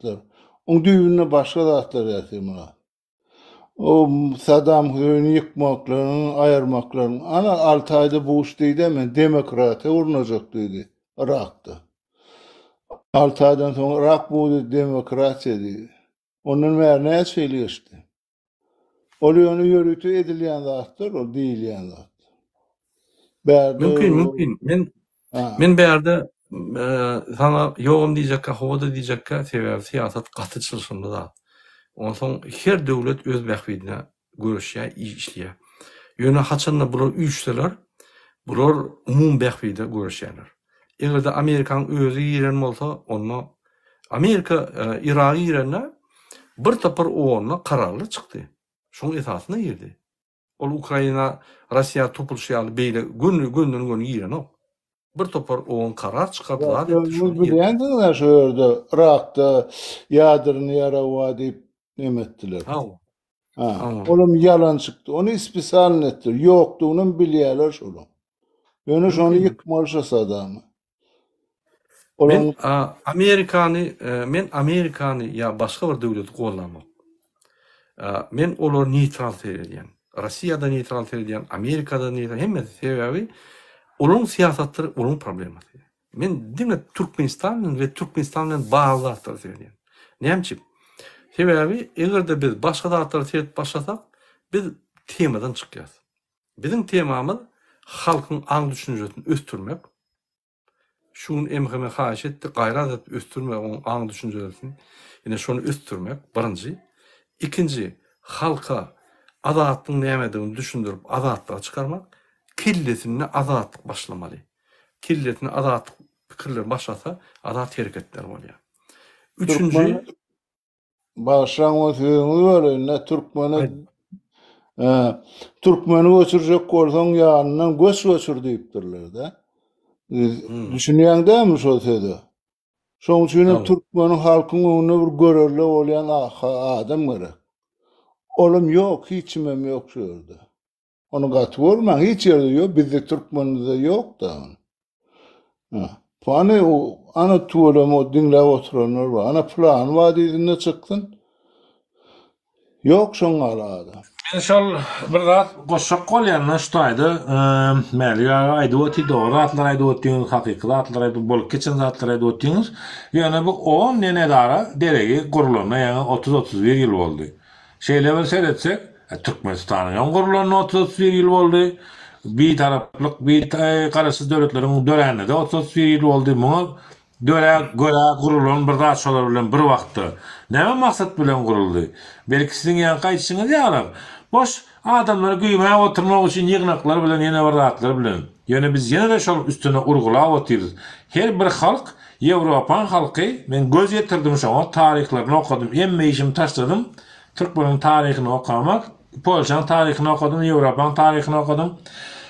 attılar. Onun düğününe başka da attılar yatimler. O Saddam Hüseyin'i yıkmaklarının, ayırmaklarının. Ana 6 ayda bu iş değil mi? Demokrata vurulacak dedi. Irak'ta. 6 aydan sonra Irak bu dedi, demokrasiya dedi. Onun meğer söylüyor işte. Onu yürütü edilen zattır, o değilyen zat. Berde Mümkün. ha. Men berde sana yoğun diyecekka, hoda diyecekka sebäbi siyasat gatyçylşynda da. Ondan soň her döwlet öz bähbidine görüşýär, işleýär. Ýöne haçanda bular üýtseler, bular umum bähbide görüşýärler. Egerde Amerikaň özü ýeren bolsa, onda Amerika Iragy ýerene bir tapar owna kararly çykdy. Şoň esasyna girdi. Ol Ukraina, Russiýa topulşýaly beýle günden gün ýeren ok. Bir topar oğun karar çıkardılar etti şunu. Bu bilendin şu orada Irak'ta yadırını yarava deyip nemettiler. Oğlum yalan çıktı. Onu ispisal ettir. Yoktu onun bilyeler şunu. Yani şunu yıkmalışası adamı. Men Amerikany ya başka bir döwleti gollamam. Men olar neutral edýän. Russiýada neutral edýän, Amerikada neutral, hemmesi sebäbi onun siýasatlary, onun problematy. Men diňe Türkmenistan we Türkmenistan bilen bagly zatlar söýleýän. Näçe? Sebäbi egerde biz başga zatlar söýüp başlasak, biz temadan çykýas. Bizim temamız halkyň aň düşünjesini östürmek. Şunu emgime haýyş etdi, gaýrat edip östürmek onuň aň düşünjesini. Ýene şonu östürmek birinji. İkinci, halka adatyň nämedigini düşündirip adatlyga çykarmak, killetini adatlyk başlamaly. Killetini adatlyk pikirler başlasa, adat hereketler bolýar. Üçüncü, başlangıç öýüne Türkmeni göçürjek bolsaň ýanyndan göç göçür diýipdirler de. Düşünýäňde mi şol sözi? Şoň üçin Türkmeni halkyň öňünde bir görerli bolýan adam gerek. Oğlum yok, hiç kimem yok şu yerde. Onu katı olma, hiç yerde yok. Bizde Türkmen'de yok da. Hani o ana tuğlam o dinle oturanlar var. Ana plan vadisinde çıktın. Yok şoň alada. Men şol bir zat goşak bolýan şuýdy. Mäli aýdy öti dogry atlar aýdy ötüň hakyky atlar aýdy bolup geçen zatlar aýdy ötüňiz. Ýöne bu 10 nenedara deregi gurulana ýa 30-31 ýyl boldy. Şeýle bir seyretsek, Türkmenistanyň gurulana 30-31 ýyl boldy. Bir taraplyk, bir garaşsyz döwletleriň döräne de 31 ýyl boldy. Muňa göre gurulan bir raşalar bilen bir wagtda näme maksat bilen guruldy? Belki siziň ýa gaýtşyňyz ýalar. Boş adamlary güýmäge oturmak üçin ýygnaklar bilen ýene bir zatlar bilen. Ýöne biz ýene de şol üstüne urgulap otyrys. Her bir halk, Ýewropan halky, men göz ýetirdim şoňa, taryhlaryny okudum, emme işim taşladym. Türkmeniň taryhyny okamak, Polşanyň taryhyny okudum, Ýewropan taryhyny okudum.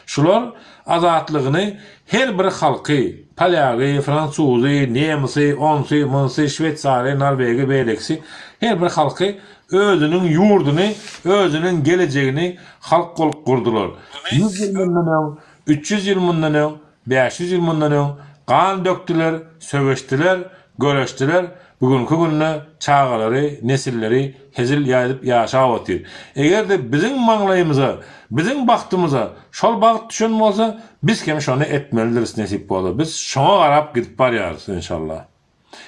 Şular azatlygyny her bir halky, Polyagy, Fransuzy, Nemisi, Onsy, Monsy, Şwetsary, Norwegi, Beleksi, her bir halky özünün ýurduny, özünün gelejegini halk bolup gurdular. 100 ýyl mundan, 300 ýyl mundan, 500 ýyl mundan gan döktüler, sögeşdiler, göreşdiler. Bugünkü günne çağalary, nesilleri hezil ýaýdyp ýaşap otyr. Egerde biziň maňlaýymyza, biziň bagtymyza şol bagt düşen bolsa, biz kim şonu etmeliriz nesip bolur. Biz şoňa garap gidip barýarys inşallah.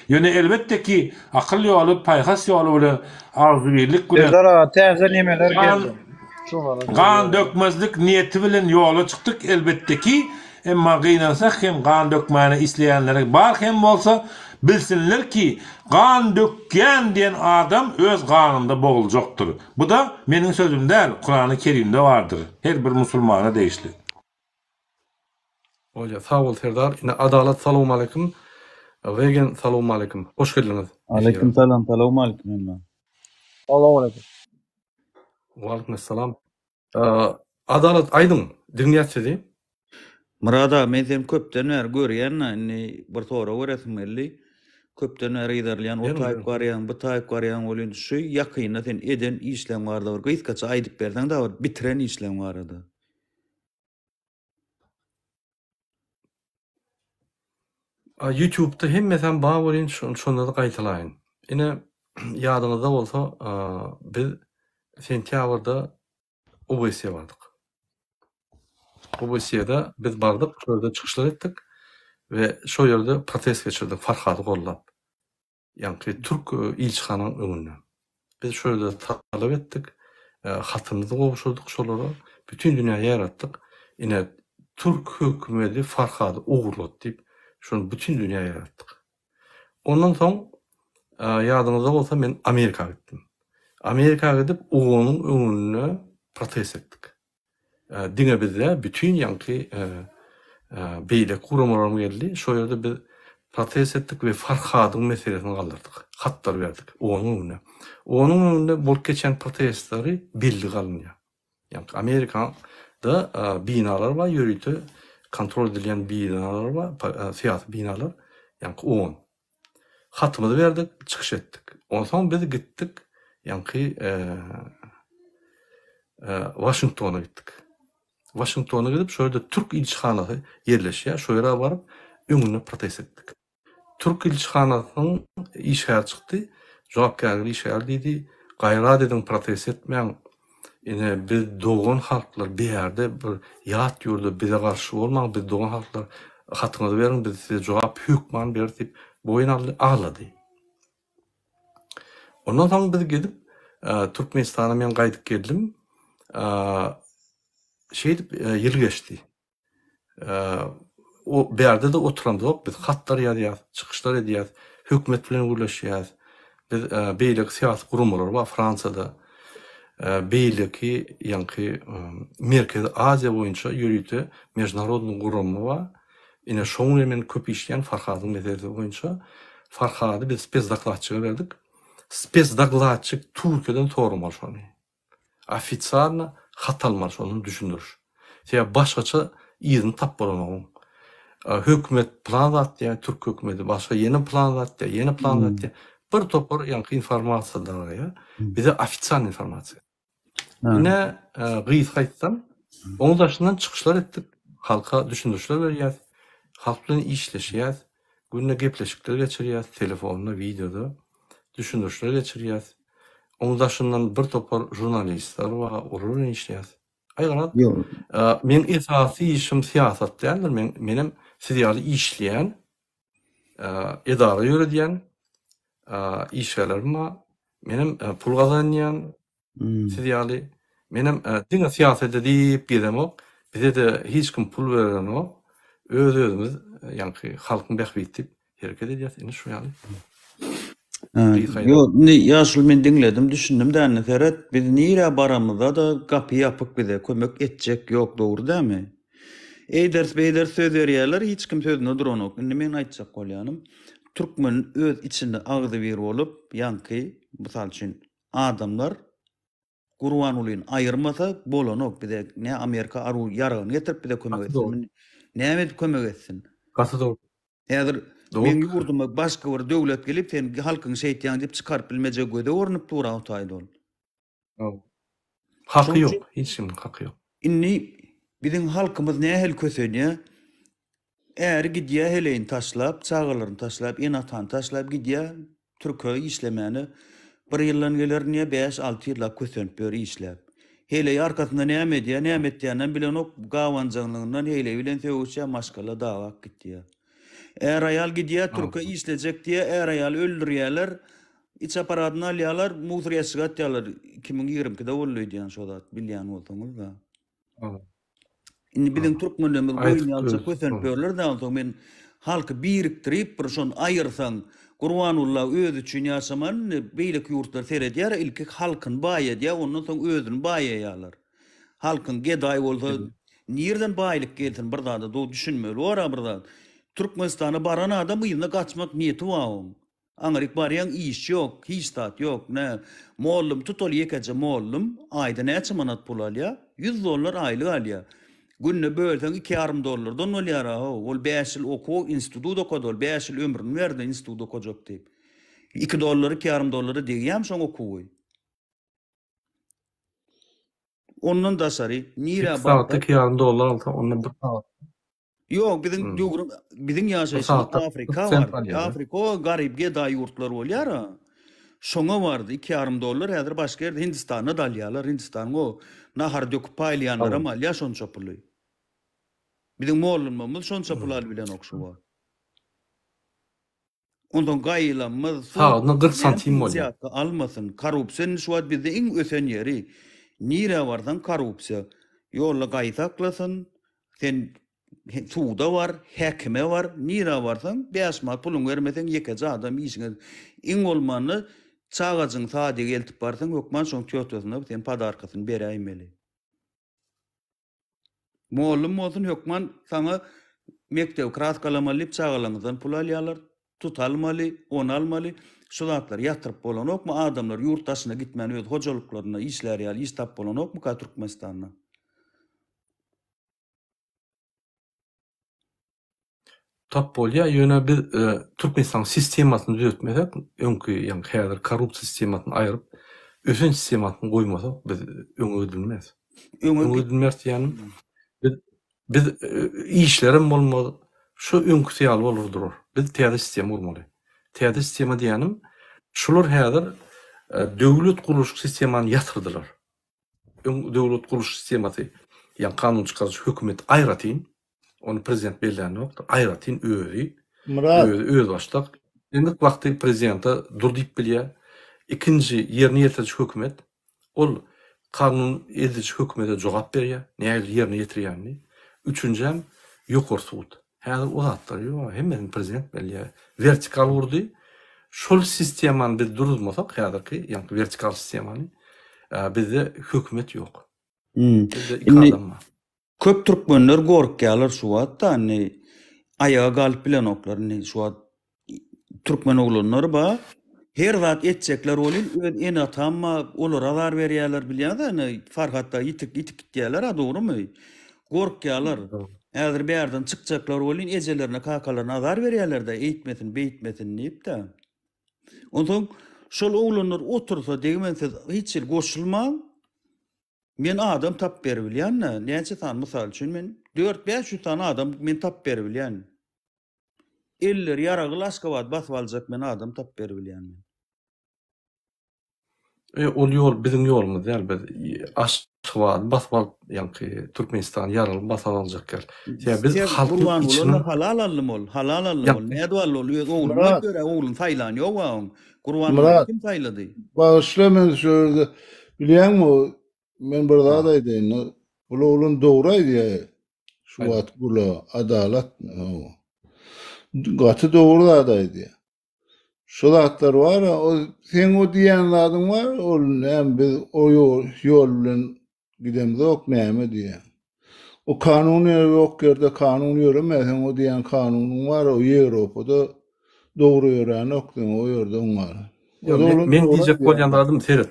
Ýöne elbetde ki akyl ýoly, paýhas ýoly bilen arzu birlik bilen täze nemeler geldi. Gan dökmezlik niyeti bilen ýola çykdyk elbetde ki, emma gynansak hem gan dökmäni isleýänlere bar hem bolsa bilsinler ki gan dökýän diýen adam öz ganynda boğuljakdyr. Bu da meniň sözüm däl, Kur'an-ı Kerimde vardır. Her bir musulmana değişli. Oya sağ ol Serdar. Yine adalet salamu aleyküm. Vegen salamu aleyküm. Hoş geldiniz. Aleyküm selam. Salamu aleyküm. Salamu aleyküm. Wa aleyküm selam. Adalet aydın. Dinleyat sizi. Murada men sen köpden ber görýän, bir tora göresim geldi. Köpden ber ýerlerlen o taýyp garýan, bu taýyp garýan bolýan şu ýakyna sen eden işlem barda bir gysgaça aýdyp berdiň da bitiren işlem barada. YouTube'da hemme sen bağ bolýan şonda da gaýtalaýyn. Ine ýadyňyzda bolsa, biz sentýabrda OBS-ye bardyk. OBS-de biz bardyk, şöyle çykyşlar etdik we şo ýerde protest geçirdik Farhady gollap. Ýani Türk ilçihanyň öňünde. Biz şöyle talap etdik, hatymyzy gowuşdurdyk şolara, bütün dünýäge ýaratdyk. Ine Türk hökümeti Farhady ogurlat diýip, şonu bütün dünýäge ýaratdyk. Ondan soň ýadyňyzda bolsa men Amerika'ya gittim. Amerika'ya gidip oğlunun öňünde protest etdik. Diňe bizde bütün ýanky beýle kuramalarym geldi. Şo ýerde biz protest etdik we Farhadyň meselesini galdyrdyk. Hatlar berdik oğlunun öňüne. Oğlunun öňünde bolup geçen protestleri belli galynýar. Ýani Amerika'da binalar var, ýörüýte kontrol edilýän binalar var, siyasi binalar. Ýani oğlun. Hatymyzy berdik, çykyş etdik. Ondan soň biz gittik, ýani Washington'a gittik. Washington'a gidip şöyle Türk ilçihanasy yerleşýär, şo ýere baryp öňünde protest etdik. Türk ilçihanasynyň işgär çykdy, jogapkärligi işgär diýdi, gaýra dedim protest etmeň. Ine biz dogan halklar bir ýerde bir ýat ýurda bize garşy bolmaň, biz dogan halklar hatyňyzy berin, biz size jogap hükman berip boyun ağladı. Ondan soň biz gidip Türkmenistana men gaýdyp geldim. Yıl geçti. O berde de oturandyk, biz hatlar ýazýar, çykyşlar edýär, hökümet bilen gürleşýär. Biz beýlik syýasy gurumlar var Fransada. Beýliki ýanky Merkezi Aziýa boýunça ýörüýte mejnarodny gurumy var. Ine şoňa men köp işleýän Farhadyň meselesi boýunça Farhady biz spesdokladçyga berdik. Spesdokladçyk Türkiýeden sormaly şonu. Ofitsialna hat almaly şonu düşündürüş. Sebäp başgaça izin tap bolamagy. Hökümet plan atdy, Türk hökümeti başga yeni plan atdy, yeni plan atdy. Bir topar ýanky informasiýalar ýa. Bize ofitsial informasiýa. Ine gyýys gaýtsam, onuň daşyndan çykyşlar etdik. Halka düşündürüşler berýär. Halk bilen işleşýär. Günne gepleşikler geçirýär, telefonda, videoda düşündürüşler geçirýär. Onuň daşyndan bir topar jurnalistler var, olur işleýär. Aýgarat, men esasy işim siýasat däldir. Menim siýaly işleýän, edara ýöredýän işgärlerim var. Menim pul gazanýan siýaly. Menim diňe siýasat edip gidemok. Bize de hiç kim pul berenok. Özümüz ýani halkyň behbetip hereket edýär. Ine şu ýaly. Yo, ýaşul men diňledim, düşündim däne Ferhat, biz nire baramyzda da gapy ýapyk bize kömek etjek ýok, dogry dämi? Eýders söz berýärler, hiç kim sözüne duranok. Indi men aýtjak bolýanym, türkmen öz içinde agzy bir bolup, ýanky, mysal üçin adamlar Gurbanulyň aýyrmasa bolanok, bize ne Amerika aru ýaragyny getirip bize kömek etsin. Näme kömek etsin? Gasy dogry. Häzir men ýurduma başga bir döwlet gelip sen halkyň şeýtýan diýip çykaryp bilmejek göde ornup dura otaýdy ol. Haky ýok, hiç kimin haky ýok. Inni biziň halkymyz nähel kösenýär? Eğer gidýär heleýin taşlap, çağalaryny taşlap, enatan taşlap gidýär, Türkiýe işlemäni bir ýyldan geler niýe 5-6 ýylla kösenip ber işläp. Heleýi arkasynda näme etdiýänden bilen ok gawanjanlygyndan heleýi bilen söwüşýär, maşgala dawa gitdiýär. Eğer ayal gidýär Türkiýe işlejek diýe, eğer ayal öldürýärler, iç aparatyny alýarlar, muhtariyetçiге atýarlar. 2020'de bolýar diýen şodat, bilýän bolsaňyz da. Indi biziň türkmenlerimiz boyun ýalça kösenip berler da, soň men halky biriktirip bir şon aýyrsaň, Gurbanullah öz üçin ýaşaman beýlik ýurtlar seredýär, ilki halkyň baýa, ondan soň özüni baýaýarlar. Halkyň gedaý bolsa, nirden baýlyk gelsin bir da do düşünmeli, ora bir da. Türkmenistana baran adam ýyna gaçmak niýeti bar. Aňryk barýan iş ýok, hiçtat ýok, ne mollum tutol ýekece mollum, aýda näçe manat pul alýar? $100 aýlyk alýar. Günne bölsen $2,5 bolýar. Ol 5 ýyl okuw, institut okudy, 5 ýyl ömrüni berdi institut okujak diýip. $2, $2,5 diýýäm şoň okuwy. Ondan daşary nire Saatda $2,5 alsa ondan bir saat. Yok, biziň ýaşaýyşymyz Afrika bar. Afrika garip gedaý ýurtlar bolýar. Şoňa bardy $2,5 häzir başga ýerde Hindistana dalýalar. Hindistanyň o nahar döküp paýlayanlara Tamam. malya şonça puly. Bizim mollunmamyz şonça pul bilen okşuwa. Ondan gaýylanmaz. Sağdan 40 santim bolýar. Almasın. Korrupsiýa şu wagt bizde iň ösen ýeri. Nire bardan korrupsiýa. Ýolla gaýsaklasyn. Sen suda var, häkime var. Nire barsan 5 manat pulun vermesen ýekece adam işiňe iň bolmany çağaçyň saady gelip barsan hökman şoň tötösüne sen padarkasyny beräýmeli. Mollum bolsun hökman sana mektep kraskalamali çağalangyzdan pul alýarlar. Tutalmaly, on almaly. Şu zatlar ýatyryp bolanokmy adamlar ýurtdaşyna gitmän öz hojalyklaryna işler ýaly iş tap bolanokmy ka Türkmenistana. Tap bolýar, ýöne biz Türkmenistan sistemasyny düzeltmesek, öňkü ýa-ni häzir korrupsiýa sistemasyny aýryp, ösen sistemasyny goýmasak biz öňe gidilmez. Öňe gidilmez ýani biz işlerim bolmaly, şu öňkü ýaly bolurdur. Biz täze sistem bolmaly. Täze sistema diýenim, şular häzir döwlet guruluş sistemany ýatyrdylar. Döwlet guruluş sistemasy, ýa-ni kanun çykaryş hökümet aýratyn, onu prezident belirlen nokta aýratyn özi, Murat, öz başlyk. Endi wagty prezidenta dur diýip bilýär. Ikinji ýerine ýetirýän hökümet, ol kanun edici hökümete jogap berýär, näme ýerine ýetirýänini. Üçüncü hem ýokary sud. Häzir o zatlar ýok, hemmeň prezident belli vertikal urdy. Şol sistemany biz durulmasak, häzirki, ýa-ni vertikal sistemany bizde hökümet ýok. Bizde iki adam var. Köp türkmenler gorkýarlar şu wagtda ayağa galyp bilen oklar şu wagt türkmen oglanlary ba her zat etjekler bolýan en atamma olar azar berýärler bilýär-de Farhatda itik gitýärler dogrymy? Gorkýarlar. Häzir bärden çykjaklar bolýan ejelerine kakalaryna azar berýärler-de eýtmesin, beýtmesin diýip-de. Ondan şol oglanlar otursa degmen siz hiç ýer goşulmaň. Men adam tap berbilýän, näçe tan mysal üçin men 4-500 tane adam men tap berbilýän. Eller ýaragy Aşgabat basyp aljak men adam tap berbilýän. Ol ýol bizim ýolumyz ýa biz Aşgabat basyp ýa-ni Türkmenistan ýaraly basyp aljak. Ýa biz halkyň içine halal alym. Näde ol oglum göre oglum saýlan ýok wa Gurban Murat. kim saýlady? bağışla men şöyle bilýänmi? Men bir daha da edeyim. Ulu olun doğraydı ya. Şu Aynen. at bula adalet. Gatı doğru adaydı ya. Şu atlar var ya. Sen o diyenlerden var. Hem biz o yol bilen gidemiz yok neyme diye. O kanun yok yerde kanun yürümezsen o diyen kanunun var. O Avrupa'da doğru yören yok. O yerde var. men diýjek bolýan adam seret.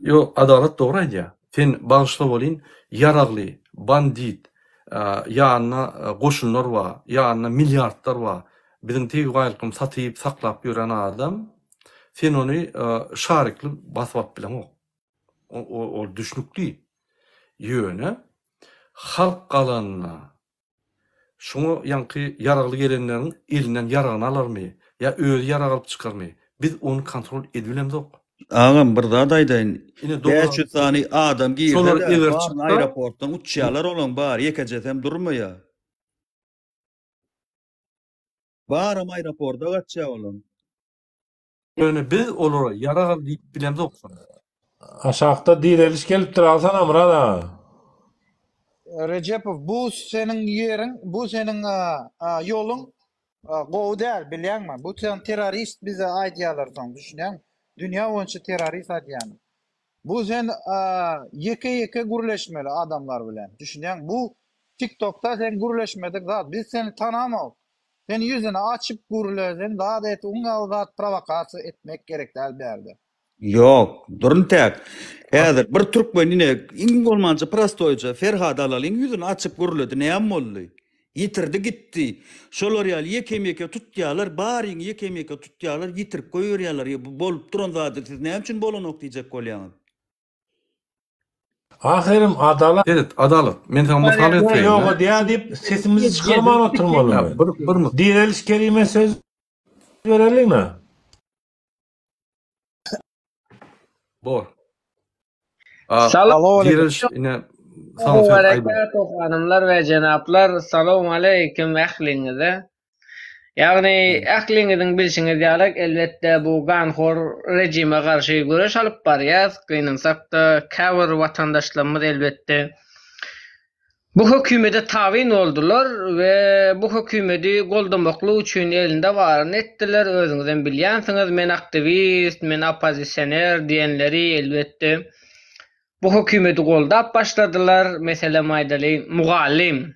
Yo adalet doğru aýdýar. Sen bağışla bolýan, yaragly, bandit, ýa-ni goşunlar var, ýa-ni milliardlar var. Bizim tegi gaýlykym satyp, saklap ýören adam, sen onu şarykly basyp bilen ok. O düşnükli ýöne halk galanyna şoňa ýanky yaragly gelenleriň elinden yaragyny alarmy? Ya öz yarag alıp çıkarmy? Biz onu kontrol edilemez ok. Ağam bir daha daýdaýyn. Ine 500 tane adam Şolar girdi eger de çıksa- aeroportdan uçýarlar olan bar ýekejesem durmaýar. Baram aeroportda gaçýar olan. Yani biz olara yarag alıp diýip bilemez ok. Aşağıda direliş gelip duralsan Murat ağa. Recepov, bu senin yerin, bu senin yolun gowy däl, bilýärmi? Bu sen terörist bize aýdýarlar, düşünýän. Dünya boýunça terörist aýdýan. Bu sen ýeke gürleşmeli adamlar bilen. Düşünýän, bu TikTok'ta sen gürleşmedik zat. Biz seni tanamok. Sen yüzüni açıp gürlezen, daha da et, uňa zat provokasiýa etmek gerek däl berde. Yok, durun tek. Häzir bir türkmenine iň bolmança prostoýça Ferhat Alalyň ýüzüni açyp gürledi, näme boldy? Yitirdi gitti. Şolar ýaly ýekemeke tutýarlar, baryň ýekemeke tutýarlar, ýitirip goýýarlar. Bolup duran zady siz näme üçin bolanok diýjek bolýaňyz? Ahirim adalet. Evet, adalet. Men sana mysal etmeýin. Yok diýär diýip sesimizi çıkarman oturmaly. Bir Direliş kelime söz verelim mi? Bor. Salam Diriş ine aleyküm hanımlar ve cenaplar. Salam aleyküm ähliňize. Ýagny ähliňiziň bilşiňiz ýaly elbetde bu ganhor rejime garşy göreş alyp barýar. Gynansak-da käbir watandaşlarymyz elbetde bu hökümete tabyn oldular we bu hökümeti goldamakly üçin elinde baryn etdiler. Özüňizden bilýänsiňiz, men aktivist, men opozisyoner diýenleri elbetde bu hökümeti goldap başladylar. Mesela maýdaly mugallim.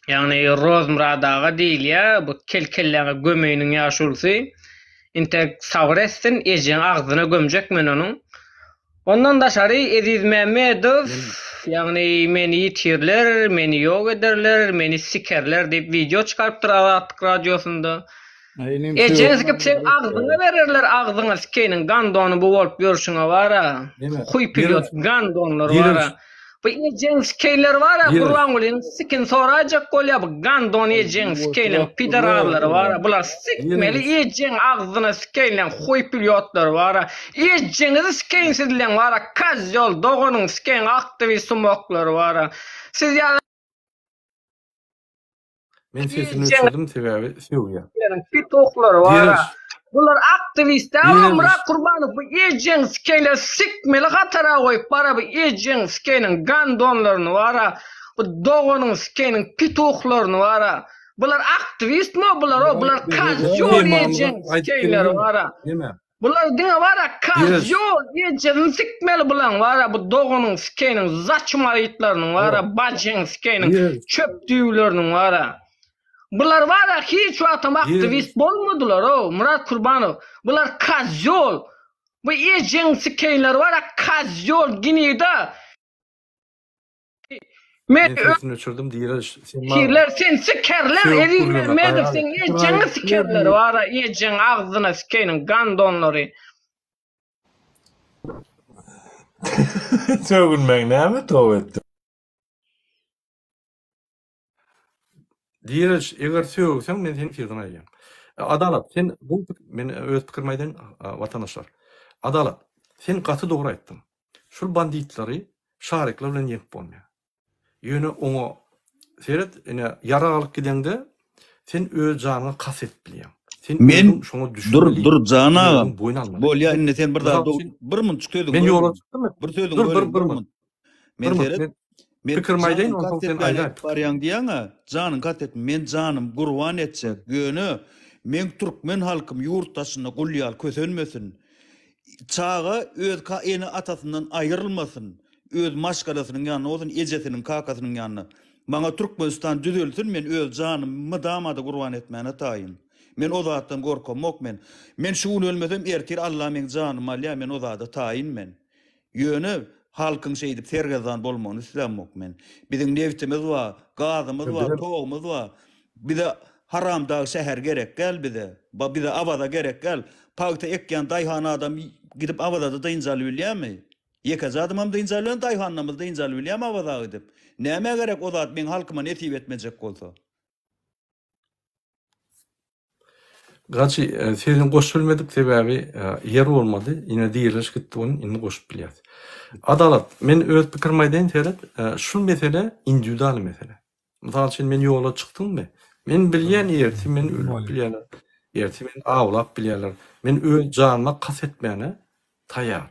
Yani Rozmurad ağa diýil ya, bu kelkelläňe gömeýiniň ýaşulsy. Inte savrestin ejeň agzyna gömjek men onuň. Ondan daşary Ediz Mehmedow, yani meni ýitirler, meni ýok ederler, meni sikerler diýip video çykaryp durar Atlyk radiosunda. Ejeň sikip sen agzyna bererler, agzyna sikeniň gandony bu bolup ýörüşiňe bara. Huy pilot gandonlar bara. Bu ejeň sikeyler bara, Gurban Gulyň sikin sorajak bolýar, bu gandon ejeň sikeylen pidarlar bara. Bular sikmeli ejeň agzyna sikeylen huy pilotlar bara. Ejeňizi sikeýsizlen bara, kazyol dogonyň sikeýen aktivist sumoklar bara. Siz ýa men sesini öçürdüm sebäbi söýýär. pitoklar bara. Bular aktivistler, Murat Kurbanov bu ejeň sikeyler sikmeli gatara goýup bara, bu ejeň sikeyniň gandonlaryny bara, bu dogonyň sikeyniň pitoklaryny bara. Bular aktivistmi bular? Bular kazyol ejeň sikeyler bara. Bular diňe bara kazyol ejeň sikmeli bulan bara, bu dogonyň sikeyniň zaçmarytlaryny bara, bajeň sikeyniň çöp düýlerini bara. Bular var hiç wagtym aktivist bolmadylar Murat Kurbanov. Bular kazyol. Bu ejeň sikeyler var kazyol Ginida. Men sesini öçürdüm diýer. sen sikerler, Ediz Mehmedow sen ejeň sikerler var, ejeň agzyna sikeyniň gandonlary. Sögünmek näme towetdi? Diýeriş, eger söýgseň men seni fikrine aýdýan. Adalat, sen bu men öz pikirmeýden watandaşlar. Adalat, sen gaty dogry aýtdyň. Şol banditlary şaryklar bilen ýep bolmaýar. Ýöne oňa seret ene ýara alyp gidende sen öz janyny kaset bilýän. Sen Men şoňa düşün. dur jana. Bolýar inne sen bir daha bir mınt çıkıyordun. Men ýola çykdym. Bir söýdüm. Bir mınt. Men seret Pikirmeýden oňa sen aýdap. Barýan diýäňa, janyň kat et, men janym gurban etsek, göni men türkmen halkym ýurtdaşyna gulýal kösenmesin. Çağa öz eni atasından aýrylmasyn. Öz maşgalasynyň ýanyna, ozyň ejesiniň kakasynyň ýanyna. Maňa Türkmenistan düzelsin, men öz janymy damada gurban etmäne taýyn. Men o zatdan gorkamok men. Men şuny ölmesem ertir Allah men janymy alýar, men o zada taýyn men. Ýöne halkyň şey edip sergazan bolmagyny islemok men. Biziň neftimiz var, gazymyz var, togumyz var. Bize haramda şäher gerek gel bize. Bize abada gerek gel. Pagta ekýän daýhan adam gidip abada da injaly bilýärmi? Yekazadymam da injalyan daýhannamyz da injaly bilýärmi abada gidip. Näme gerek o zat men halkyma netip etmejek bolsa? Gaçy senin goşulmadyk sebäbi ýer bolmady. Ine diýerler gitdi onu indi goşup bilýär. Adalat, men öz pikirmeýden seret şul mesele individual mesele. Mysal üçin men ýola çykdymmy? Men bilýän ýerti men ölüp bilýärler. Ýerti men awlap bilýärler. Men öz janyma kas etmäne taýýar.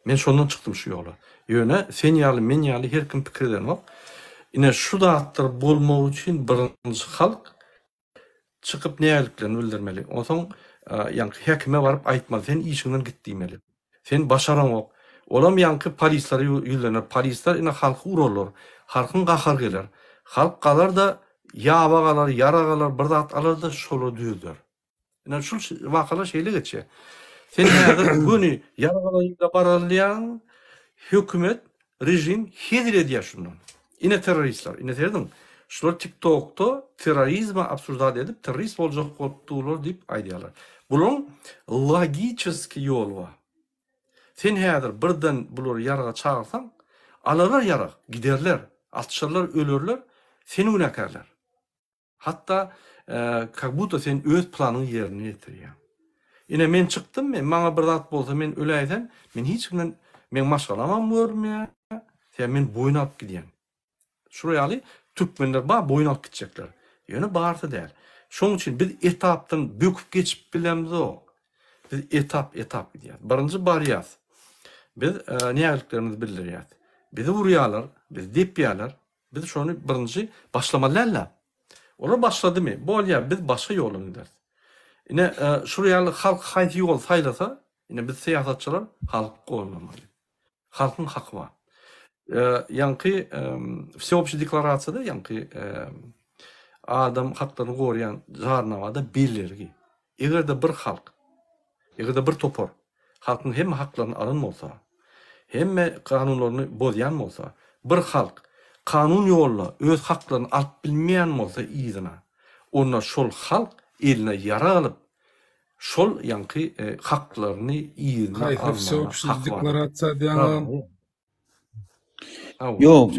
Men şondan çykdym şu ýola. Ýöne sen ýaly men ýaly her kim pikir edermek. Ine şu datlar bolmagy üçin birinji halk çıkıp näýeliklerini bildirmeli. Oňsoň ýa-ni häkime baryp aýtmaly, sen işiňden git diýmeli. Sen başaramok. Olam ýa-ni polisler ýüzlener, polisler ine halky urarlar. Halkyň gahar geler. Halk galar da ýaba galar, ýara galar, bir zat alar da şola düýler. Ine şol wakalar şeýle geçýär. Sen häzir güni ýara galar baralýan hökümet, rejim hedir edýär şundan. Ine teröristler, ine teröristler. Şular TikTok'ta terörizmi absurdal edip terörist boljak bolupdylar diýip aýdýarlar. Bunun logiçeski ýol bar. Sen häzir birden bular ýaraga çağırsaň, alarlar ýara, giderler, atşarlar, ölerler, seni unakarlar. Hatta как будто sen öz planyny ýerine ýetirýän. Ine men çıktım men maňa bir zat bolsa men öläýsem men hiç kimden men maşgalamam görmä. Sen men boyun alıp gidýän. Şuraýaly türkmenler ba boyun alıp gitjekler. Ýöne bardy däl. Şoň üçin biz etapdan böküp geçip bilemiz o. Biz etap gidýär. Birinji barýas. Biz nägeliklerimizi bildirýär. Bizi urýarlar, biz depýärler. Biz şonu birinji başlamalarla. Olar başladymy? Bolýar, biz başga ýoluny gider. Ine şuraýaly halk haýsy ýol saýlasa, ine biz siýasatçylar halk gollamaly. Halkyň haky bar. Ýanky всеобщая deklaratsiýada ýanky adam haklaryny goraýan jarnamada belirgi. Egerde bir halk, egerde bir topar, halkyň hemme haklaryny alan bolsa, hemme kanunlaryny bozýan bolsa, bir halk kanun ýolla öz haklaryny alyp bilmeýän bolsa ýygyna, onda şol halk eline ýara alyp, şol ýanky haklaryny ýygyna almaly. Всеобщая декларация diýen Yok,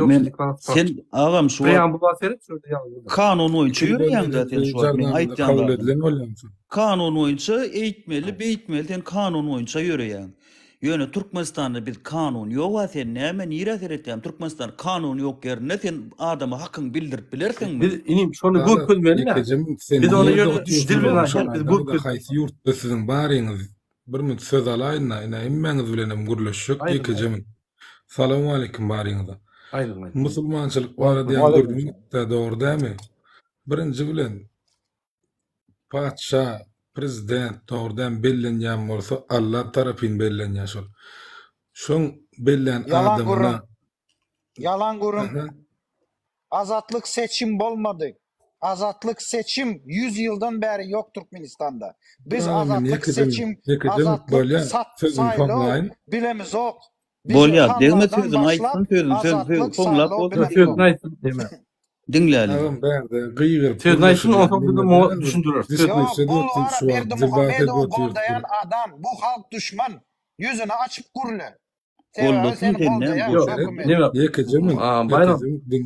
sen ağam şu preambula seret şurada ýazyl. kanun boýunça ýürýän zaten şu men kabul aýtýan. edilen bolýan. Kanun boýunça eýtmeli, beýtmeli, sen kanun boýunça ýürýän. Ýöne Türkmenistanda bir kanun ýok, sen näme nire seretýän? Türkmenistan kanun ýok ýerine sen adama hakyň bildirip bilersiňmi? Biz inim şonu görkezmeli. Biz onu ýöne dil bilen biz görkez. Haýsy ýurtda siziň baryňyz bir mün söz alaýyn, ina emmeňiz bilenem gürleşik ýekejemin. Salamu aleykum baryňyza. Aýdym. Musulmançylyk barada ýa gördüňizde dogry dämi? Birinji bilen padşa, prezident dogrydan bellenýän bolsa Allah tarapyn bellenýär şol. Şoň bellen Yalan adamyna Yalan gurun. Azatlık seçim bolmadı. Azatlık seçim 100 yıldan beri yok Türkmenistan'da. Biz azatlık seçim, azatlık saylov bilemiz yok. Bolýar, degme sözüm aýtdym, sözüm soňlap Sözün aýtdym deme. dinläli. Adam berde gıyır. Sözün aýtdym, onu düşündürer. Boldayan adam, bu halk düşman. Yüzünü açıp gurle. Goldasın sen ne? Yekejemin.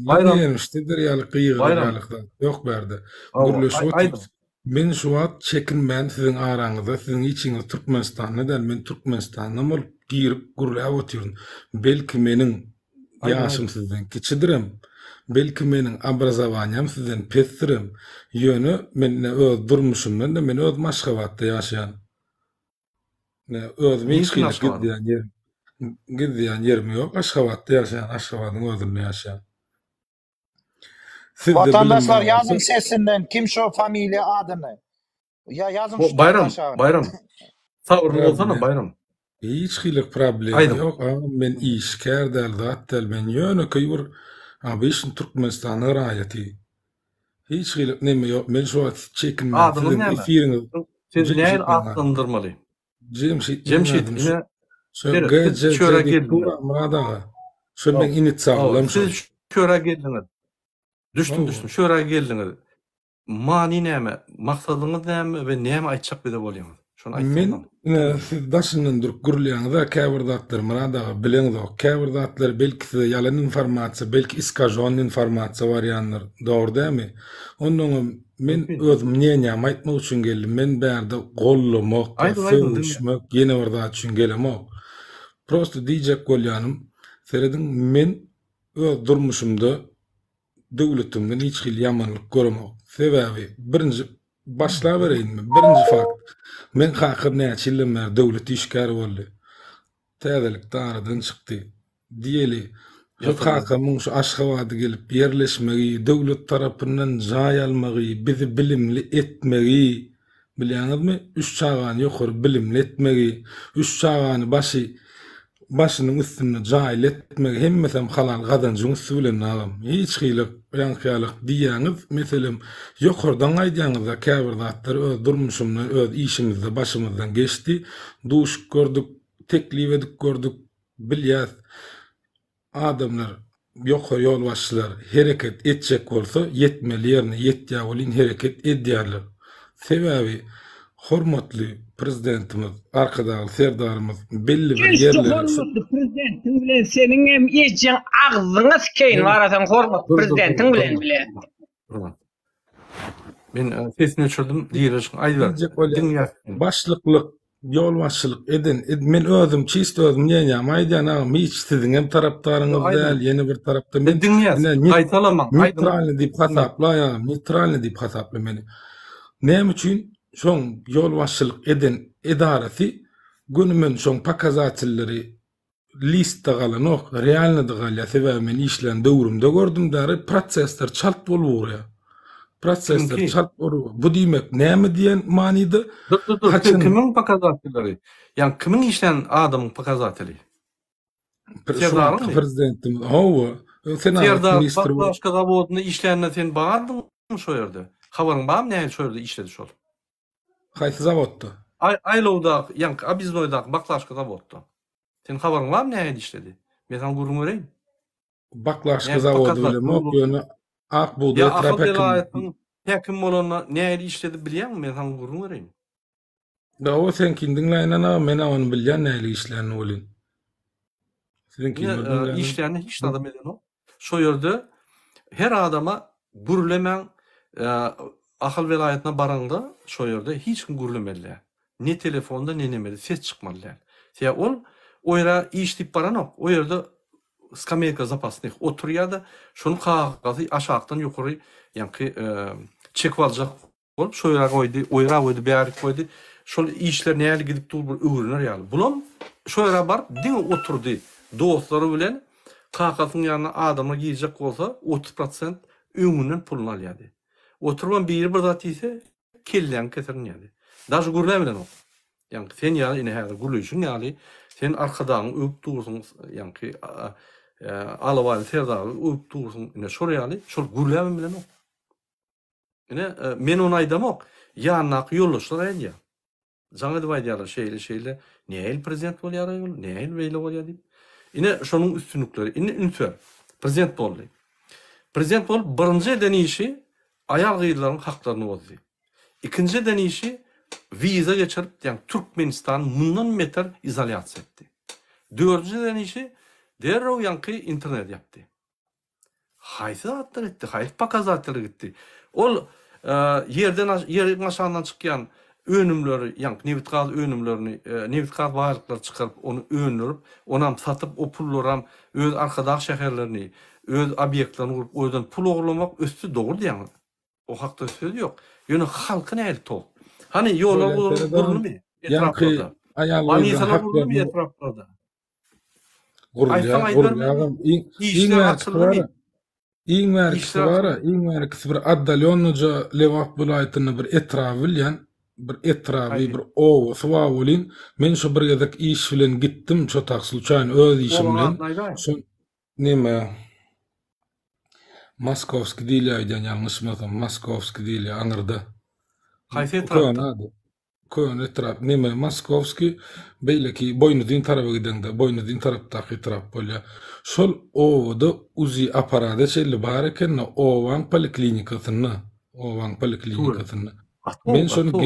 Bayram. Yeniştedir ýaly gıyırlykda. Yok berde. Gürleşip men şu wagt çekinmän siziň araňyzda, siziň içiňiz Türkmenistan neden men Türkmenistanyň bolup girip gurläp otyryn. Belki meniň ýaşym sizden kiçidirem. Belki meniň obrazowaniýam sizden pesdirem. Ýöne men öz durmuşymdan da men öz Maşgabatda ýaşaýan. Öz meşgilik gidýän ýerim ýok. Aşgabatda ýaşaýan, Aşgabatyň özünde ýaşaýan. Vatandaşlar yazın sesinden kim şu familya adını? Ya yazın şu Bayram. Sabrlı olsana Bayram. Hiç hilik problem yok. Men işkär däl zat däl men ýöne köýür. Abi işin Türkmenistan'a raýaty. Hiç hilik neme yok. Men şu çekinmän. Siz näin atlandyrmaly? Cemşit ine şöyle geldi. Şöyle men initsaglam. Siz şöyle geldiňiz. Düştüm. Şöyle geldiňiz. Mani näme? Maksadyňyz näme we näme aýtjak bede bolýar? Şonu aýtsaň. Men daşyndan durup gürleýäňizde käbir zatlar muradaga bileňiz. Käbir zatlar belki ýalan informasiýa, belki iskajon informasiýa barýanlar. Dogry dämi? Ondan men öz mňeňämi aýtmak üçin geldim. Men bärde gollamak, söwüşmek, ýene bir zat üçin gelemok. Prosto diýjek bolýanym, seredin men öz durmuşymda döwletimden hiç hil ýamanlyk göremok. Sebäbi birinji başla bereyinmi? Birinji fakt. Men hakyr näçe ýyllar döwlet işgär boldy. Täzelik daradan çykdy. Diýeli, şu hakamyň şu Aşgabatda gelip ýerleşmegi, döwlet tarapyndan jaý almagy, bizi bilimli etmegi, bilýäňizmi? 3 çagany ýokary bilimli etmegi, 3 çagany başynyň üstüne jaýl etmegi, hemmesem halal gazanjyň üstüne alym. Hiç hylyk, ýankyýalyk diýäňiz, meselem ýokardan aýdýaňyzda käbir zatlar öz durmuşymdan, öz işimizde başymyzdan geçdi. Duş gördük, teklif edip gördük, bilýär. Adamlar ýokary ýol başçylar hereket etjek bolsa, yetmeli ýerine ýetýär bolyn hereket edýärler. Sebäbi hormatly prezidentimiz, arkadaşlar, serdarımız belli bir yerlere... Hormatly prezidentin bilen senin hem ýejen agzyňa sikeýin baratan hormatly prezidentin bilen bile. Men sesini öçürdüm, diýerçiň aýdyber. Başlyklyk yol başçılık edin. Men özüm çist özüm ýenýär. Maýdan agam hiç siziň hem tarapdaryňyz Aydın. däl, ýene bir tarapda men Dinleýäs. Gaýtalaman. neutralny diýip hasaplaýar, neutralny diýip hasapla meni. Näme üçin şoň yol başçılık edin edarasy günümün şoň pakazatçylary listde galan ok, realny da galýa sebäbi men işlen döwrümde gördüm däri prosesler çalt bolýar ya. Prosesler Kimki? çalt bolýar. Bu diýmek näme diýen manyda? Dur. Kaçın- Kimin pakazatçylary? Yani kimin işlen adamın pakazatçyly? Serdarın mı? Prezidentim. Hawa. Senat Serdar ministri. başka zavodunda işlerine sen bağırdın mı şu yerde? Havarın bağım ne şu yerde işledi şol. Haýsy zawodda? Aylovda, yani Abiznoy'da Baklaşka zavodda. Sen havarın var mı ne işledi? Ben sana gurun vereyim. Baklaşka Yani zawody pakazat bilen ok kurulu- ýöne Akbuğda Ya etrap akıl hekim. velayetinin hekim olana ne işledi biliyor musun? Ben sana gurun vereyim. Da o sen kindinlaýan men onu bilýän näli işlerini bolýan. Sizin kindinlaýan İşlerini hiç adam eden o. Şu yerde her adama gurlemen akıl velayetine baranda şu yerde hiç kim gurlemeli. Ne telefonda ne nemeli ses çıkmalı. Ya o yere iş dip baran o. O yerde skamelka zapasını oturuyor da şunu kağıtı aşağıdan yukarı yani çek alacak olup şu yere koydu, o yere koydu, bir yere koydu. Şu işler neye gidip dur öğrenir yani. Bunun şu yere var, değil mi oturdu. Dostları bilen kağıtın yanına adama giyecek olsa 30% ömrünün pulunu alıyordu. Oturman bir zat ise kellen getirin yani. Daha gurlemilen o. Yani sen yani yine her gurluyuşun yani sen arkadan öp dursun yani alaval terdağı öp dursun yine şuraya yani şol gurlemilen o. Yine men onu aydamak yannak yollaşlar ya. Жаңа dip aýdýarlar şeýle näil prezident bolýar ýol, näil beýle bolýar diýip. Ine şonuň üstünlikleri, ine ünfer prezident boldy. Prezident bolup birinji eden işi aýal gyýlaryň haklaryny bozdy. İkinji eden işi viza geçirip, yani Türkmenistan mundan meter izolasiýa etdi. Dördüncü eden işi derrew ýanky internet yapdy. Haýsy zatlar etdi, haýsy pakazatlar etdi. Ol yerden aşağıdan çykýan önümleri, yani nevitgal önümlerini, nevitgal varlıklar çıkarıp onu önlürüp, onam satıp o pulları öz arkadaş şehirlerini, öz obyektlerini kurup oradan pul oğurlamak üstü doğru yani. O hakta söz yok. Yani halkın el tol. Hani yola vurulur mu? Etraflarda. Manisalar vurulur mu etraflarda? İň märkisi bir Addalyonluca Lewap bulaýatyny bir etrafy bilýän, bir etrafy, bir owa, suwa bolin. Men şu bir gezek iş bilen gitdim, çotak sluçayn öz işim bilen. Son neme Moskovski diýilýär, ýalňyşmysam, Moskovski diýilýär Aňyrda. Haýsy etrafda? Koýan etraf, neme Moskovski beýleki Boýnudyn tarafa gidende, Boýnudyn tarapdaky etraf bolýar. Şol owada uzi aparada şeýle bar eken, owan poliklinikasyny, Men şonu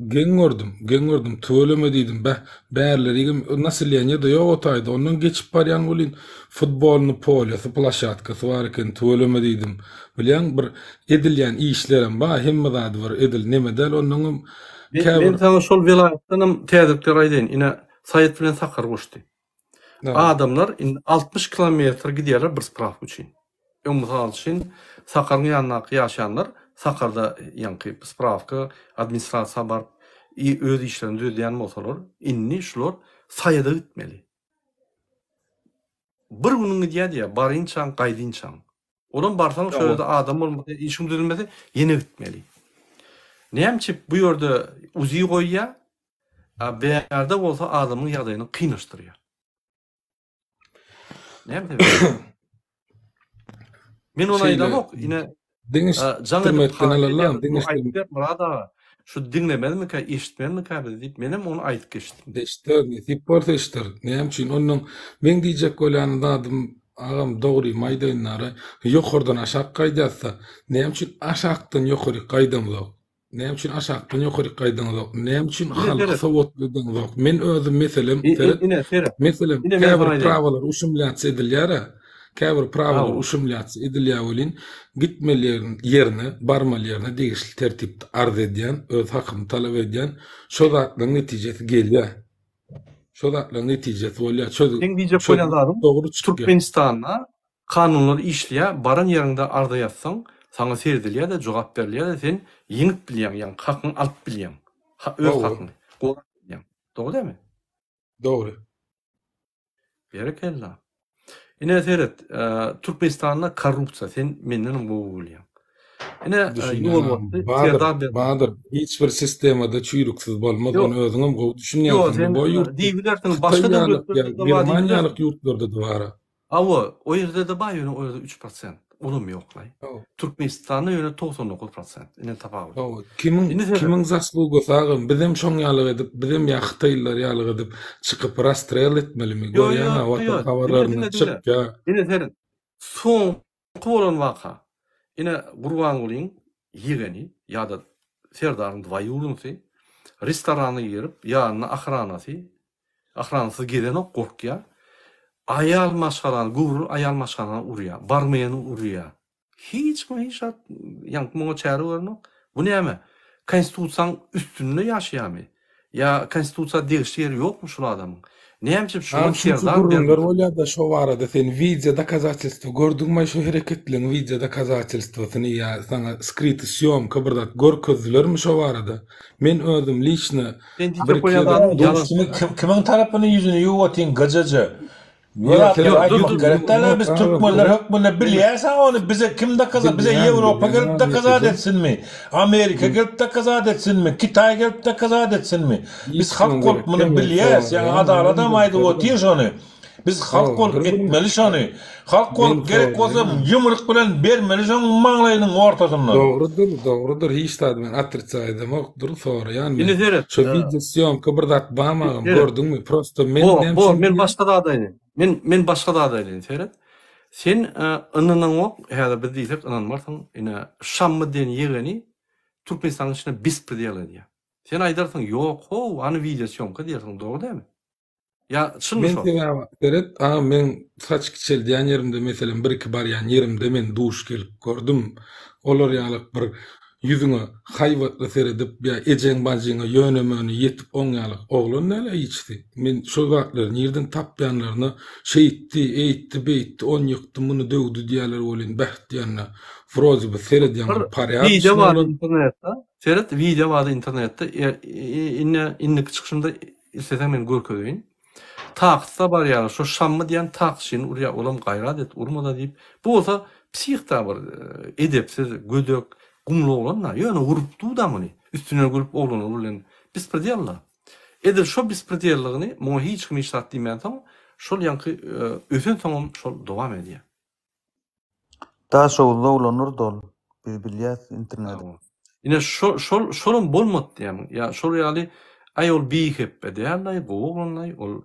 gen gördüm, tööleme diýdim, bärleri nasıl ýene de ýok otaýdy, ondan geçip barýan bolyn futbolny poliýasy, plaşatkasy bar eken, tööleme diýdim. Bilýän bir edilýän işlerim bar, hemme zady bir edil, nemedel ondan Ben sana şol vilayetden täzekler aýdyn, ine Sayet bilen Sakar goşdy. Adamlar 60 kilometr gidýärler bir spraf üçin. Misal üçin Sakaryň ýanyna ýaşaýanlar Sakarda ýanky spravka administrasiýa bar öz işlerini düzleýän bolsalar, inni şular Sayada gitmeli. Bir günüň diýär, barynçan, gaýdynçan. Olan barsan şu ýerde adam bolmasa, işim düzülmese ýene gitmeli. Näme bu ýerde uzi goýýar, berde bolsa adamyň ýagdaýyny kynlaşdyrýar. Näme? Men onu aýdamok, ine Murada şu dinlemedimi ki, eşitmedimi ki deyip menem onu aýdyp geçdim. Deştir. Näme üçin ondan men diýjek bolan adam agam dogry maýdanylara ýokardan aşağı gaýdasa, näme üçin aşakdan ýokary gaýdam zok? Näme üçin aşakdan ýokary gaýdam zok? Näme üçin halk sowatlydan zok? Men özüm meselem, käbir prawalar uşum bilen edilýär. Käbir prawalar Awa. uşumlaýatsy edilýär bolin, gitmelerin ýerine, barmaly ýerine degişli tertipde arz edýän, öz hakyny talap edýän, şo zatlaryň netijesi gelýär. Şo zatlaryň netijesi bolýar. Sen diýjek bolýanlarym, Dogry çykýar. Türkmenistanda kanunlar işleýär, baran ýerinde arda ýatsaň, sana serdilýär de jogap berilýär de sen ýeňip bilýän, ýani hakyny alyp bilýän. Öz Dogry. hakyny. Golan bilýän. Dogry demi? Dogry. Berekella. Ine seret, Türkmenistanda korrupsiýa sen menden bu bolýan. Ine ýol boldy, Bahadır, Bahadır, hiç bir sistemada çüýrüksiz bolmaz, Yok. onu özüňem gowy Yo, düşünýärsin. sen Bu ýurt diýbilersiň başga döwletlerde Germaniýalyk ýurtlarda da bar. Awa, o ýerde de baý, o ýerde 3%. Olum ýoklaý. Awa. Türkmenistanda ýöne 99%. Ine tapawut. Awa, kimin zaslugy sagym, bizem şoň ýalyk edip, bizem ýahytaýlar ýalyk edip çykyp rastrel etmelimi? Yo, Görýän yo, watan yo, habarlaryny dinle. çykýa. Ine seren, son bolan waka. Ine gurban bolyň ýegeni ýa-da serdaryň dwaý urunsy, restorana girip, ýanyna ahranasy gelen ok gorkýa. Ayal maşgalan, gurur ayal maşgalan urýa, barmaýany urýa. Hiç ýank muňa çäre görnok. Bu näme? Konstitusiýaň üstünde ýaşaýarmy? Ya konstitusiýa degişýär ýokmu şol adamyň? Näme şunu serdar Gururlar bolýar da şo barada sen video doказательство gördüňmi şu hereketleň video doказательствоsyny ýa sana skryty syomka birdat görkezdilermi şo barada? Men özüm liçna Kimin tarapyny ýüzüne ýuwatyň gajaja. Biz Türkmenler hökmüne bilýärse onu bize kim dokazat, bize Ýewropa gelip dokazat etsinmi? Amerika gelip dokazat etsinmi? Kitay gelip dokazat etsinmi? Biz halk bolup bunu bilýärs, ýani adalet aýdy otýar şonu. Biz halk bolup etmeli şonu. Halk bolup gerek bolsa ýumruk bilen bermeli şonu maňlaýynyň ortasyndan. Dogrudur, hiç tadı men atrçaýdym, okdur sonra ýani. Ine seret. Şu video syomka birdat bamagam gördüňmi? Prosto Men başga da adaýlyn. Men başga da adaýlyn seret. Sen ynanyň ok, häzir biz diýsek ynany barsaň, ine Şammy diýen ýegeni Türkmenistanyň içine bespredel edýär. Sen aýdarsyň, ýok, ho, any video syomka diýersiň, dogry dämi? Ya çynmy şo? Men saç kiçeldiýän ýerimde meselem bir iki barýan ýerimde men duş gelip gördüm. Olar ýalyk bir yüzüňe haýwatly seredip ýa ejeň bazyňa ýönemeni ýetip oňalyk oglan näle içdi. Men şo wagtlaryň ýerden tapýanlaryny şeýitdi, eýitdi, beýitdi, on ýykdy, muny döwdi diýerler bolyn baht ýanna. Frozy bir seredýän paryat. Video bar internetde. Seret video bar internetde. Inne çykşynda isteseň men görkezýin. Taqsa bar ýa, şo Şammy diýen taqşyn urýa olam gaýrat et, urmada diýip. Bu bolsa psihda bir edepsiz, gödök, gumlu olanlar. Ýöne urupdy da muny. Üstüne gülüp oglany bilen bespredellar. Edil şo bespredelligini muňa hiç kim işlat diýmän, şol ýanky ösen soňam şol dowam edýär. Da şowda ulanır dol. Biz bilýäs internet. Ine şolun bolmady diýem. Ya şol ýaly aýol biýip edýärler, bu oglanlar, ol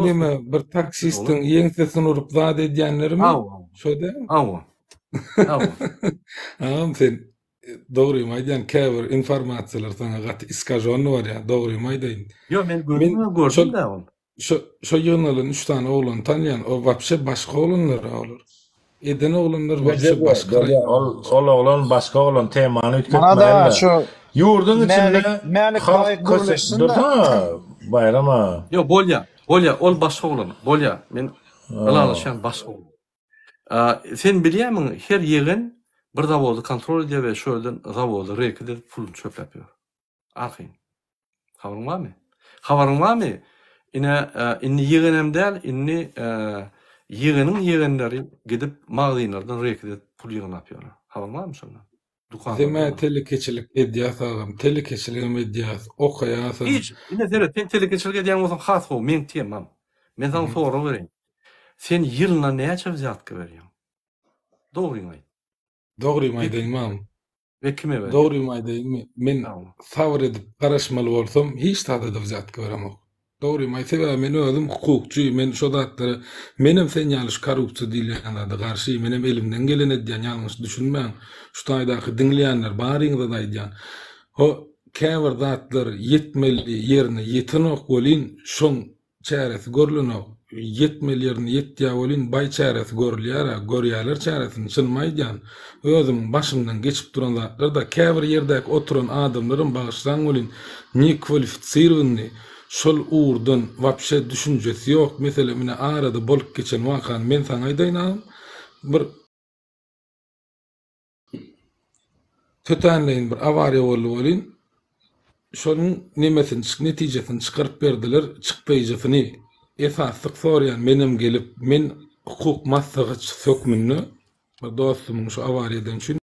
nime bir taksistin ýeňsesini urup zat edýänlerimi? Şode? Awa. Sen dogrymy aýdýan käbir informasiýalar sana gaty iskajony bar ýa, dogrymy aýdýan. Yo, men gördüm de ol. Şo ýerlerden 3 tane oglan tanýan, o wapşe başga oglanlar olur. Eden oglanlar wapşe başga. Ol oglan başga oglan temany ütketmeýär. Mana da şu ýurdun içinde Mälik baý guruluşsun da. Bayrama. Yo, bolýa, ol başga oglan. Bolýa, men alanlaşan başga oglan. Sen bilýärmi, her ýegen bir zawody kontrol edýär we şöýden zawody reket edip puluny çöpläpýär. Arhyn. Habaryň barmy? Habaryň barmy? Inni ýegenem däl, inni ýegeniň ýegenleri gidip magazynlardan reket edip pul ýygnapýarlar. Habaryň barmy şondan? Deme telekeçilik edýär sagam, telekeçilik edýär, okaýasyn. Hiç, ine seret, sen telekeçilik edýän bolsaň has bol, men diýemem. Men sana soňra bereyim. Sen ýylyna näçe wzatka berýän? Dogrymy aýt. Dogrymy aýdymam. Ve kime berýän? Dogrymy aýdym. Men sabr edip garaşmaly bolsam, hiç tada da wzatka beremok. Dogrymy aýtsa, men özüm hukukçy, men şo zatlara menem sen ýalış korrupsiýa diýilýänlerde garşy, menem elimden gelen edýän ýalňyş düşünmän. Şu taýdaky dinleýänler baryňyza da aýdýan. O käbir zatlar yetmeli ýerine ýetenok bolyn, şoň çäresi görlenok. yetmelerini yetdiýä bolyn baý çäresi görýärler çäresini çynmaýdan özüm başymdan geçip duran zatlar da käbir ýerdäki oturan adamlaryň bagyşlaryň bolyn ni kwalifisirwini şol uğurdan vapşe düşünjesi ýok. Mesela mine arada bolup geçen wakan men saňa aýdaýnam bir tötenleyin bir avariya bolýan. Şonuň nemesini netijesini çykaryp berdiler. Çykpaýjasyny esaslyk sorýan menem gelip men hukuk maslahatçy sökmünni bir dostumyň şu awariýadan üçin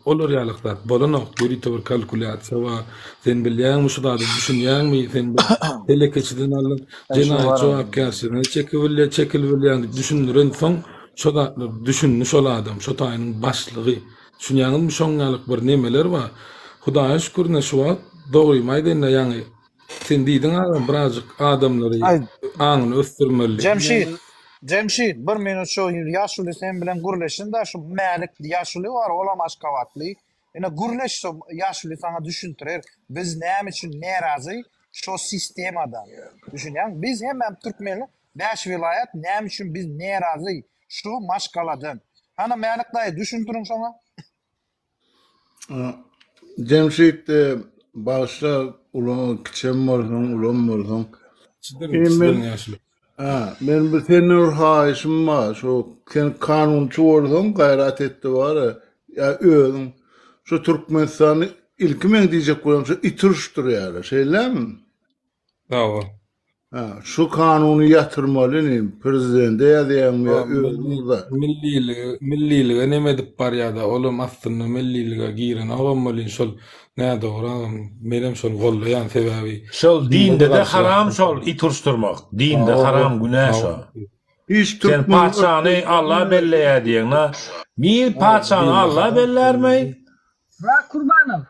olur ýalykda bolanok bir kalkulasiýa we sen bilýän şu da düşünýänmi sen telekeçiden alan jenaýat jogapkärçiliğini çekilbilýän düşündiren soň şu da düşünni şol adam şu taýynyň başlygy düşünýänmi şoňalyk bir nemeler bar. Hudaýa şükür şu wagt dogrymaýdy ýani sen diýdiň adam birazjyk adamlary aňyny ösdürmeli. Cemşit, bir minut şu ýaşuly sen bilen gürleşin da şu mälik ýaşuly bar, olam aşkavatly. Ene gürleş şu ýaşuly saňa düşündirer. Biz näme üçin nerazy şu sistemadan. Düşünýän, biz hemem türkmenler 5 vilayet näme üçin biz nerazy şu maşgaladan. Hana mälik daýy düşündiriň şoňa. Cemşit başta ulan kiçem bolsun, ulan bolsun. Ben bir senin haýyşym var. Şu sen kanunçy bolsaň, gaýrat etdi bar. Ya özüň şu Türkmenistany ilki men diýjek bolam şu itirişdirýär. Şeýlemi? Dawa. Şu kanuny ýatyrmaly prezident ýa-da milliliga neme dip barýada olam aslynda milliliga giren olamaly şol näde oram menem şol gollaýan sebebi Şol dinde de haram şol iturşturmak. Dinde haram günah şol. hiç Sen Türkmen paçany Allah belleýär diýen. Bir paçany Allah bellermeý. Murat Kurbanov.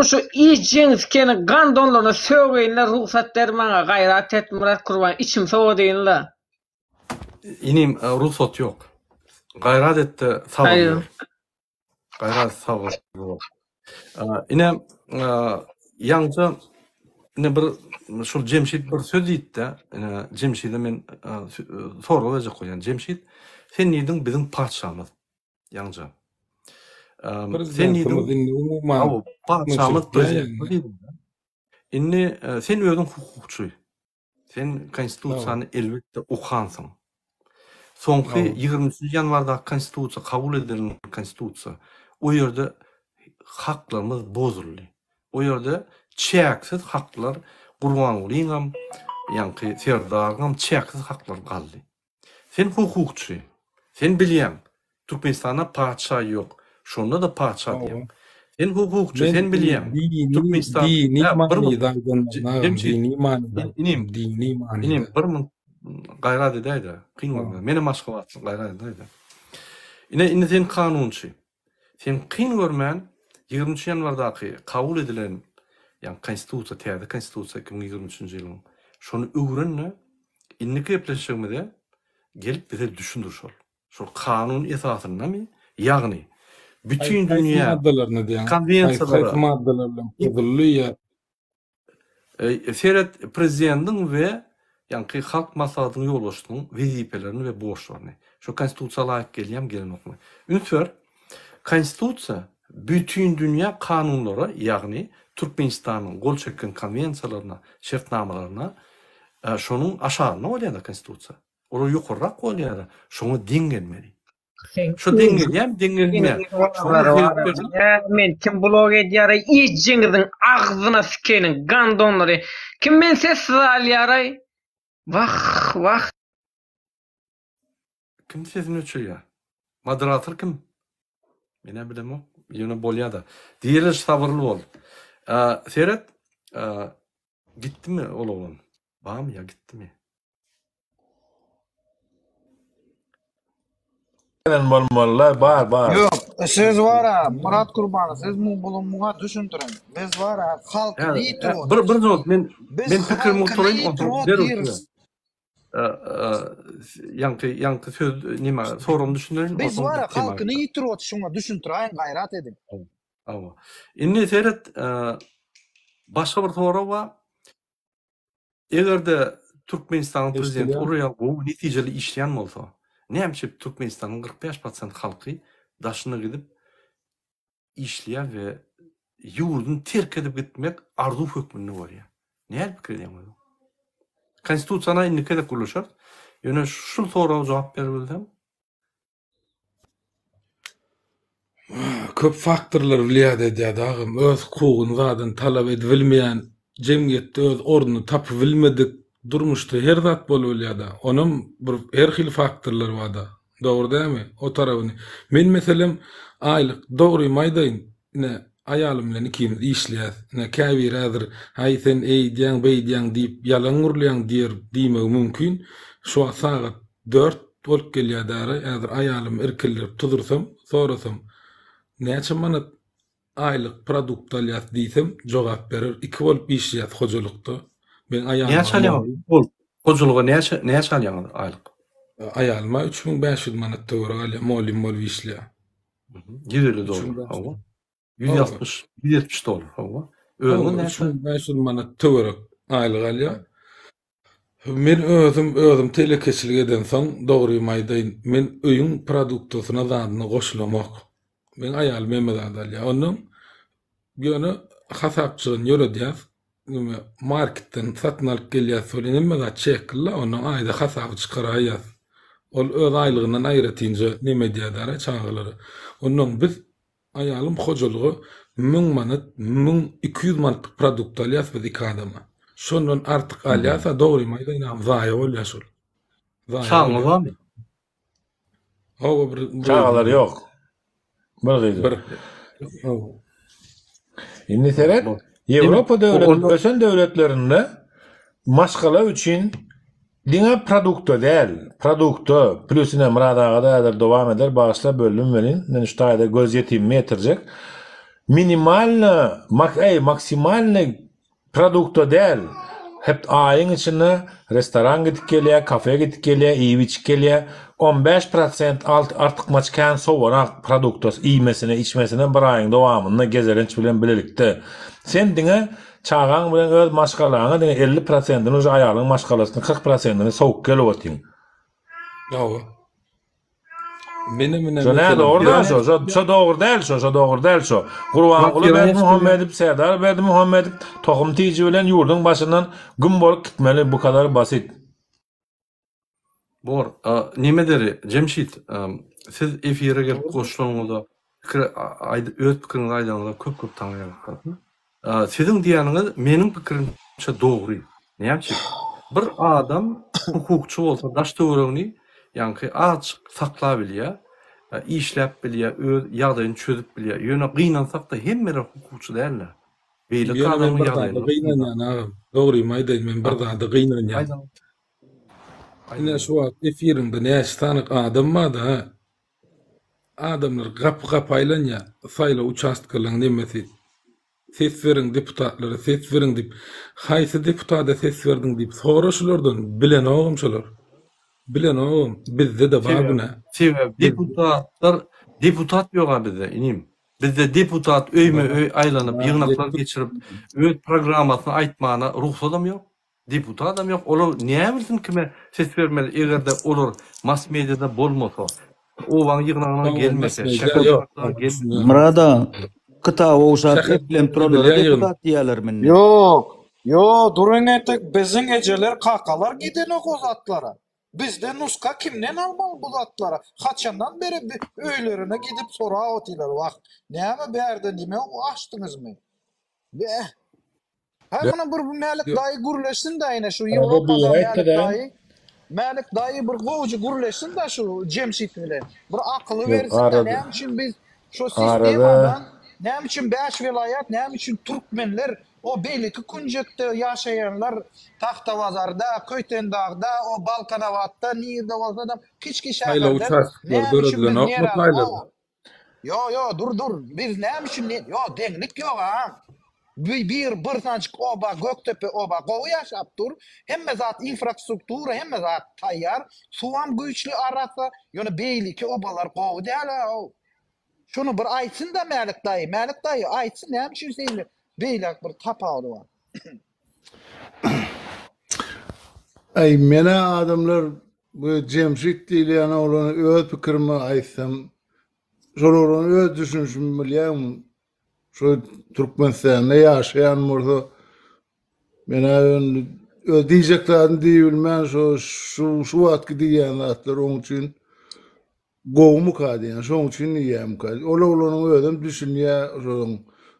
Şu iyiceňiz kene gan donlaryna sögeýinler ruhsat bermäňe gaýrat et Murat Kurban. İçim soğudyňlar. Inim ruhsat yok. Gayret etti sabır Hayır. yok. Gayret sabır yok. Ine yaňça ine bir şol Cemşit bir söz diýdi. Ine Cemşit'e men soraw berjek goýan. Cemşit, sen niýdiň bizim paçamyz. Yaňça. Sen niýdiň umuman paçamyz prezident. Inni sen özüň hukukçy. Sen konstitusiýany elbetde okuansyň. Soňky 23 ýanwarda konstitusiýa kabul edilen konstitusiýa. O ýerde haklarymyz bozuldy. O ýerde çäksiz haklar Gurban Gulyňam, ýa-ni Serdargam çäksiz haklar galdy. Sen hukukçy. Sen bilýän, Türkmenistanda paça ýok. Şonda da paça diýem. Sen hukukçy, sen bilýän. Türkmenistan dini bir min gaýrat edäýdi. Kynwagda. Mene maşgalaty gaýrat edäýdi. Ine sen kanunçy. Sen kyn görmän 23 ýanwardaky kabul edilen ýa-ni konstitusiýa, täze konstitusiýa 2023-nji ýylyň şonu öwrenle inniki epleşmede gelip bize düşündir şol. Şol kanun esasyny ýagny bütün dünýä konvensiýalary Seret prezidentin we ýa-ni halk maslahatyny ýollaşdyryň wezipelerini we borçlaryny. Şu konstitusiýa laýyk gelýär gelen okmy. Ünsür konstitusiýa bütün dünýä kanunlara, ýagny Türkmenistanyň gol çeken konvensiýalaryna, şertnamalaryna şonuň aşagyna bolýar konstitusiýa. Olar ýokarrak bolýar. Şoňa diň gelmeli. Şu diň gelýär, diň gelmär. Men kim blog edýär, iyiceňizin agzyna sikenin gan donlary. Kim men sessiz alýar? Wah. Kim sesini öçürýär? Moderator kim? Mene bilemok. Ýöne bolýar da. Diýerler sabırly bol. Seret gitdimi oğlan? Bam ya gitdimi? Bolmalylar bar. Yok, siz var Murat Kurbanov, siz muňa düşündirin. Biz var halk niýet. Bir zot men pikirimi oturayım. yankı söz nime sorum düşündürün. Biz var ya halkyny ýitirip şuňa düşündirýän gaýrat edin. Ama. Inni seyret başga bir soru wa egerde Türkmenistan'ın prezidenti oraya bu netijeli işleyen bolsa, näme Türkmenistan'ın 45% halky daşyna gidip işleýär we ýurdun terk edip gitmek arzu hökmünde bolýar. Näme pikir edýän? Konstitusiýana indikede gurulýar. Ýöne şu soraga jogap berilsem, köp faktorlar bilýär edýär dagym. Öz hukugyny zadan talap edilmeýän jemgyýetde öz orduny tapyp bilmedik durmuşda her zat bolýar da. Onun bir her hil faktorlar var da. Dogry dämi? O tarabyny. Men meselem aylyk dogry maýdaýyn. Ne aýalym bilen ikimiz işleýär. Ne käbir häzir hay sen eýdýäň beýdýäň diýip ýalan urlaýan diýmek mümkin. Şu saat 4 bolup gelýär däre. Häzir aýalym irkilip tudursam, sorasam näçe manat aylyk produkt alýas diýsem jogap berer. 2 bolup işleýär hojalykda. Ben näçe alýan? Hojalyga näçe alýan aylyk? Aýalyma 3500 manat töwere alýar. Mol işleýär. $150. 170 dolar. Öňe näçe 500 manat töwere aýlyk alýar. Men özüm telekeçilik eden soň dogry maýdaýyn. Men öýüň produktasyna zadyny goşulamak. Men aýal Mehmet alýar. Onuň ýöne hasapçygyny ýöredýär. Marketden satyn alyp gelýär. Solenme da çekilla onuň aýda hasapy çykaraýar. Ol öz aýlygynyň aýratynja näme diýär çağlary. Onuň biz aýalym hojalygy 1000 manat, 1200 manat produkt alýar biz iki adama. Şondan artık alýasa dogry maýdaýyn zaýa bolýar şol. Çağlı barmy? Hawa bir Çağlar yok. Bir. Inni seret Ýewropa ösen döwletlerinde maşgala üçin diňe produkta däl, produkta plusine muradaga da dowam eder, bağışla bölüm verin. Näme ştaýda göz ýetim metirjek. Minimalny, maksimalny produkta däl. Hep aýyň içinde restoran gidip gelýär, kafe gidip gelýär, iýip içip gelýär. 15% artık maçkan sowarak produktos iýmesine, içmesine bir aýyň dowamynda gezerenç bilen bilelikde. Sen diňe çağaň bilen öz maşgalaňa diňe 50%-ni uje aýalyň maşgalasyny 40%-ni sowuk gelip otyň. Hawa. Menem Şona dogry däl şo. Gurbanguly Berdimuhammedow, Serdar Berdimuhammedow tohum tiýiji bilen ýurdun başyndan gün bolup gitmeli, bu kadar basit. Bor, nimederi Cemşit, siz efire gelip goşulaňyzda öz pikiriňizi aýdanygda köp taňýar. Siziň diýeniňiz meniň pikirimçe dogry. Näçe? Bir adam hukukçy bolsa daş töweregini ýa-ni açyk saklap bilýär, işläp bilýär, öz ýagdaýyny çözüp bilýär. Ýöne gynansak da hemmeler hukukçy däller. Beýle adamyň ýagdaýyny gynanýan, dogry maýdaýyn men bir zady gynanýan. Ine şu efirinde näçe tanyk adam var da adamlar gap aýlanýar, saýla участкalaryň nemesi. Ses verin deputatlary, ses verin dip, haýsy deputada ses verdin dip soraşylardan bilen ogumçylar. Bilen ogum, bizde de bar buna. Deputat ýok bizde, inim. Bizde deputat öýme aýlanyp, ýygnaklar geçirip, öz programasyny aýtmana ruhsatym ýok. Deputat adam ýok. Olar näme bilsin kime ses vermeli, egerde olar mass mediada bolmasa, owaň ýygnagyna gelmese, şäherler gelmese. Murada Kıta oğuşat eplem trollary deputat diýerler menne. Yo, durun etek bizim eceler kakalar giden o kozatlara. Bizde nuska kimden almalı bu zatlara? Kaçandan beri öylerine gidip sorağa otiler. Bak, näme berde nime açtınız mı? Hemen bu Melik dayı gurleşsin de yine şu Avrupa'da Melik dayı. Melik dayı bir govucu gurleşsin de şu Cemşit bile. Bir akıllı versin de näme için biz şu sistemadan näme için 5 vilayet, näme için Türkmenler o belki kunjekde yaşayanlar Tahtavazarda, Köytendağ'da, o Balkanavat'ta, Nirde bolsa da kiçki şäherler. Yo, dur. Biz näme için yo deňlik ýok ha. bir tançık oba, Göktepe oba, gowy ýaşap dur. Hemme zat infrastruktura, hemme zat taýýar. Suwam güýçli arasa, ýöne beýliki obalar gowy däl. Şunu bir aýtsyn da Mälik daýy, aýtsyn näme şu seýle beýlek bir tapagy bar. Ay mene adamlar bu Cemşit diýlen oglany öz pikirimi aýtsam, şolaryň öz düşünüşimi bilýärmi? Şu Türkmenistanda ýaşaýan murda mene öz diýjeklerini diýbilmän şu wagtky diýen zatlar onuň üçin gowmu kadýan, şoň üçin ýem kadýan. Olanyň özüm düşünýär,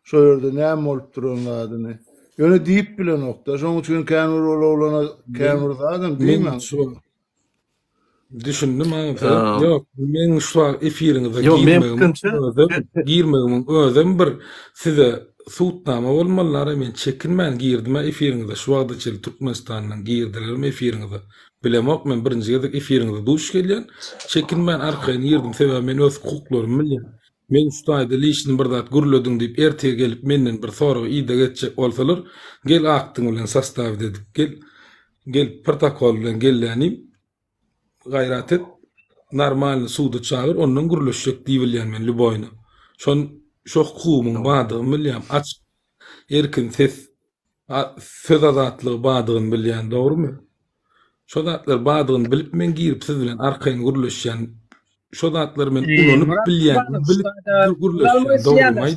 şo ýerde näme bolup duranyny. Ýöne diýip bilen nokta. Şoň üçin kämir olana kämir adam diýmän. Düşündüm ama yok men şu efiriňizde Yok, men fikrimçe- girmegim özüm bir size suutnama bolmalary men çekinmän girdim efiriňizde şu wagtda çel Türkmenistanyň girdiler efiriňizde bilemok men birinji gezek efiriňizde duş gelýän çekinmän arkaýyn girdim sebäbi men öz hukuklarym bilýän men şu taýda lişini bir zat gürlediň diýip ertege gelip menden bir soragy ýyda geçjek bolsalar gel aktyň bilen sastaw dedik gel protokol bilen gelýänim gayrat et, normal suda çağır, ondan gürleşecek diýilýän men Lüboyna. Şo hukumyň badygyny bilýän, açyk, erkin söz azatlygy badygyny bilýän, dogrymy? Şo zatlar badygyny bilip men girip siz bilen arkaýyn gürleşýän, şo zatlar men ulanyp bilýän, bilip gürleşýän, dogrymy?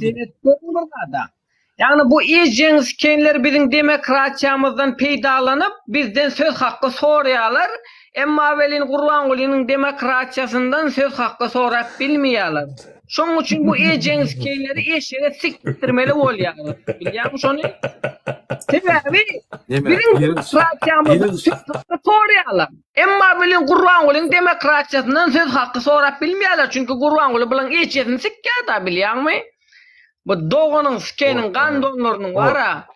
Yani bu iyiceňiz kenler biziň demokratiýamyzdan peýdalanyp bizden söz hakkı soraýarlar. Emma welin Gurbangulynyň demokratiýasyndan söz hakkı sorap bilmeýärler. Şoň üçin bu iyiceňiz kenleri eşere siktirmeli bolýar. Bilýärmi şonu? Sebäbi biziň demokratiýamyzdan söz hakkı soraýarlar. Emma welin Gurbangulynyň demokratiýasyndan söz hakkı sorap bilmeýärler. Çünki Gurbanguly bilen eşerini sikýär da bilýärmi? Bu doğunun skenin kan donlarynyň bara.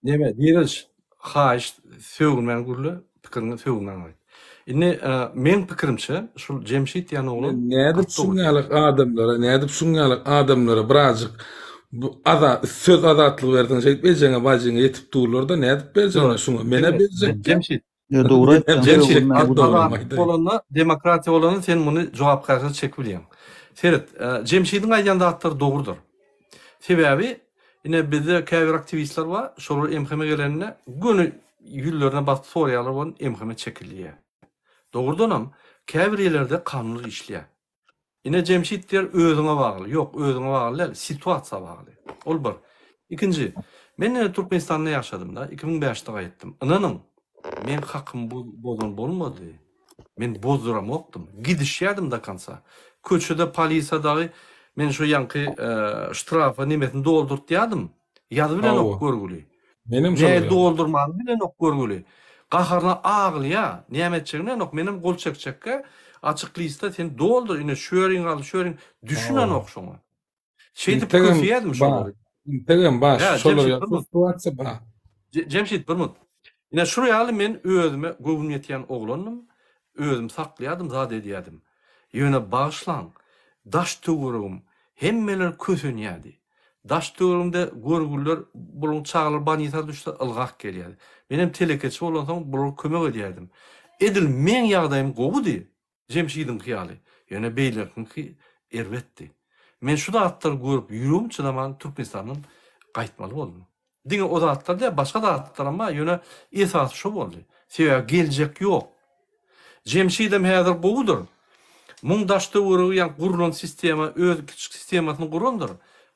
Neme diýeriz? Haýyş söwgünmän gurly, pikirini söwgünden aýt. Indi men pikirimçe şu Cemşit ýany oğlan Nädip şuňalyk adamlara birazjyk bu söz azatlygy berdiň şeýle bejeňe bajeňe ýetip durlar da nädip berjeňler şuňa mene berjek. Cemşit. Dogry Cemşit bolana demokratiýa bolana sen muny jogapkarşy çek bilýän. Seret, Cemşit'iň aýdýan zatlar dogrudur. Sebäbi ine bizde käbir aktivistler bar, şolar emheme gelenine günü ýüllerine basyp soraýarlar, onu emheme çekilýär. Dogrudanam käbir ýerlerde kanunly işleýär. Ine Cemşit der özüňe bagly, ýok özüňe bagly, situasiýa bagly. Ol bir. Ikinji, men Türkmenistanda ýaşadym da, 2005-de gaýtdym. Inanyň, men hakym bozan bolmady. Men bozduramokdum. Gidişýärdim da kansa. Köçede polisiýadagy men şu ýanky ştrafa nimetini doldurt diýdim. Ýazy bilen ok görgüli. Benim Ne doldurmagy bilen ok görgüli. Gaharna aglyýa, nämetçigine ok menim gol çekçekke açyk lista sen doldur, ine şöring al, şöring düşünen ok şoňa. Şeýdip köpýärdim şoňa. Tegem baş, şolar Cemşit, Cemşit bir mut. Ine şuraya men özüme gowun ýetýän oglanım, özüm saklaýardym, zat edýärdim. Ýöne bağışlan. Daş töwürüm hemmeler kösünýärdi. Daş töwürümde görgüller buluň çağlar banýyta düşdi, ılgak gelýärdi. Menem telekeçi bolansoň bular kömek edýärdim. Edil men ýagdaýym gowdy. Cemşidiň hyýaly. Ýöne beýlekinki erwetdi. Men şu zatlar görüp ýürüm çynaman Türkmenistanyň gaýtmaly boldum. Diňe o zatlar da başga zatlar ama ýöne esas şu boldy. Sebäbi geljek ýok. Cemşidim häzir gowudur. Muňdaşda urugyan gurulun sistema öz kiçik sistemasyny gurundur.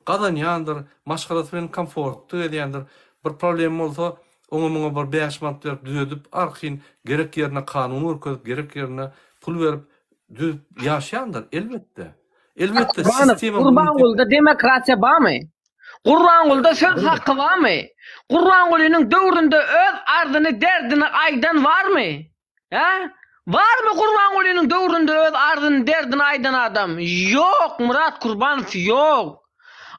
Gadanýandyr, maşgalat bilen komfortly edýändir. Bir problem bolsa, oňa bir beýaşmat berip düzedip, arkaýyn gerek ýerine kanun urkup, gerek ýerine pul berip düzüp ýaşaýandyr elbetde. Elbetde sistema Gurbangulyda demokratiýa barmy? Gurbangulyda söz hakkı barmy? Gurbangulynyň döwründe öz ardyny, derdini aýdan barmy? Ha? Var mı Gurbangulynyň döwründe öz ardyny, derdini aýdan adam? Yok Murat Gurbanow, yok.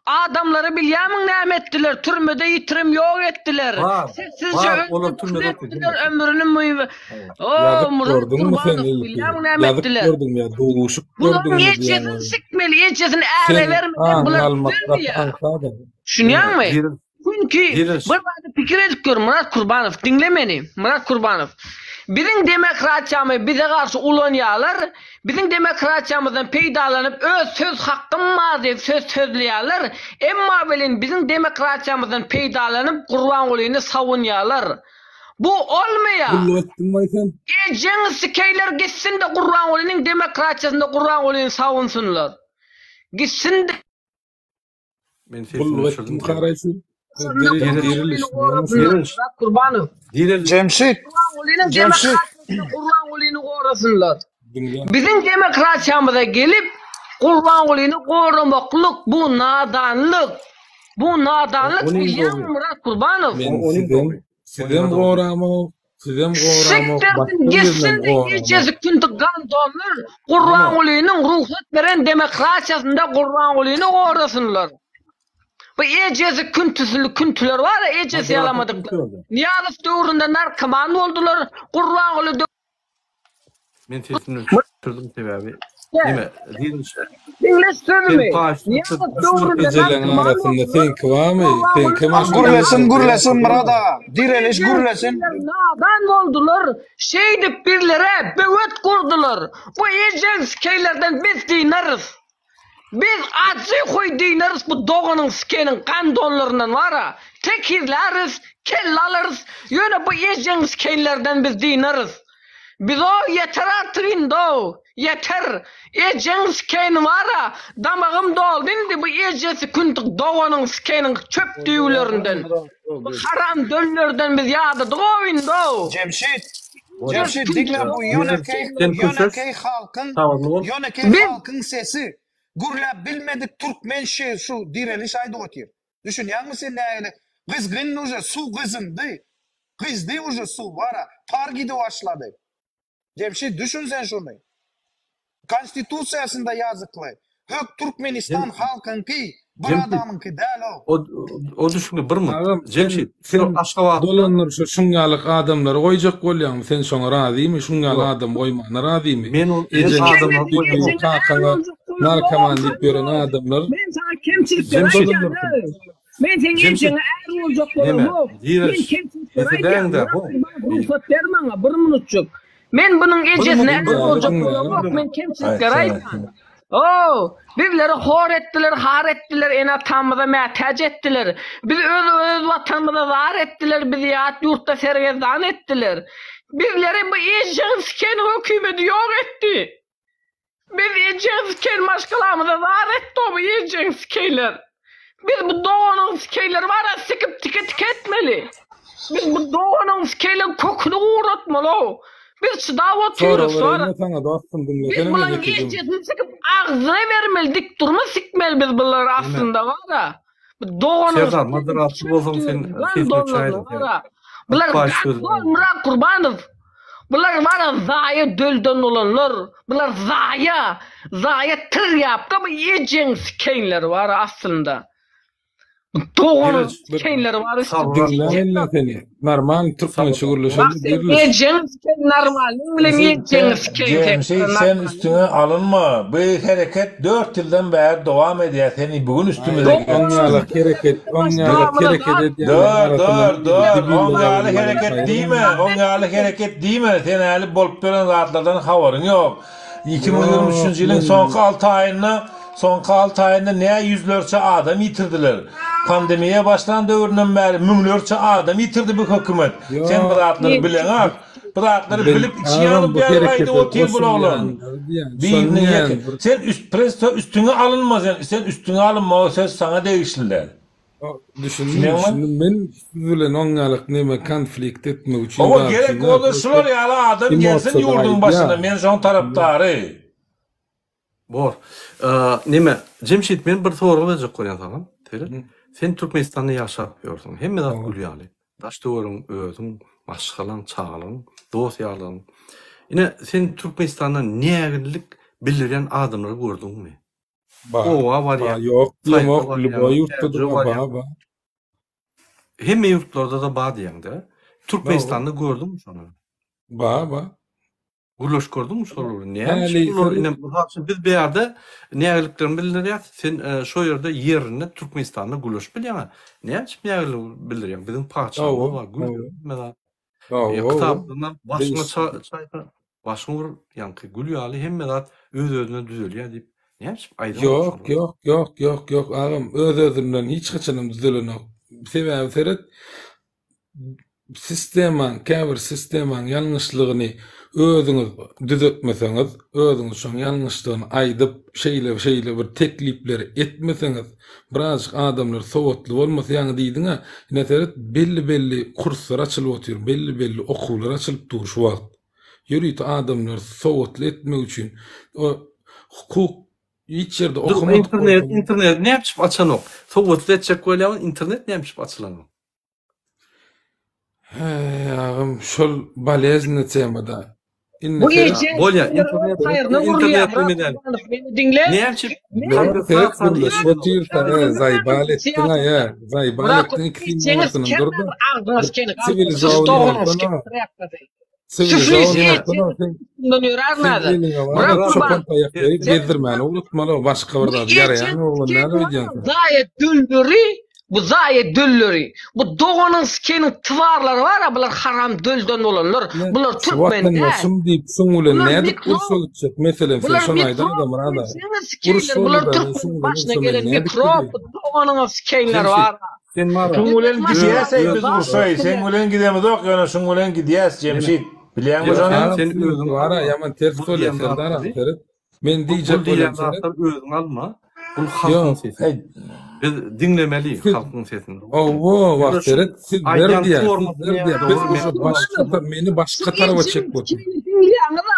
Adamları bilýärmiň näme etdiler? Türmede ýitirim ýok etdiler. Sizce olar türmede etdiler ömrüni mühim. O Murat Gurbanow bilýärmiň näme etdiler? Gördüm ya, doğuşup gördüm. Bunun ýeçesini sikmeli, ýeçesini äre vermeli, bular bilmeýär. Şunýarmy? Gün Çünkü Diriliş. bir bazı fikir edip gör Murat Kurbanov, dinle beni Murat Kurbanov. Bizim demokratiyamı bize karşı ulanyalar, bizim demokratiyamızdan peydalanıp öz söz hakkım var deyip söz sözleyalar. Emma belin bizim demokratiyamızdan peydalanıp Kurban olayını savunyalar. Bu olmaya. Cengiz sikeyler gitsin de Kurban olayının demokratiyasında Kurban olayını savunsunlar. Gitsin de. Men sesini düşürdüm. Diriliş. Murat Kurbanov. Diriliş. Cemşit, Kurban olayının Cemşit. demokratiyasında Kurban olayını korasınlar. Bizim demokratiyamıza gelip Kurban olayını korumaklık bu nadanlık. Bu nadanlık Onun biliyor doğru. musun Murat Kurbanov? Sizem goramı, Siktirsin gitsin de gecesi kündü gandonlar Kurban olayının ruhsat veren demokratiyasında Kurban olayını korasınlar. Bu ecezi küntüler var ya ecezi yalamadıklar. Niyazıf dövründe narkoman oldular. Kurban olayı Men sesini düşürdüm sebebi. Nime? Diriliş. dinle sözümü. Sen Niyazıf paşa- dövründe Gecelerin narkoman arasında sen kıvamı, sen kımaş. gürlesin Murada. Diriliş gürlesin. nadan oldular. Şeydi birlere büvet kurdular. Bu ecez skeylerden biz dinarız. Biz acı koy dinarız bu doğanın skenin kan donlarından var ha. Tekirleriz, kellalırız. Yöne bu ecez skeylerden biz dinarız. Biz o yeter artık o. Yeter. Ecez skeyn var ha. Damağım doldu indi bu ecezi küntük doğanın skenin çöp düğülerinden. Bu haram döllerden biz yağdık o indi o. Cemşit dinle bu Yönekey halkın sesi. Gürle bilmedik Türkmen şey şu diriliş ayda otuyor. Düşünüyor musun ne öyle? Kızgın uca su kızındı. Kızdı uca su var ha. Tar gidi başladı. Cemşit düşün sen şunu. Konstitusiyasında yazıklı. Hök Türkmenistan halkın ki bir adamın ki değil o. O düşünme bir mi? Cemşit. Sen Aşkava. dolanır şu şungalık adamları koyacak koyacağım. Sen sonra razı mı? Şungalık adam koymana razı mı? Men o Ecen adamlar adamlar kalkana narkoman deyip gören adamlar. Ben sana kemçilik Sen vereceğim. dolanır. Ben senin ecene er olacaklarım yok. Ben kemçilik vereceğim. Ruhsat verme bana bir minutçuk. Ben bunun ecesine er olacaklarım yok. Ben kemçilik vereceğim. Oo, bizleri hor ettiler, har ettiler, en atamıza mehtaç ettiler. Biz öz vatanımıza zar ettiler, bizi yat yurtta sergezdan ettiler. Bizleri bu ecensken hükümeti yok etti. Biz ecensken maşkalamıza zar etti o bu ecenskenler. Biz bu doğanın skeyleri var ya sıkıp tike etmeli. Biz bu doğanın skeylerin kokunu uğratmalı o. Biz çıdav otuyoruz sonra. Biz bunların ecesini sıkıp ağzına vermeli, dik durma sikmeli biz bunları aslında var ya. Doğanın Serdar, moderatçı olsam sen sesini çayırdın. Bunlar gandol Murat Kurbanov. Bunlar var ya zaya dölden olanlar. Bunlar zaya tır yaptı ama yiyeceğin sikeyler var aslında. Doğru kendileri var işte. Dinleyin seni. Normal Türkmen şugurlaşan diriliş. Yiyeceğiniz normal. Ne yiyeceğiniz sen üstüne alınma. Bu hareket 4 yıldan beri devam ediyor. Seni bugün üstümüze gidiyor. Onyalık hareket. Dur. Onyalık hareket değil mi? Onyalık hareket değil mi? Sen hali bolup veren rahatlardan havarın yok. 2023 yılın son 6 ayında ne yüzlerce adam yitirdiler. Pandemiye başlanan dövründen beri münglerce adam yitirdi bu hükümet. Sen bu rahatları bilen ha. Bu rahatları bilip içine alıp bir ayda otel bulalım. Sen üstüne alınmaz. Sen üstüne alınma o söz sana değiştiler. Düşündüm ben bilen onyalık neme konflikt etme için. Ama gerek olur şular ya adam gelsin yurdun başına. Men son taraftarı. Bor. Nime? Cemşit men bir soru verecek koyan sana. Sen Türkmenistan'da yaşap gördün. Hemme de gülýärli. Daşdöwürüň özüň, maşgalan, çağalyň, dosýalyň. Ine sen Türkmenistan'da nägirlik bildiren adamlary gördüňmi? Owa var ya. Yok, bu yurtda da ba. Hemme yurtlarda da ba diýende. Türkmenistan'da gördüm şonu. Ba. Gulaş gördün mü soruları? Häli Biz bir yerde nägeliklerini bildirýär. Sen şo ýerde ýerine Türkmenistanda gulaş bilýär. Näçip nägelik bildirýär? Bizim paçamyz var. Gül kitaplarından başyna bir ýanky gül ýaly hemmedat öz-özüne düzelýär diýip näçip aýdan. Yok ağam öz-özünden hiç kaçanım düzelenok. Sebäbi seret käbir sisteman ýalňyşlygyny özüňiz düzeltmeseňiz, özüňiz şoň ýalňyşlygyny aýdyp şeýle bir teklipler etmeseňiz, birazjyk adamlar sowatly bolmasa ýa-ni diýdiňa, näseret belli kurslar açylyp otur, belli okuwlar açylyp dur şu wagt. Ýörit adamlar sowatly etmek üçin o hukuk hiç ýerde okumadyk. Internet näçip açanok? Sowatly etjek bolýar, internet näçip açylanok? Ağam şol balezny temada. Bu gece bolýar internet bilmeden. Beni dinle. Näçip Zaybalettin ya. Zaybalettin ikisinden durdu. Bundan öğrenmedi. Başka orada yarayan oğlanlar bu zayet düllüri. Bu doğanın sikenin tıvarları var ya, bunlar haram dölden olanlar. Bunlar Türkmen de. Bunlar Türkmen başına gelen mikrop, doğanın sikeninler var. Sen gidýäs, biz Rusya'y. Sen ulen gidemizok, ýöne şoň ulen gidýäs, Jemşit. Bilýän bolsaň, sen özüň wara ýaman ters söýleýän dara. Men diýjek özüň alma. Bu halkyň sesi. Biz dinlemeli halkyň sesini. O wagteret siz berdiýär. Meni başga tarafa çekip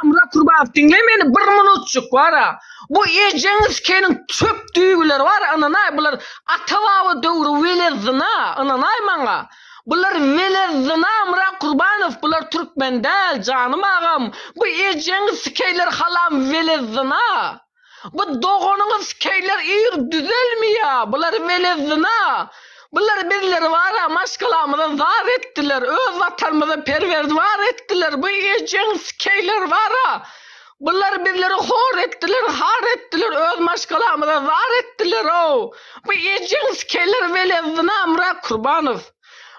Amra Kurbanov dinle meni 1 minutçuk wara. Bu ejeňiz kenin çöpdüýüler var, ananay bular atawawy döwrü welezina, ananay maňa. Bular welezina Amra Kurbanov, bular Türkmen däl, canım agam. Bu ejeňiz sikeýler halam welezina. Bu doğanyňyz sikeýler ýer düzelmiýär, bular welezina. Bunlar birileri var ya, maşkalamızı zar ettiler, öz vatanımızı perverdivar ettiler, bu ýejeň sikeyler var ya. Bunlar birileri hor ettiler, har ettiler, öz maşkalamızı zar ettiler o. Bu ýejeň sikeyler welezina Amra Kurbanov.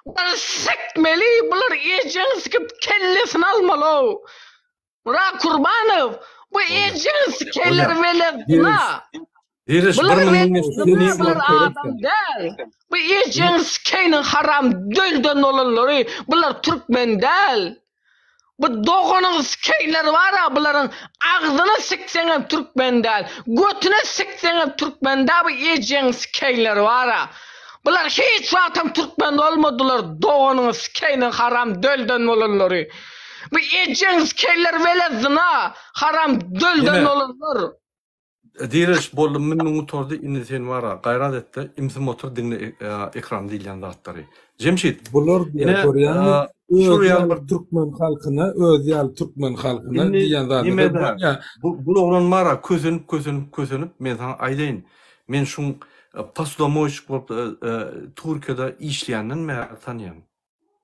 Bunlar sikmeli, bunlar ýejeň sikip kellesini almaly o. Amra Kurbanov, bu ýejeň sikeyler welezina. Bunlar adam değil. Bu ýejeň sikeýniň haram dölden olanlary, bular Türkmen değil. Bu doğanyň sikeýleri var ya, bularyň agzyna sikseňem Türkmen değil. Götüne sikseňem Türkmen değil, bu ýejeň sikeýleri var ya. Bular hiç wagtam Türkmen olmadylar, doğanyň sikeýniň haram dölden olanlary. Bu ýejeň sikeýler welezina, haram dölden olanlar. Diriş boldum men motorda indi sen wara gayrat etdi. Imsi motor dinle ekran diýilýän zatlary. Jemşit. Bular diýär şu ýaly Türkmen halkyna, öz ýaly Türkmen halkyna diýen zatlary. Bu oglan mara kösünüp men sana aýdaýyn. Men şu paslamoyşyk bolup Türkiýede işleýänden men tanýan.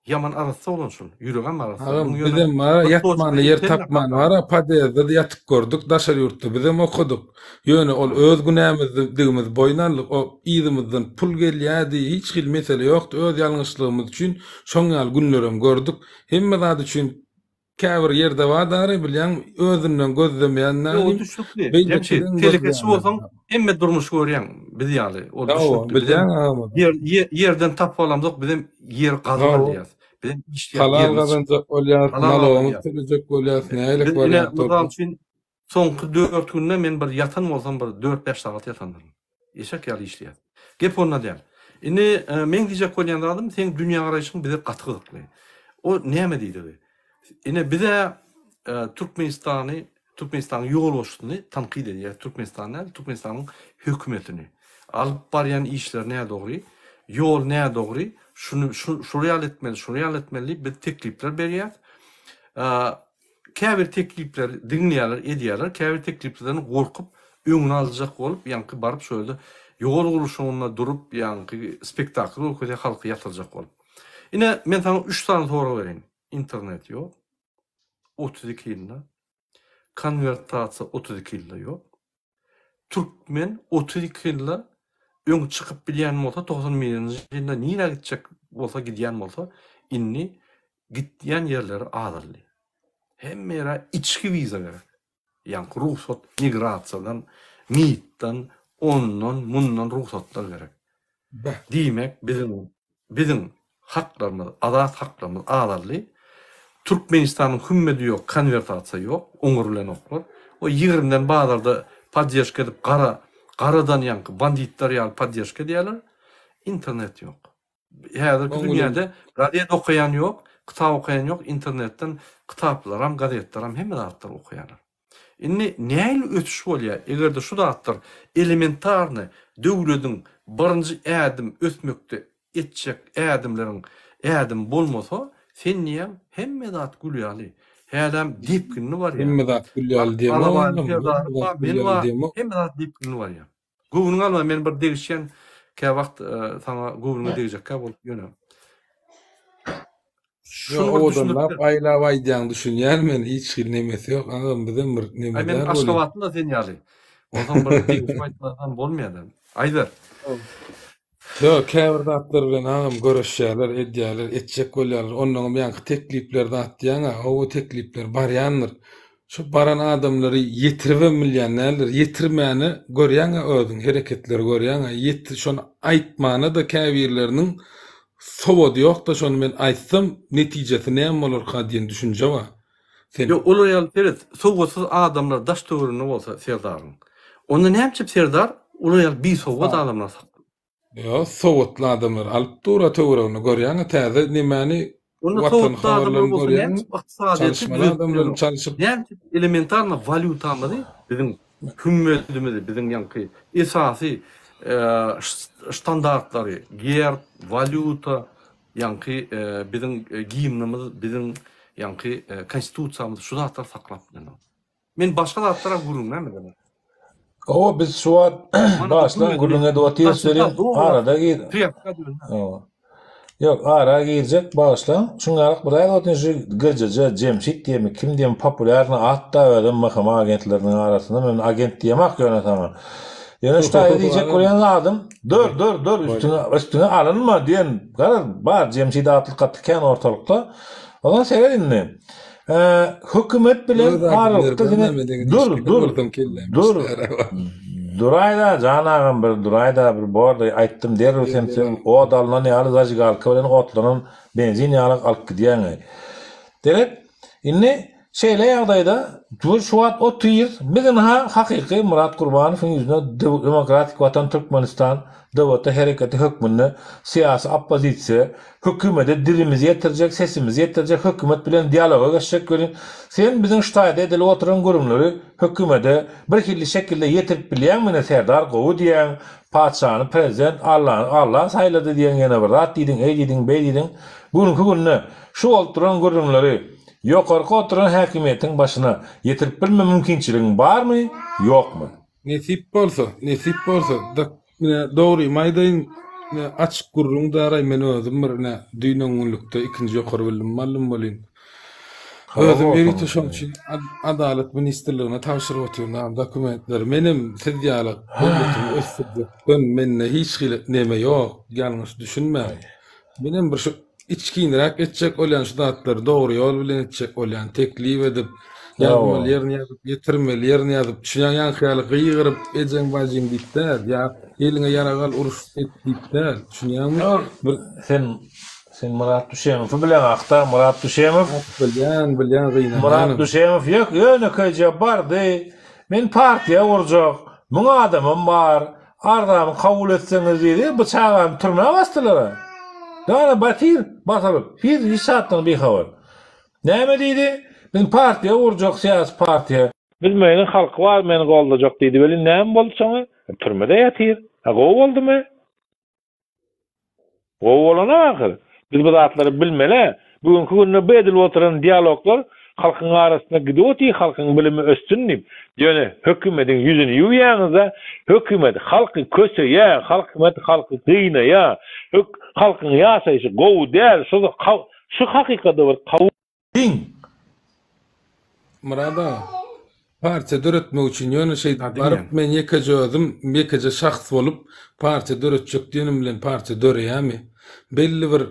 Yaman arasa olan şol. Ýüregem arasa. Bizim yatmanly yer tapman var, padede yatyp gördük, daşar ýurtda bizim okuduk. Ýöne ol öz günämiz digimiz boýnanlyk, o ýydymyzdan pul gelýärdi, hiç hil mesele ýokdy. Öz ýalňyşlygymyz üçin şoň ýaly günlerem gördük. Hemme zat üçin käbir ýerde wadary bilýän özünden gözlemeýänler. Telekesi bolsaň hemme durmuş görýän biz ýaly. O ýerden tapyp alamdyk, bizim ýer gazan diýär. Bizim halal gazanjak bolýar, malawymyz türejek bolýar, nälik bolýar. Soňky 4 günde men bir yatan bolsam bir 4-5 saat yatandyr. Eşek ýaly işleýär. Gep onda diýär. Indi men diýjek bolýan adam sen dünýä garaýşyň bize gatykly. O näme diýdi? Ine bize Türkmenistan ýolbaşçyny tanqid edýär. Türkmenistanyň hökümetini. Alyp barýan işler näme dogry? Ýol näme dogry? Şunu ýal etmeli, bir teklipler berýär. Käbir teklipler dinleýärler, edýärler. Käbir tekliplerden gorkup öňüne aljak bolup, ýanky baryp şöyle ýol gurulşyna durup, ýanky spektakl okudy halky ýatyljak bolup. Ine men sana 3 tane soru bereyim. İnternet yok. 32 ýylda. konvertasiya 32 ýylda ýok. Türkmen 32 ýylda öň çykyp bilýän bolsa 90-njy ýylda nirä gitjek bolsa gidýän bolsa inni gitýän ýerleri azarly. Hemmera içki viza gerek. Yani ruhsat migrasiyadan, MİT'den, ondan, mundan ruhsatlar gerek. Diýmek bizim haklarımız, azat haklarımız azarly. Türkmenistanyň hümmeti ýok, konvertasiya ýok, oňurlan oklar. O 20'den bazarda podдержка edip qaradan yankı banditler ýaly podдержка diýerler. İnternet ýok. Häzirki dünýäde gadet okuyan ýok, kitap okuyan ýok, internetden kitaplar gazetler hemme zatlar okuýarlar. Inni näil ötüş bolýar? Egerde şu zatlar elementarny döwletiň birinji ädim ötmekde etjek ädimleriň ädim bolmasa sen niýem hemme zat gülýärli. Häzem dipkinli bar ýa. Hemme zat gülýärli diýmek. Hemme zat dipkinli bar ýa. Gowyny alma men bir degişen kä wagt sana gowyny degijekkä bolup ýönem. Şu odamlar aýlap aýdýan düşünýär men hiç nemesi ýok. Agam bilen bir neme Men Aşgabatynda sen ýaly. Ondan bir degişip aýtmasam bolmaýar. Aýdar. Yo, käbir zatlar bilen agam görüşýärler, edýärler, etjek bolýarlar. Ondan ýanky teklipler atýan, o teklipler barýandyr. Şu baran adamlary ýetirip bilýänler, ýetirmäni görýän özüň hereketleri görýän, ýetir şonu aýtmany da käbirleriniň sowady ýok da şonu men aýtsam netijesi näme bolar diýen düşünje bar. Yo, olar ýaly Ferit, sowatsız adamlar daş töwerini bolsa serdaryň. Onda näçip serdar? Olar ýaly bir sowat adamlar. Yo, sowatly adamlar alyp dura töwerini görýän, täze nimeni watan habarlaryny görýän, çalışmalar adamlar çalışyp näçip elementarny valutamyzy bizim hümmetimizi, bizim ýanky esasy standartlary, yer, valuta, ýanky bizim giyimimiz, bizim ýanky konstitusiýamyz şu zatlar saklap durýar. Men başga zatlara gurulmam demek. O biz şu an başlan gurulunga dowatýar söýlen arada gir. Yok, ara girecek başlan. Şungarak bir aýda otynjy gıcıca Cemşit diýmek kim diýen populärny atda ödüm mahkama agentleriniň arasynda men agent diýmek ýönetemem. Ýöne şu taýda diýjek bolýan adam, dur üstüne alınma diýen garar bar Cemşit atlyk atykän ortalykda. Oňa seredinmi? Hökümet bilen aralykda Durayda janagym bir borda aýtdym derre sen o adamlar ýaly zajigalka bilen otlaryň benzin ýaly alyp gidýän. Derep inni şeýle ýagdaýda şu wagt o tyýyr biziň hakyky Murat Gurbanowyň ýüzüne demokratik watan Türkmenistan dowlata hereketi hökmünde siyasi oppozisiýa hökümete dilimizi ýetirjek, sesimizi ýetirjek, hökümet bilen dialoga geçjek görün. Sen biziň ştaýda edilip oturan gurumlary hökümete bir hilli şekilde ýetirip bilýänmi serdar gowy diýen, paçany prezident Allah saýlady diýen ýene bir zat diýdiň, diýdiň, diýdiň. Bunuňky gününe şu oturan gurumlary ýokarky oturan häkimetiň başyna ýetirip bilme mümkinçiligiň barmy, ýokmy? Nesip bolsa da doğru maýdaýyn açyk gurrun daray men özüm bir düýnüňlükde ikinji ýokary bilim malum bolyn. Özüm berýär şoň üçin adalet ministrligine tapşyryp oturýan dokumentler menim sizýaly hökümetim ösdirdi. Menne hiç neme ýok, ýalňyş düşünme. Menim bir şu içkiňrak etjek bolýan şu zatlary dogry ýol bilen etjek bolýan teklip edip ýalmalyň ýazyp ýetirmeliň ýazyp şuňa ýankyly gyýgyryp ejen wajym bitler ýa eliňe ýaragal uruş etdikler şuňamy sen Murat Düşemow bilen akta Murat Düşemow bilýän gyýna Murat Düşemow ýok ýöne köje bardy men partiýa urjak muňa adamym bar ardamy kabul etseňiz diýdi bıçagam tırnağa basdylar. Dana batyr basalyp bir saatdan bir habar. Näme diýdi? Men partiýa urjak siyasi partiýa. Bilmeýän halk bar meni goldajak diýdi. Beli näme boldy soňa? Türmede ýatyr. Gowy boldymy? Gowy bolana akyr. Biz bu zatlary bilmele. Bugünkü günde bedel oturan dialoglar halkyň arasynda gidip halkyň bilimi ösdün diýip. Ýöne hökümetiň ýüzüni ýuýýaňyzda hökümet halky köseýär, halky gynaýar. Halkyň ýaşaýyşy gowy däl, şu hakykatda bir Murada parça döretmek için ýöne şey Ha, barıp diňen. men ýekeje şahs bolup parça döretjek diýenim bilen parça döreýärmi? Belli bir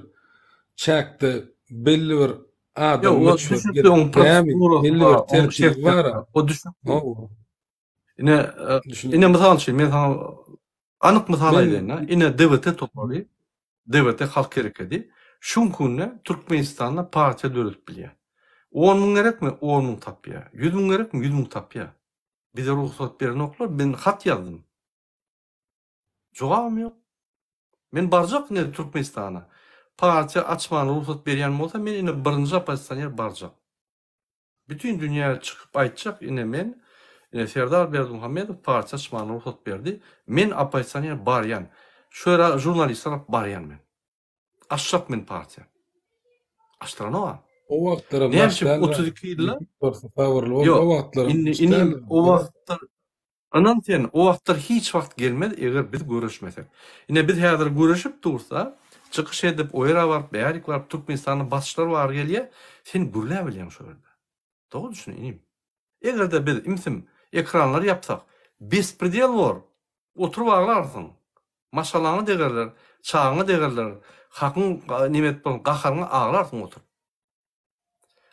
çäkde, belli bir adam Yo, o göçüp düşündüğün prosedurası belli var, bir onun tertip şertleri var. var. O düşündüğün. O Ine, düşünýär. ine misal şey, men sana anyk misal Men- aýdyn. Ine devlete toplady. Devlete halk gerekedi. Şunkunne Türkmenistan'a parça döretip bilýär. 10 000 gerekmi? 10 000 tapýar. 100 000 gerekmi? 100 000 tapýar. Bize ruhsat beren oklar, ben hat yazdım. Jogabym ýok. Men barjak ne Türkmenistan'a. Parça açmany ruhsat berýän bolsa, men ine birinji oppositsioner barjak. Bütün dünya çıkıp aýtjak, ine men Serdar Berdimuhamedov parça açmany ruhsat berdi. Men oppositsioner barýan. Şöyle jurnalistler barýan men. Açjak men parça. Açdyranowa. O wagtlara Näçe 32 ýylla favorly Yok, o wagtlara inni o wagtlar anan sen o wagtlar hiç wagt gelmedi eger biz görüşmesek. Ine biz häzir görüşüp dursa, çykyş edip o ýere barıp, bärik barıp Türkmenistanyň başçylary bar gelýär, sen gürlä bilýän şu ýerde. Dogry düşünýin. Egerde biz imsim ekranlar yapsak, bespredel bor. Oturup aglarsın. Maşalaňy degerler, çaňy degerler, hakyň nimet bolan gaharyňy aglarsın oturup.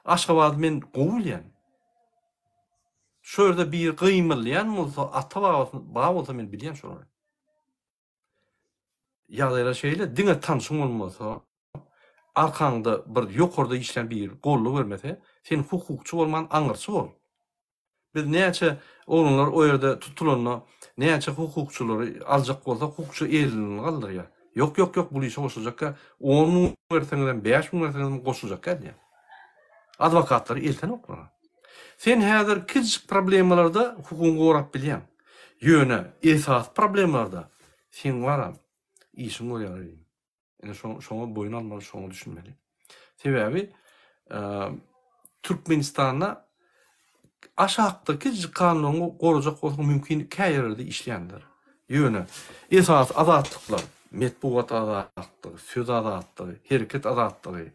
Aşgabat men gowulýan. Şu ýerde bir gymylýan bolsa, ata baga bolsa men bilýän şonu. Ýagdaýlar şeýle, diňe tanşyň bolmasa, arkaňda bir ýokarda işlän bir gollu görmese, sen hukukçy bolman aňyrçy bol. Biz näçe oğlanlar o ýerde tutulanlar, näçe hukukçylary aljak bolsa, hukukçy elini galdyrýar. Yok, bu işe goşuljakka 10 000 verseňden 5 000 verseňden goşuljakka diýär. Adwokatlar elten oklar. Sen häzir kiçik problemalarda hukuky gorap bilýän. Ýöne esas problemalarda sen waram işiň bolýar. Ene şoňa boyun almaly, şoňa düşünmeli. Sebäbi Türkmenistana aşağıda kiçik kanuny gorajak bolsa mümkin käýerde işleýänler. Ýöne esas azatlıklar, metbuat azatlygy, söz azatlygy, hereket azatlygy.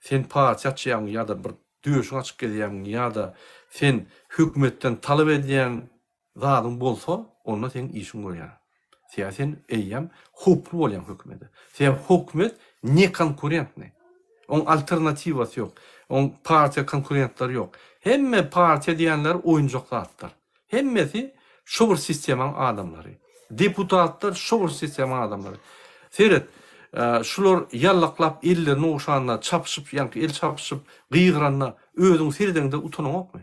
Sen parça açýan ýa-da bir düýüşiň açyp gelýän ýa-da sen hökümetten talap edýän zadyň bolsa, onda sen işiň bolýar. Sen eýýäm hukukly bolýan hökümete. Sen hökümet ne konkurentni. On alternatiwasy ýok. On parça konkurentlary ýok. Hemme parça diýenler oýunjak zatlar. Hemmesi şu bir sistemaň adamlary. Deputatlar şu bir sistemaň adamlary. Seyret, şular yallaklap ellerini oşanna çapışıp, ýa-ni el çapışıp, gıyğıranna özüň serdeňde utanokmy?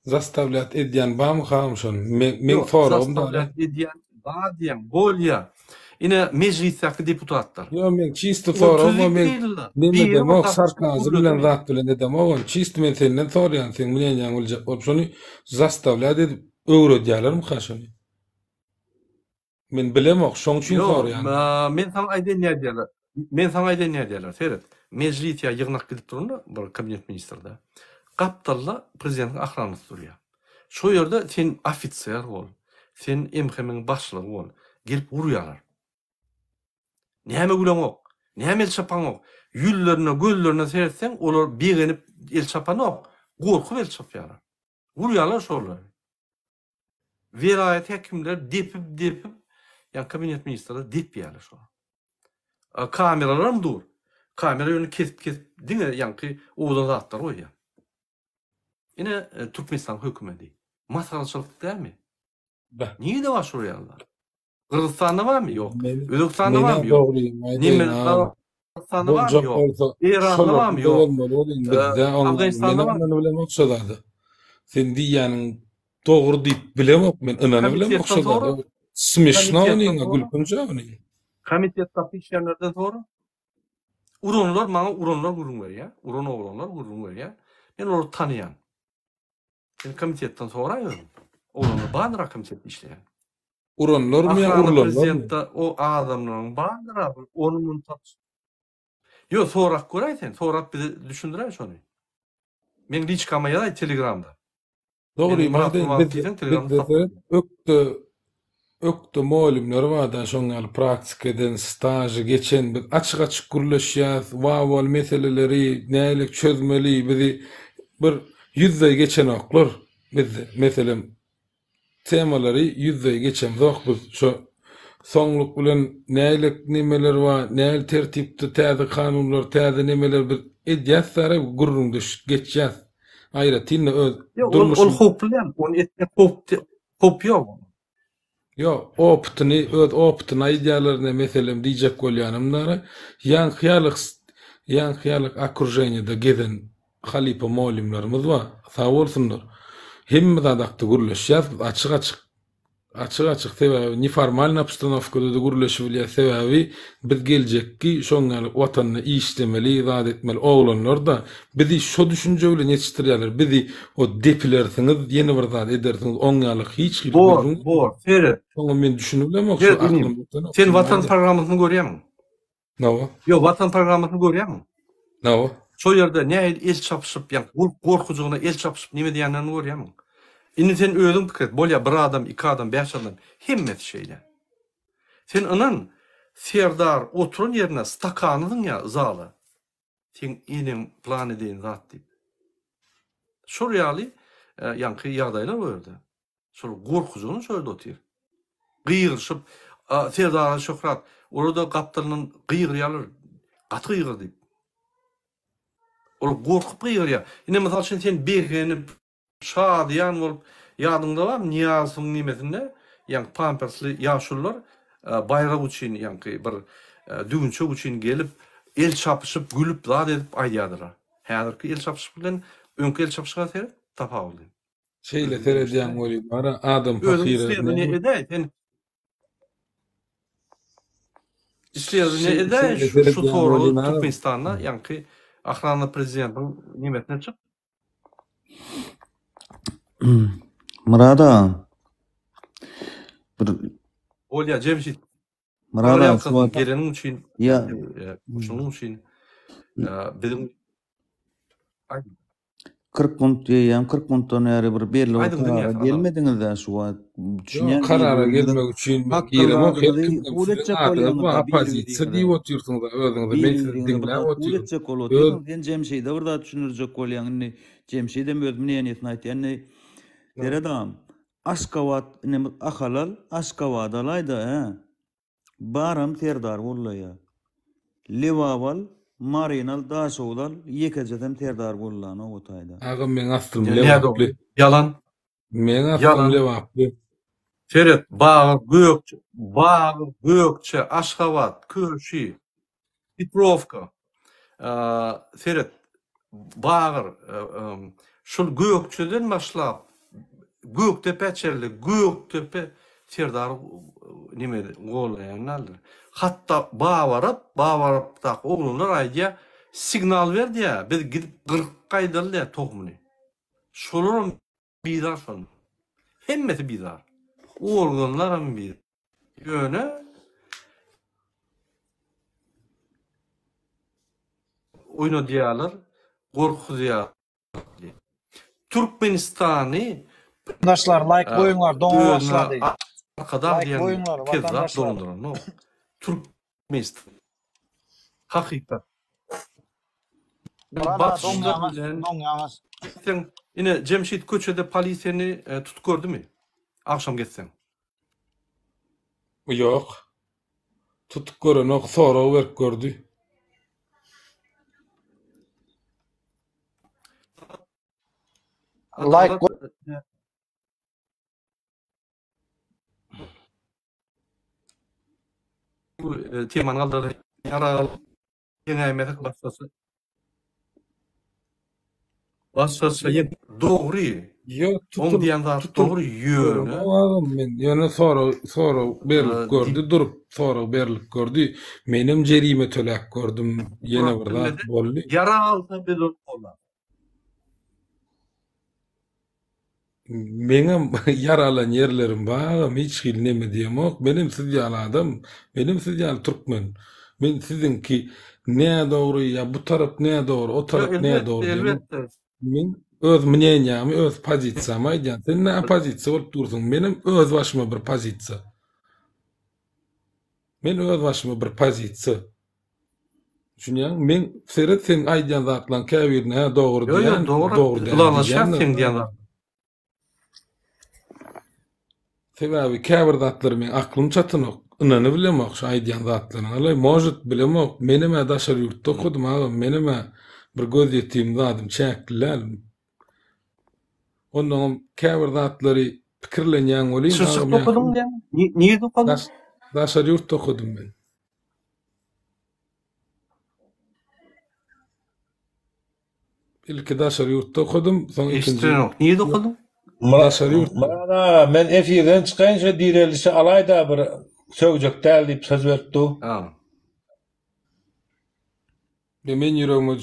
zastavlat edýän bamy hamşon men forum edýän, diýen, bolýa. Ine meclisdäki deputatlar. Yo men çisti forum men demek sarkazm bilen zat bilen edem o çisti men senden sorýan sen bilen ýa boljak bolup şonu zastavlat edip öwredýärlermi haşony? Men bilemok, şoň üçin sorýan. Men sana aýdyn nädýärler? Men sana aýdyn nädýärler? Seyret. Meclisde ýygnak gidip duranda bir kabinet ministrde. Gapdalla prezidentiň ahranysy durýar. Şu ýerde sen ofisier bol. Sen MHM'ň başlygy bol. Gelip urýarlar. Näme güleňok? Näme el çapaňok? Ýüllerine, göllerine seyretseň, olar begenip el çapanok. Gorkup el çapýarlar. Urýarlar şolar. Vilayet hekimler depip yani kabinet ministrleri depýärler şu. Kameralar mı dur? Kamera ýöne kesip diňe ýanky oğlan zatlar goýýar. Ine Türkmenistan hökümeti. Masalçylyk dälmi? Niye de var şurayarlar? Kırgızstan'da var mı? Yok. Özbekistan'da var mı? Yok. Nimestan'da var mı? Yok. İran'da var mı? Yok. Afganistan'da var mı? Sen diýäniň dogry diýip bilemok men ynany bilemok şolary. Smешно ony gülkünje ony. Komitetdäki işlemlerden sonra uronlar maňa uronlar gurrun berýär. Uron oglanlar gurrun berýär. Men onu tanıyan. Ben komitetten sonra ýördüm. Uronlar bandyra komitetde işleýär. Uronlar mı ya urlanlar mı? O adamlaryň bandyra 10 000 taps. Yo sorak göräýsen, sorak bizi düşündirär şonu. Men liçkama ýa-da Telegramda. Dogry, ökde molimler wada şoňal praktik eden, stajy geçen bir açyk gürleşýär, wawal meseleleri nälik çözmeli, bizi bir yüzde geçen oklar. Biz mesela temalary yüzde geçem biz şu soňluk bilen nälik nimeler var, näl tertipde täze kanunlar, täze nimeler bir edýäsler gurrundy geçýär. Aýra tinne öz Ya ol durmuşy hoplan. Onu etme hop yok. yo optyny öz optyny aýdýarlaryna meselem diýjek bolýanymdara yan hyýalyk akrujeniýede gezen halipa molimlerimiz var. Sağ bolsunlar. Hemme zadakda gurleşýär, açyk sebebi neformal obstanovkada da gurleşip bilýär sebebi biz geljekki şoňaly watanyny işlemeli, izad etmeli oglanlar da bizi şo düşünje bilen yetiştirýärler. Bizi o depilersiňiz, ýene bir zat edersiňiz, oňalyk hiç Bor. Ferhat. Şoňa men düşünüplemok şu Ferhat, aklymdan. sen Vatan programmasyny görýärmiň? Nawa? Yo, Vatan programmasyny görýärmiň? Nawa? Şo ýerde näil el çapyşyp, ýa gorkujugyna el çapyşyp nime diýenlerini görýärmiň? Indi sen özüň pikir, bolýa bir adam, iki adam, beş adam, hemmeti şeýle. Sen anan Serdar oturun yerine stakanydyň ya zaly. Sen inem plan edýän zat diýip. Şo reali ýanky ýagdaýlar berdi. Şol gorkujugyny şöyle otyr. Gıyırışıp, Serdar Şöhrat, orada gaptalynyň gıyırýalar, gaty gıyır diýip. Ol gorkup gıyırýar. Ine mysal üçin sen bergenip şadyan bolup ýadyňda bar Niýazyň nimesinde, ýa pampersli ýaşullar bayrag üçin ýanky bir düğünçe üçin gelip el çapyşyp gülüp zat edip aýdýardylar. Häzirki el çapyşyp bilen öňki el çapyşyga terip tapawul. Şeýle teredýän bolýar. Bara adam fakir. Ne edey? Sen İşlerini edey şu soru Türkmenistan'a ýanky ahrana prezidentiň nimetine çık. Murada bir Olya Cemşit. Murada gelenin üçin ya şunun üçin bizim 40 punt diýýän 40 puntdan ýary bir belli Aydın karara dünya, gelmediňiz de şu düşünýän Karara gelmek üçin giremok opozisiýa diýip oturýarsyňyz özüňizi men sizi dinläp oturýar. Ben Cemşeýde bir daha düşünürjek bolýan indi Cemşeýde özüne ýetini aýtýan Teredam Aşgabat neme ahalal Aşgabadalayda baram Serdar bollaýa. Lewawal Marinal Daşowdal ýekejeden Serdar bollan o taýda. Agam men astym lewaply. Yalan. Men astym Yalan. lewaply. Ferhat Bağı Gökçe, Aşgabat, Köşi, Petrovka. Ferhat Bağır şol Gökçeden başlap Göktepe çerli, Göktepe Serdar nime golaýanlar. Hatta bawarap tak oglanlar aýdýa signal berdi ya, biz gidip 40 gaýdyldy tohmuny. Şolaram bizar şol. Hemmeti bizar. Oglanlaram bir. Ýöne oýnadýarlar, gorkudýar. Türkmenistany Vatandaşlar like koyunlar, doňaşlar diýip. Arkada Like diyen koyunlar, kezler vatandaşlar. donduran. No. Türkmenistan. Hakikat. Doňaňyz. Sen yine Cemşit köçede polisiýany tutup gördümi? Akşam geçsen. Yok. Tutup görenok sonra berk gördü. Like bu temanı aldılar. Yara yenemedik başlasa doğru. Yok On tutup diyen zat doğru ýöne. Oğlum men ýöne sonra berlik gördü durup sonra berlik gördü. Menim jerime tölek gördüm ýene bir zat boldy. Yara alsa bir olar. Meňem yaralan ýerlerim bagam hiç hil neme diýemok. Benim siz ýaly adam, benim siz ýaly türkmen. Men sizinki ne doğru ya bu taraf ne doğru, o taraf ne doğru. Elbette. Men öz münýäňimi, öz pozisiýamy aýdýan. Sen ne pozisiýa bolup dursun? Benim öz başyma bir pozisiýa. Men öz başyma bir pozisiýa. Düşünýän, men Ferhat sen aýdýan zatlan käbirine doğru diýen, Doğru. Ulanlaşan sen diyen zat. Sebebi käbir zatlar men aklym çatynok. Inany bilemok şu aýdýan zatlaryň. Alay mojut bilemok. Menime daşar ýurtda okudum aga. Menime bir göz ýetýüm zadym çäkdiler. Ondan käbir zatlary pikirlenýän bolýan. Çocuk okudum diye. Niye okudun? Daşar ýurtda okudum men. İlki daşar ýurtda okudum. Soň ikinji. İşte niye okudun? Daşar ýurtda. Mana men efirden çıkayınca direlişi alayda bir sögjek däl diýip söz berdi. Ha. Men ýüreğime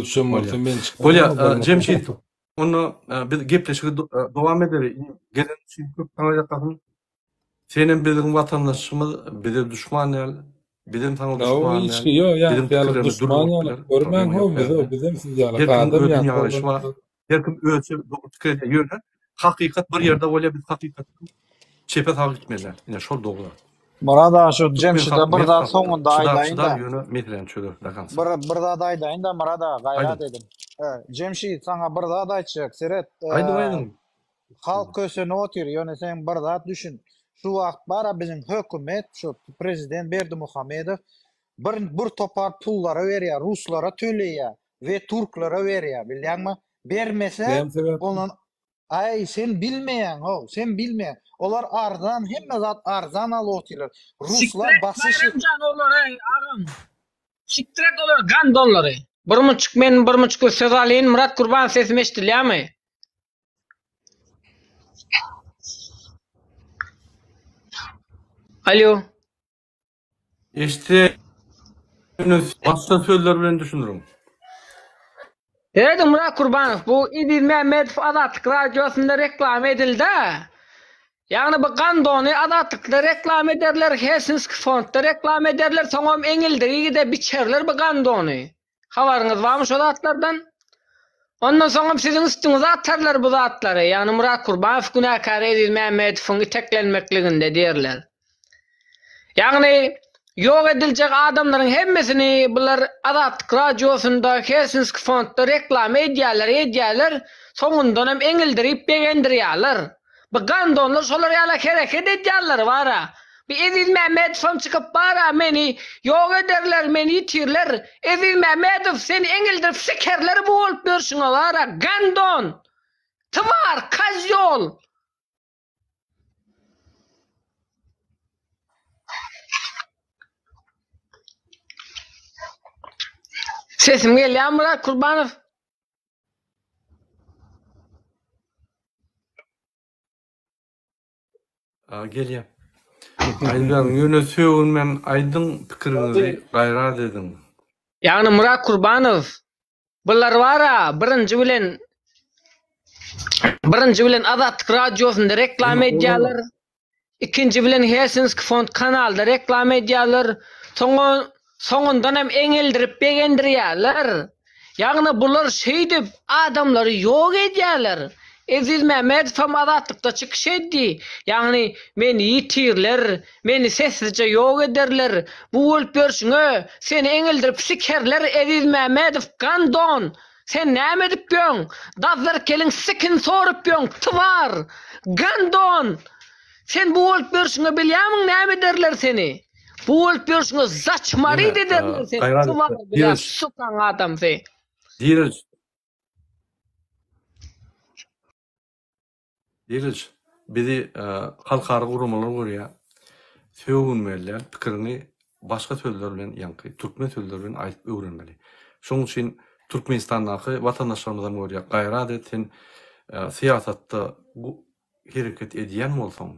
düşenmekden men çıktım. Bolya, Cemşit, onu biz gepleşige dowam ederi. Gelen şey köp taňajakyn. Senin bizim vatandaşymyz, bize düşman ýaly. Bizim taňa düşman ýaly. Ýa, düşman ýaly. Görmän ho, bizim siz ýaly. Her kim ölçe dogry pikir ýöne. Hakykat bir ýerde bolýar, biz hakykat çepe tagy gitmeler. Ýa şol dogry. Murada şu Cemşit'e bir daha soňunda aýdaýyn da. Ýöne metlen çöger dakan. Bir daha aýdaýyn da Murada gaýrat edim. Cemşit saňa bir daha aýtjak. Seret. Aýdyň. Halk kösüne otyr. Ýöne sen bir daha düşün. Şu wagt bara bizim hökümet, şu prezident Berdimuhamedow bir topar pullary berýär, ruslara töleýär we turklara berýär, bilýärmi? Bermese onuň ay sen bilmeýän, sen bilmeýän. Olar arzan, hemme zat arzan alyp otyrlar. Ruslar basyş olar agam. Sikret olar gandonlary. 1,5 men 1,5 söz alýan Murat Kurban sesimi eşdilýärmi? Alo. İşte başka sözler bilen düşünürüm. Evet Murat Kurbanov, bu İdil Mehmetov Azatlyk Radyosu'nda reklam edildi. Yani bu gandony Azatlık'ta reklam ederler, Helsinki fondda reklam ederler, soňam eňildigi de biçerler bu gandony. Habaryňyz barmy şol zatlardan? Ondan soňra siziň üstüňize atarlar bu zatlary. Yani Murat Kurbanov günäkar İdil Mehmetowyň iteklenmekliginde diýerler. Yani yok edilecek adamların hemmesini bular Azatlyk Radyosu'nda Helsinki fondda reklam edýärler, soňundan hem eňildirip begendirýärler. Bu gandonlar şolar ýala hereket edýärler bara. Bir Edil Mehmetow çıkıp bara meni yok ederler, meni yitirler. Edil Mehmetow seni eňildirip sikerler bu bolup berşiňe bara. Gandon, tymar, kazyol. Sesim gelýär Murat Kurbanov. Gelýär. Aýdan ýöne söwün men aýdyň pikiriňizi gaýrat ediň. Yani Murat Kurbanov, bular wara birinci bilen Azatlyk Radyosu'nda reklam edýärler. İkinci bilen Helsinki fond kanalda reklam edýärler. Soňundan hem eňildirip begendirýärler. Yani bular şeýdip adamlary ýok edýärler. Edil Mehmetow Azatlykda çykyş etdi. Yani meni yitirler, meni sessizce ýok ederler. Bu bolup berşiňe seni eňildirip sikerler. Edil Mehmetow gandon. Sen näme edip ýöň? Dazlar kelin sikin sorup ýöň. Tywar, gandon. Sen bu bolup berşiňe bilýärmiň näme derler seni? Bu bolup berşiňe zaçmary derler seni. Tywar bilýär, sukan adam sen. Diriş, bizi halkara gurumlar görýär. Söwünmeler, pikirini başga sözler bilen ýanky, türkmen sözleri bilen aýdyp öwrenmeli. Şoň üçin Türkmenistandaky watandaşlarymyzdan görýär, gaýrat etsin, siýasatda hereket edýän bolsaň,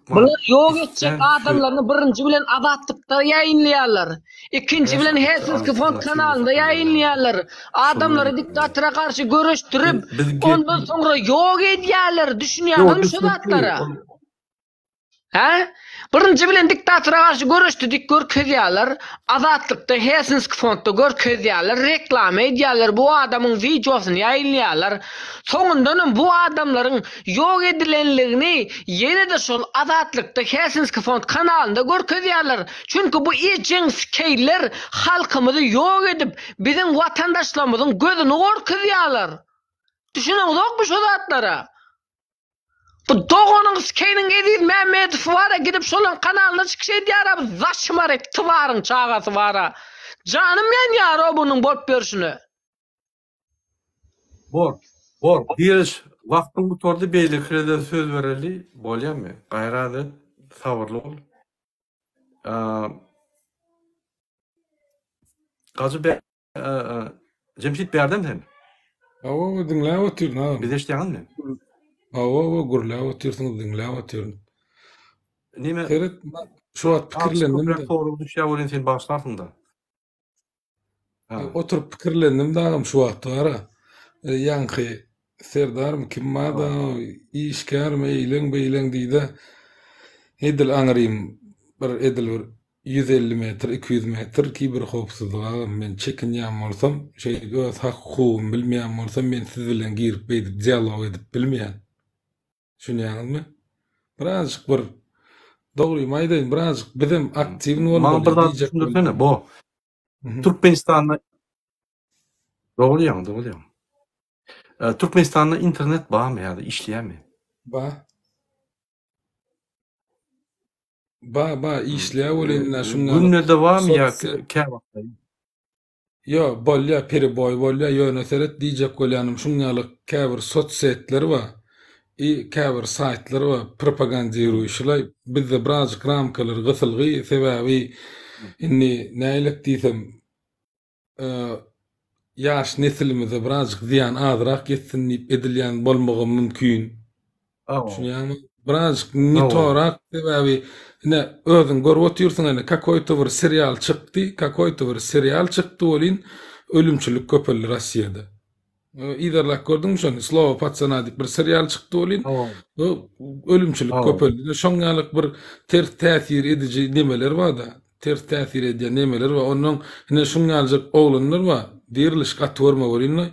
bular ýok etjek adamlaryny birinji bilen Azatlykda ýaýynlaýarlar. İkinci bilen Helsinki fond kanalynda ýaýynlaýarlar. Adamlary diktatora karşı görüşdirip, ondan soňra ýok edýärler. Düşünýärmi şu zatlara? Ha? Birinci bilen diktatora karşı görüşdik görkezýärler. Azatlykda Helsinki fondda görkezýärler, reklam edýärler, bu adamyň videosyny ýaýynlaýarlar. Soňundan bu adamlaryň ýok edilenligini ýene de şol Azatlykda Helsinki fond kanalynda görkezýärler. Çünki bu ejeň skeýler halkymyzy ýok edip, biziň watandaşlarymyzyň gözüni gorkezýärler. Düşüneňizmi şu zatlara? Bu doğanın skeynin edil Mehmet var gidip şolun kanalına çıkış ediyara zaşmar et tıvarın çağası vara. Canım yan yar o bunun bolup berişini. Bor. Bir wagtyň gutordy beýleklere söz bereli bolýarmy? Gaýrady sabrly ol. Gazy be Cemşit berdem sen. Awa dinläp oturun. Biz eşdiýänmi? Awa gurläp otursun dinläp oturun. Nime? Teret şu at pikirlendim de. Toru düşýär bolan sen başlarsın da. Oturup pikirlendim dagam şu wagtda ara. Ýanky serdarym kim mada işkärmi eýleň diýdi. Edil aňyrym bir edil 150 metr 200 metr ki bir hopsuzlyga men çekinýän bolsam şey göz hakykym bilmeýän bolsam men siz bilen girip beýdip dialog edip bilmeýän. Şuňaňyzmy? Birazjyk bir dogry maýdaýyn birazjyk bizim aktiwni bolmaly diýjek. Bu Türkmenistanda dogry. Türkmenistanda internet barmy ýa-da işleýärmi? Ba işleýär bolan şunlar. Günne dowam ýa-da käwakda. Yo, bolýa periboy bolýa ýöneseret diýjek bolýanym şuňalyk käbir sosiýetleri bar. Käbir saytlar bar, propaganda ýürüýüşler. Bizde birazjyk ramkalar gysylgy sebäbi inni näýlik diýsem ýaş nesilimize birazjyk ziýan azrak geçsin diýip edilýän bolmagy mümkin. Şuňaňy birazjyk nitorak sebäbi ne özüň görüp oturýarsyň ene kakoýto bir serial çykdy bolyn ölümçilik köpelli Rossiýada. İderlak gördüňmi şonu? Slova Patsana diýip bir serial çykdy bolyn. Ölümçilik köpelli. Şoňalyk bir ters täsir edici nemeler bar-da. Ters täsir edýän nemeler bar. Onuň ine şoňalyk oglanlar bar. Diriliş gatwurma bolyn.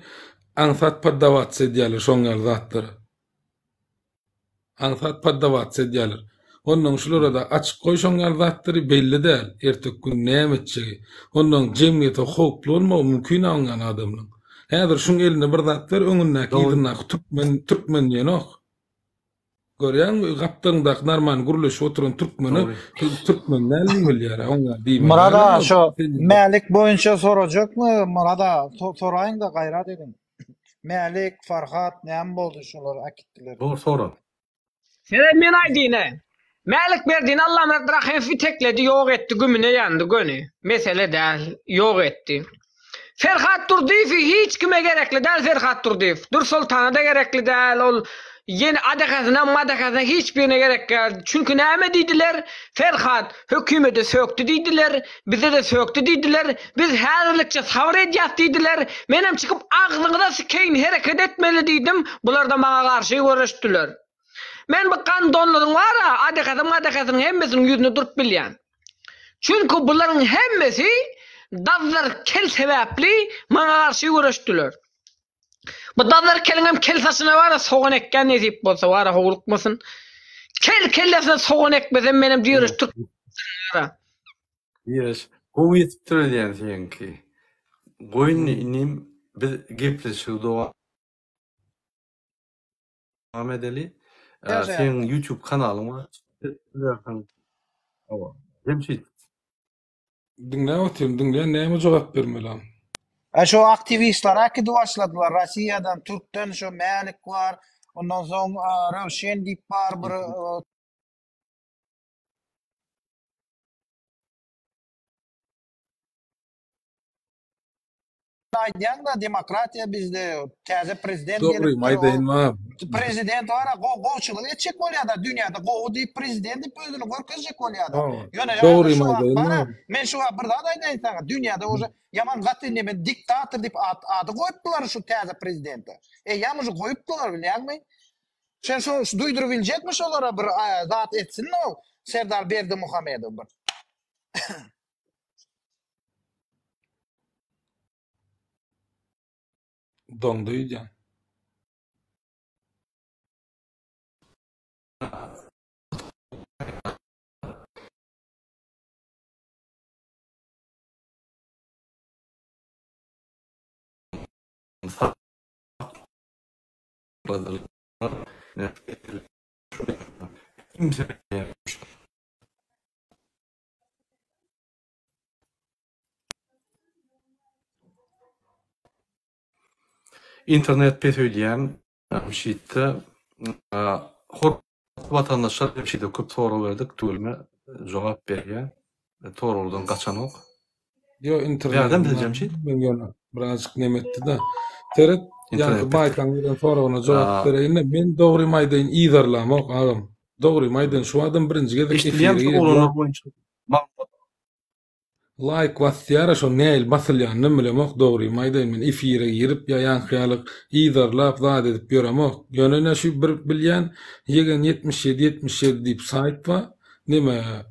Ansat paddavat edýärler şoňal zatlary. Ansat paddavat edýärler. Onuň şulara da açyk goýşanlar zatlary belli däl. Ertek gün näme etjegi. Onuň jemgyýete howply bolmagy mümkin aňan adamlaryň. Häzir şuň elinde bir zat ber öňündäki ýygynak türkmen ýenok. Görýänmi? Gapdaňda normal guruluş oturan türkmen näme bilýär? Oňa diýme. Murada şu Mälik boýunça sorajakmy? Murada soraýyn da gaýrat edin. Mälik, Farhat näme boldy şolar akitdiler? Doğru soran. Sen men aýdyne. Mälik berdiň Allah'ım rahim fitekledi, ýok etdi, gümüne ýandy göni. Mesele däl, ýok etdi. Ferhat Durdiýew hiç kime gerekli däl Ferhat Durdiýew. Dur Sultana da gerekli däl, ol yeni adakasyna hiç birine gerek geldi. Çünkü näme diýdiler? Ferhat hökümete söktü diýdiler, bize de söktü diýdiler. Biz häzirlikçe sabr edýäs diýdiler. Menem çıkıp agzyňyza sikeýin hereket etmeli diýdim. Bular da maňa garşy görüşdiler. Men bu kandonlaryň wara, adakasyň hemmesiniň ýüzüne durup bilýän. Çünkü buların hemmesi dazlar kel sebäpli maňa garşy görüşdiler. Bu dazlar kelingem kel saçyna wara soğan ekken edip bolsa wara howlukmasyn. Kellesine soğan ekmesem menem diýeriş Türk wara. Yes. Bu ýetipdir diýen seňki. Goýun inim biz gepleşýär dowam edeli. Sen YouTube kanalyň var. Cemşit. Dinläp oturun, näme jogap bermelem? Şu aktivistler akidi başladılar. Rossiýadan, Türkden şu Mälik var. Ondan soň Rövşen diýip bar bir aýdýan da demokratiýa bizde täze prezident Dogry maýdaýynma. Prezident wara gowçylyk etjek bolýar da dünýäde gowy diýip prezident diýip özüni görkezjek bolýar da. Dogry maýdaýynma. Men şu bir zat aýdaýyn sana. Dünýäde oje yaman gaty neme diktator diýip ady goýupdylar şu täze prezidente. Ýa muje goýupdylar bilýärmi? Sen şu duýduryp biljekmi şolara bir zat etsin o Serdar Berdimuhamedow bir. Doňdaýjan. Brother. Kimse internet pesöýdiýän şeýitde hor vatandaşlar şeýitde köp soraw berdik, tügülme jogap berýär. Toruldan gaçanok. Yo internet. Berdim bileceğim şey. Ben ýöne birazjyk nemetdi da. Teret ýa-da baýtan bilen sorawyna jogap berýärine men dogry maýdaň ýyzarlamok agam. Dogry maýdaň şu adam birinji gezek Eşitliýän olanak boýunça like wastyara şo näil basylýan bilemok dogry maýdaň men efire girip ýa-ýan hyýalyk ýyzarlap zat edip ýöramok. Ýöne şu bir bilýän ýegen 77 diýip sayt bar. Nime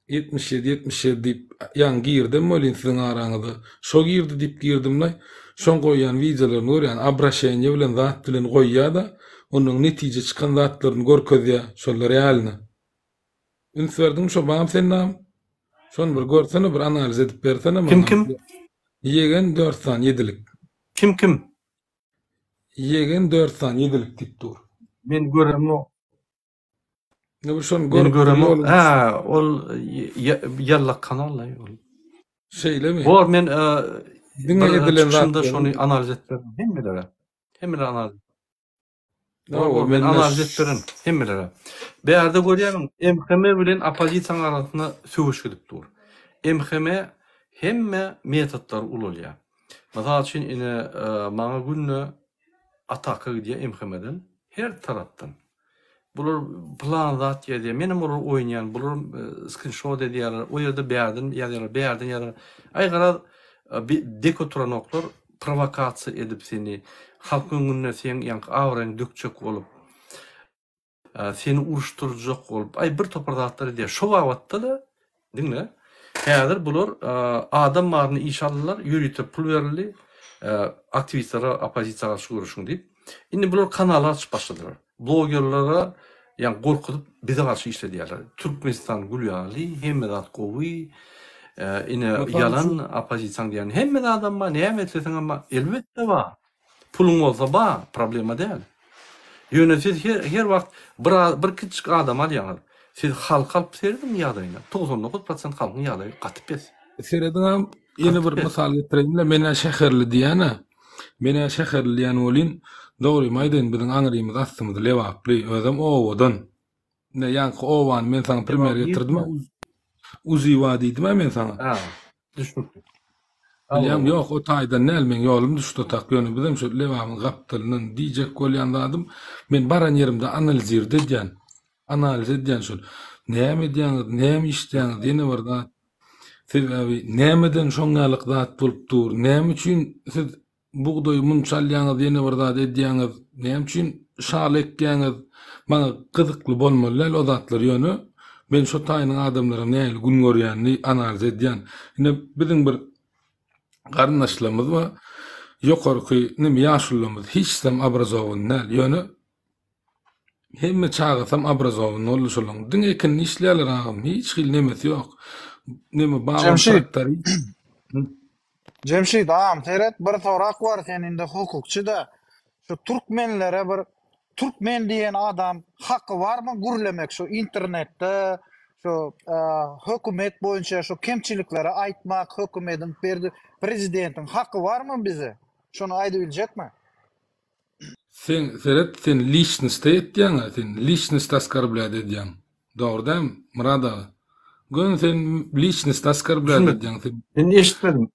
77 diýip ýan girdim bolin siziň araňyzda. Şo girdi diýip girdimle. Şoň goýan wideolarny görýän abraşeňe bilen zat bilen goýýar da onuň netije çykan zatlaryny görkezýär. Şolar realny. Ünsverdim şo baňam sen nam. Şon bir görsene bir analiz edip bersene. Kim? Ýegen 407'lik. Kim? Ýegen 407'lik diýip dur. Men görem o. Ne bir şon Men görem o. Ol ýalla kanal ol. Şeylemi? Bor men Diňe edilen zatda şonu analiz etdim. Hemmelere analiz. No, men analiz etdim. Hemmelere. Beýerde görýäň MHM bilen opozisiýa arasyna söwüş gidip dur. MHM hemme metodlar ululýar. Mesela için ine maňa günne ataka gidýär MHM'den her tarapdan. Bular plan zat ýa-da menim bular oýnaýan, bular screenshot edýär, o ýerde beýärden aýgara deko turanoklar provokasiýa edip seni halkyň gününe sen ýanky awraň dökjek bolup seni uruşturjak bolup bir topardaklar edýär. Şo wagtda da diňle häzir bular adam maryny iş aldylar, ýürütip pul berildi, aktivistlara opozisiýaga garşy görüşüň diýip. Indi bular kanal açyp başladylar. Blogerlara yani korkutup bize karşı işlediyorlar. Türkmenistan Gülyalı, hemme zat gowy, ine yalan opozisiýa diýen hemme adam var, näme etseň ama elbetde var. Pulun bolsa ba, problema değil. Yönetici her wagt bir kiçik adam alýar. Siz halk alyp serdim ýagdaýyna. 99% halkyň ýagdaýy gatyp bes. Serediňam ýene bir mysal getireňle mene şäherli diýene. Mene şäherli diýen bolin dogry maýdan biziň aňrymyz astymyz lewaply özüm owadan. Ne ýanky owan men saňa primer getirdim. Uzi wadi diýdim men saňa. Düşmükdi. Bilýän ýok o taýdan näl men ýolum düşdi tak ýöne bizim şu lewapyň gapdylynyň diýjek bolýan zadym men baran ýerimde analiz edýän. Analiz edýän şol. Näme diýäňiz, näme işleýäňiz diýene barda. Sebebi nämeden şoňalyk zat bolup dur, näme üçin siz buğdoy munçalýaňyz diýene barda edýäňiz, näme üçin şal ekýäňiz, maňa gyzykly bolmaly o zatlar ýöne. Men şo taýynyň adamlaryň näle gün görýänini analiz edýän. Ine biziň bir garnaşlarymyz we ýokarky näme ýaşullarymyz hiç dem abrazowy näl ýöne hemme çağırsam abrazowy nolu şolaň. Diňe ekin işleýärler agam, hiç hil nemesi ýok. Neme bağlamşaktary. Cemşit ağam teret bir sorak var seninde hukukçu da şu Türkmenlere bir Türkmen diýen adam hakkı var mı gürlemek şu internette şu hökümet boýunça şu kemçilikleri aýtmak hökümetin prezidentin hakkı var mı bize? Şunu aýdyp biljekmi? Sen личность etdiň, sen личность оскорблять edýän. Dogry Murada. Gün sen lichность оскорблять edýän. Ben eşitmedim.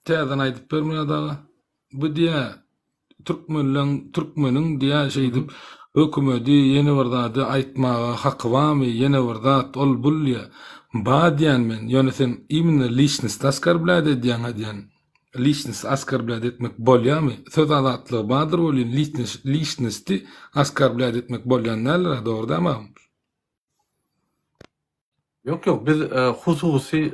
Täzen aýdyp ber Murada. Bu diýä Türkmeniň diýä şeýdip hökümeti ýene bir zady aýtmaga haky barmy, ýene bir zat ol bulýa. Ba diýän men, ýöne sen imne lichность оскорблять edýän. Lichность оскорблять etmek bolýarmy? Söz azatlygy bardyr bolýan lichностy оскорблять etmek bolýanlar dogry-dama? Yok biz hususy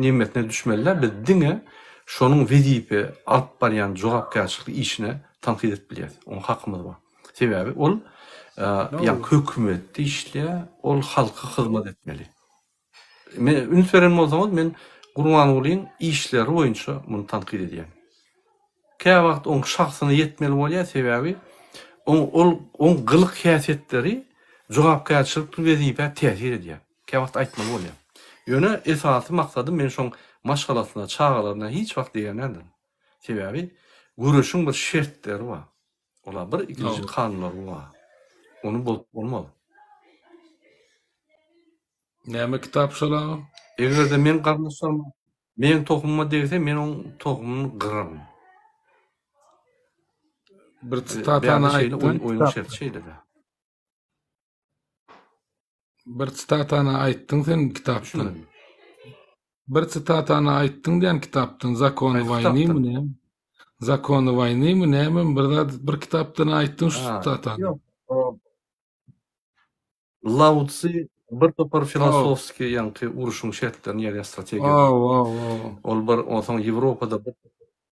nimetine düşmeliler. Biz diňe şonuň wezipe alyp barýan jogapkärçilikli işine tanqid etmeliyiz. Onuň hakymyz bar. Sebebi ol ýa hökümetde işleýär, ol halka hyzmat etmeli. Men üns beren bolsam men Gurban bolýan işleri boýunça muny tanqid edýän. Käwagt oň şahsyna ýetmeli bolýar sebebi on gılık häsiýetleri jogapkärçilik wezipe täsir edýär. Käwagt aýtmaly bolýar. Ýöne esasy maksady men şoň maşgalatyna, çağalaryna hiç wagt diýenlerdim. Sebäbi görüşüň bir şertleri bar. Olar bir ikinji kanunlary bar. Onu bolmaly. Näme kitap şolar? Egerde men garnaşsam, men tohumma degse men oň tohumyny gıram. Bir statana aýtdyň. Oyun şert şeyleri. Bir statana aýtdyň sen kitapdan. Bir statana aýtdyň diýen kitapdan Zakony Wayny mi? Zakony Wayny mi näme? Bir kitapdan aýtdyň şu statana. Yok. Lao Tzu bir topar filosofski ýa-ni uruşuň şertlerini ýa-da strategiýa. Ol bir otaň Ýewropada bir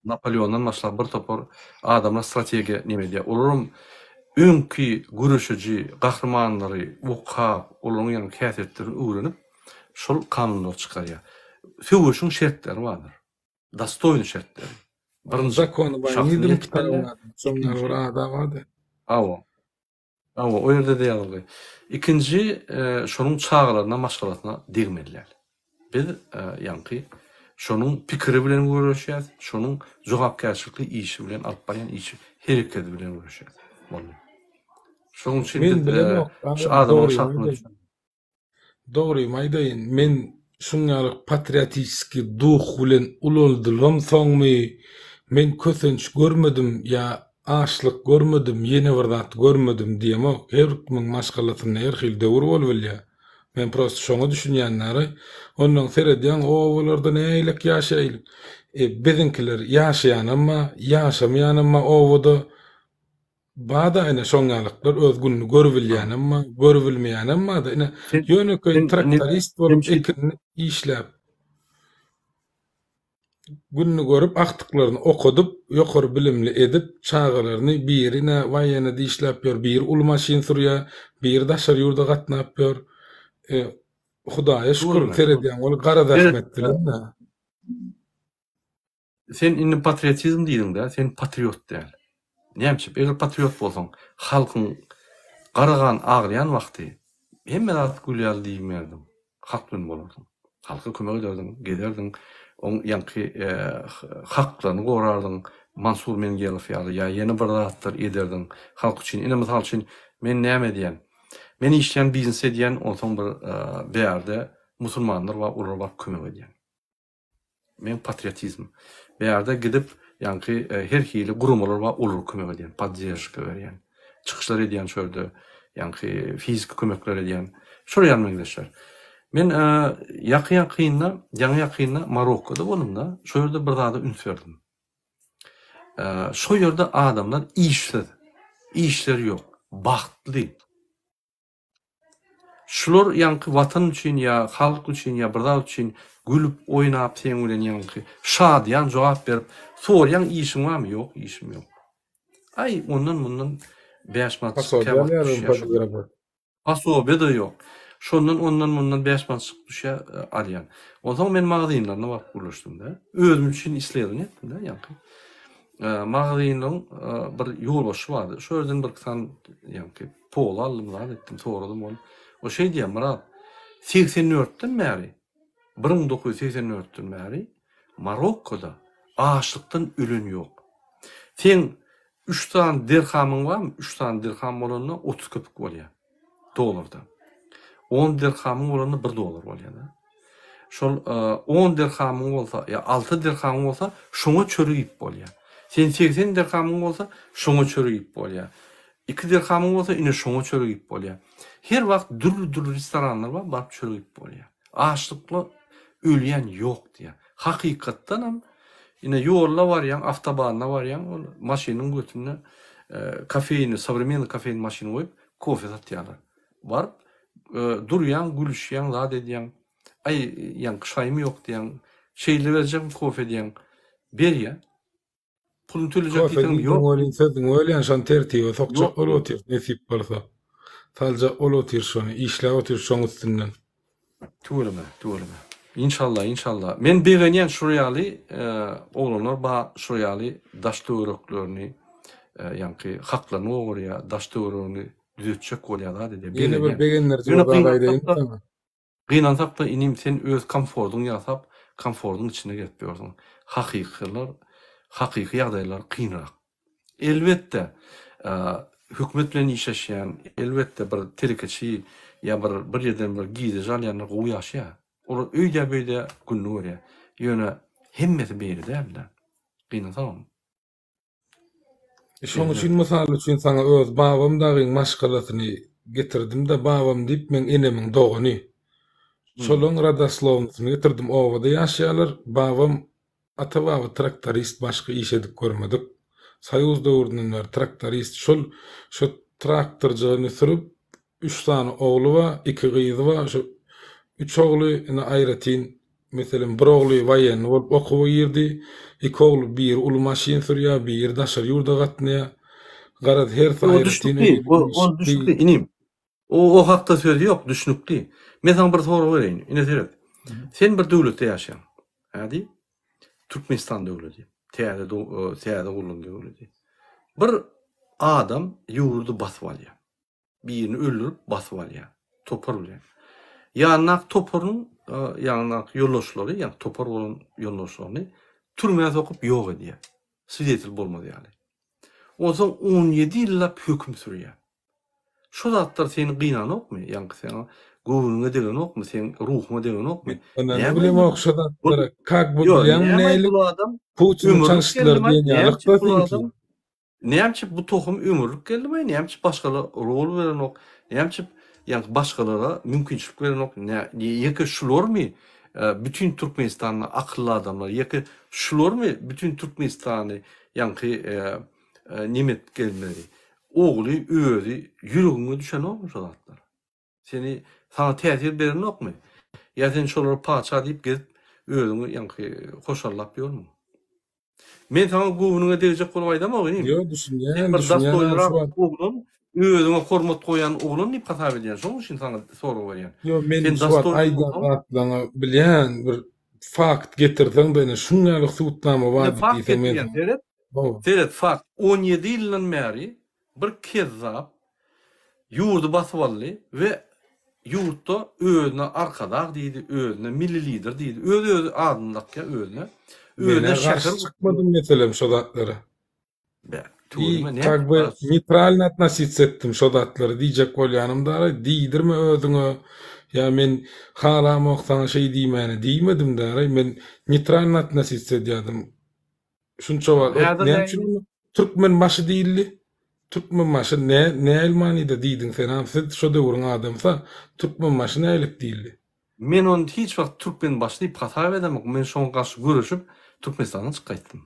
Napoleondan başlap bir topar adamlar strategiýa neme diýär. Olaryň öňki görüşüji gahrmanlary okap, olaryň ýa-ni häsiýetlerini öwrenip şol kanunlar çykarýar. Söwüşüň şertleri bardyr. Dostoyny şertleri. Birinji Zakony Wayny'dim kitabına. Soňra bir adam wady. Awa, o ýerde diýerler. İkinji, şonuň çağlaryna, maşgalatyna degmeliler. Biz ýa-ni şonuň pikiri bilen görüşýär, şonuň jogapkärçilikli işi bilen alyp barýan işi, hereketi bilen görüşýär. Şonuň üçin şu adamyň şartlaryny Dogry maýdaýyn. Men şuňalyk patriotiski duh bilen ulandylam soňmy men kösenç görmedim ýa açlyk görmedim, ýene bir zat görmedim diýmek. Her kimin maşgalatyny her hil döwür bolýar. Men prosto şoňa düşünýänleri, ondan seredýän owalarda näýlik ýaşaýlyk. Bizinkiler ýaşaýan amma, ýaşamaýan amma owada bada ene şoňalyklar öz gününi görbilýän amma, görbilmeýän amma da ene ýöneköy traktorist bolup ekin işläp gününü görüp aktyklaryny okudup, ýokary bilimli edip, çağalaryny birine waýana diýişläp ýör, bir ul maşyn sürýär, bir daşar ýurda gatnap ýör. Hudaýa şükür seredýän ol gara zähmet bilen. Sen indi patriotizm diýdiň-de, sen patriot däl. Näme? Eger patriot bolsaň, halkyň garagan agyrýan wagty hemme zat gülýär diýmerdim. Hak bilen bolardyň. Halka kömek ederdiň, gederdiň, on ýa-ni haklaryny gorardyň. Mansur Mengelov ýa-da ýene bir zatlar ederdiň halk üçin. Ine mysal üçin men näme diýen? Men işleyen biznes edýän onsoň bir bäýerde musulmanlar we ular bak kömek edýän. Men patriotizm bäýerde gidip ýa-ni her hili gurumlar we ular kömek edýän, podдержка berýän. Çykyşlar edýän şöyle ýa-ni fizik kömekler edýän. Şol ýerine gideşler. Men ýaqynda Marokkoda bolumda, şo ýerde bir zada üns berdim. Şo ýerde adamlar işleri ýok, bagtly. Şular ýa-ni watan üçin ýa halk üçin ýa bir zat üçin gülüp oýnap sen bilen ýa-ni şadyan jogap berip, sorýan işiň barmy? Ýok, işim ýok. Ay ondan 5 manat pasobe da ýok. Ondan 5 manat düşýär alýan. Ondan men magazynlaryna baryp gurlaşdym-da. Özüm üçin isledim etdim-de ýa-ni. Magazynlaryň bir ýolbaşy bardy. Şo ýerden bir san ýa-ni pol aldym, etdim, soradym onu. O şey diýär, Murat, 84'den bäri, 1984'den bäri Marokkoda açlykdan ölen ýok. Sen 3 tane dirhamyň barmy? 3 tane dirham bolanda 30 köpük bolýar. Dolarda. 10 dirhamyň bolanda $1 bolýar. Şol 10 dirhamyň bolsa, ýa 6 dirhamyň bolsa, şoňa çörügip bolýar. Sen 80 dirhamyň bolsa, şoňa çörügip bolýar. 2 dirhamyň bolsa, ine şoňa çörügip bolýar. Her wagt dürli restoranlar bar, baryp çörügip bolýar. Açlykla ölýän ýok diýär. Hakykatdan ham ine ýollar barýan, awtobanna barýan, maşynyň götüne kafeýni, современный kafeýni maşyny goýup, kofe satýarlar. Baryp durýan, gülüşýän, zat edýän, ay ýa-ni şaýmy ýok diýän, şeýle berjek kofe diýän, berýär. Pulun töljek diýen ýok. Ölýän şon tertibi, sokça olotir, nesip bolsa. Talca olotir şonu, işle otir şoň üstünden. Tuğulma. İnşallah. Men beğenýän şurýaly oglanlar ba şurýaly daş töwereklerini yani haklarını oraya daş doğrunu düzeltecek bolýar da dedi. Yine bir begenler Yine jogadaýdaýyn sana. Gynansak da inim sen öz komfortuňy ýasap, komfortuň içine gitip ýörsiň. Hakyky ýagdaýlar kynrak. Elbetde hükmet bilen işleşýän, elbetde bir terkeçi ýa bir ýerden bir giýdi jalýanyr gowy ýaşaýar. Olar öýde beýde günni görýär. Ýöne hemmeti beýle däl. Gynansak. Şoň üçin mysal üçin sana öz babam dagyň maşgalatyny getirdim de babam diýip men enemiň dogany. Şolaň Radoslavlyny getirdim, owada ýaşaýarlar. Babam ata-baba traktorist, başga iş edip görmedik. Soýuz döwründen beri traktorist. Şu traktorjyny sürüp 3 tane ogly we 2 gyzy we şu 3 ogly ine aýratyn. Meselem bir ogly waýan bolup okuwy ýerdi. 2 ogly bir uly maşyn sürýär, bir daşar ýurda gatnaýar. Garad her aýratyn. O düşnükli inim. O hakda sözi yok, düşnükli. Men sana bir soru bereyim. Ine seret. Sen bir döwletde ýaşaýan. Hadi. Türkmenistan döwleti. Täze gulun döwleti. Bir adam ýurdu basyp alýar. Birini öldürüp basyp alýar. Topar bilen. Ýanynak toparyň ýanynak ýoldaşlary, ýa topar bolan ýoldaşlaryny türmäge sokup ýok edýär. Swidetl bolmady ýaly. Oňsoň 17 ýyllap hökm sürýär. Şu zatlar seni gynanokmy? Ýa-ni sen gowuňa degen okmy? Sen ruhuma degen okmy? Ne bileyim okşadatlara. Kak bu diýen näli? Putin çalışdylar diýen ýaly. Näçe bu tohum ömürlük geldi, näçe başgalar rol beren ok, näçe ýa-ni başgalara mümkinçilik beren ok. Ýeke şularmy bütün Türkmenistanyň akylly adamlar, ýeke şularmy bütün Türkmenistany ýa-ni nimet gelmeli. Ogly özi ýüregiňe düşen okmy şu zatlar. Sana täsir beren okmy? Ýa sen şolary paça diýip gezip özüňi ýa-ni hoşallap ýörmüň? Men sana gowuňa derejek bolup aýdamok inem. Ýok, düşünýän, oglun, özüňe hormat goýan oglun diýip hasap edýän. Şoň üçin sana soru berýän. Ýok, men şu aýdanlaryňy bilýän bir fakt getirdiň de şunlaryk suwtlama bar diýip men. Seret fakt 17 ýyldan beri bir kezzap ýurdu basyp aldy we ýurtda özüne arkadaq diýdi, özüne milli lider diýdi. Özü adynlykka özüne şäher çykmadym meselem şu zatlara. Ne? Как бы нейтрально относиться etdim şu zatlara diýjek bolýanymda diýdirme özüňe. Ya men halam oksan şey diýmedim de, men neytralno относиться edýärdim. Şunça var. Näçe Türkmen başı diýildi? Türkmen başı ne Almanya'da diýdiň sen? Sen şu döwrüň adamsa Türkmen başı nälik diýildi? Men onu hiç wagt Türkmen başı diýip hasap edemem. Men şoň garşy görüşüp Türkmenistandan çykaýtdym.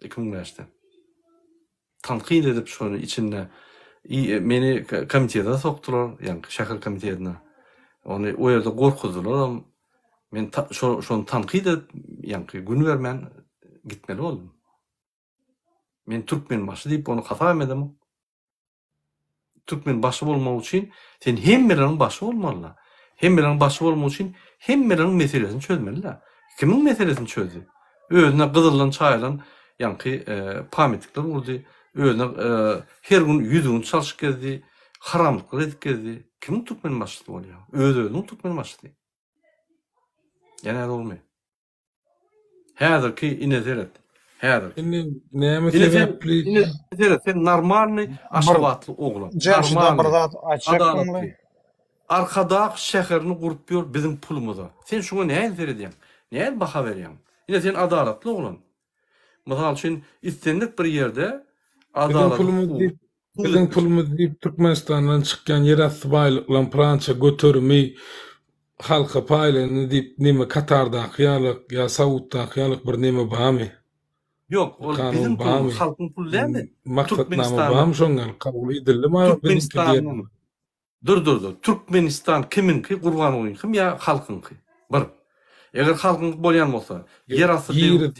2005-de. Tanqid edip şonu içinde meni komitede soktular, ýa-ni şäher komitesine. Onu o ýerde gorkuzdular. Men şonu tanqid edip, ýa-ni gün bermän gitmeli boldum. Men Türkmen başı diýip onu hasap edemem. Türkmen başı bolmak üçin sen hemmeleriň başı bolmaly. Hemmeleriň başı bolmak üçin hemmeleriň meselesini çözmeli. Kimiň meselesini çözdü? Özüne gyzylan çaýlan ýa-ni pametlikler urdy. Özüne her gün ýüzüňi çalyşyp gezdi, haramlyklar edip gezdi. Kim Türkmen başı bolýar? Özüniň Türkmen başı. Ýene bolmaý. Häzirki inezeret. Häzir. Näme sebäpli? Inezeret sen normalny aşgabatly oglan. Normalny. Arkadaq şäherini gurup ýör bizim pulumyza. Sen şuňa näme edýän? Näme baha berýän? Ine sen adalatly oglan. Mysal üçin istendik bir ýerde bizim pulumuz diýip Türkmenistandan çykýan ýerasty baýlyklan França götermi halka paýlany diýip neme Katarda ýalyk ýa Saudda ýalyk bir neme bamy? Yok, o bizim pulumuz halkyň pulu dämi? Maksatnama bam şoňa kabul edildi-mi? Türkmenistan. Dur. Türkmenistan kiminki gurban oýun? Kim ýa halkynky? Bir. Eger halkyň bolýan bolsa, ýerasty diýip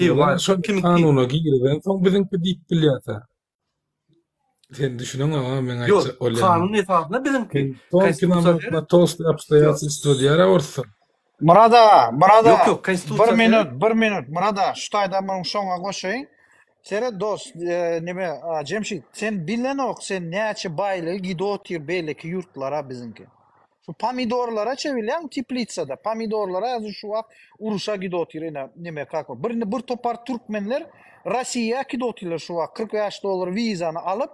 kiminki kanuna girýän, soň bizimki diýip bilýärse. Sen düşüneňmi? Men aýtsa bolýan. Kanun esasynda bizimki. Konstitusiýa tost obstoýatsy studiýara bolsa. Murada, yok, bir minut. Murada, şu taýda men şoňa goşaýyn. Sere dost, nime, Cemşit, sen bilen ok, sen näçe bayly gidotir belki yurtlara bizinki. Şu pomidorlara çevilen Teplitsa'da, pomidorlara azı şu vakt uruşa gidotir, nime kako. Bir topar Türkmenler Rossiya gidotirler şu vakt, 40 yaşlı olur vizanı alıp,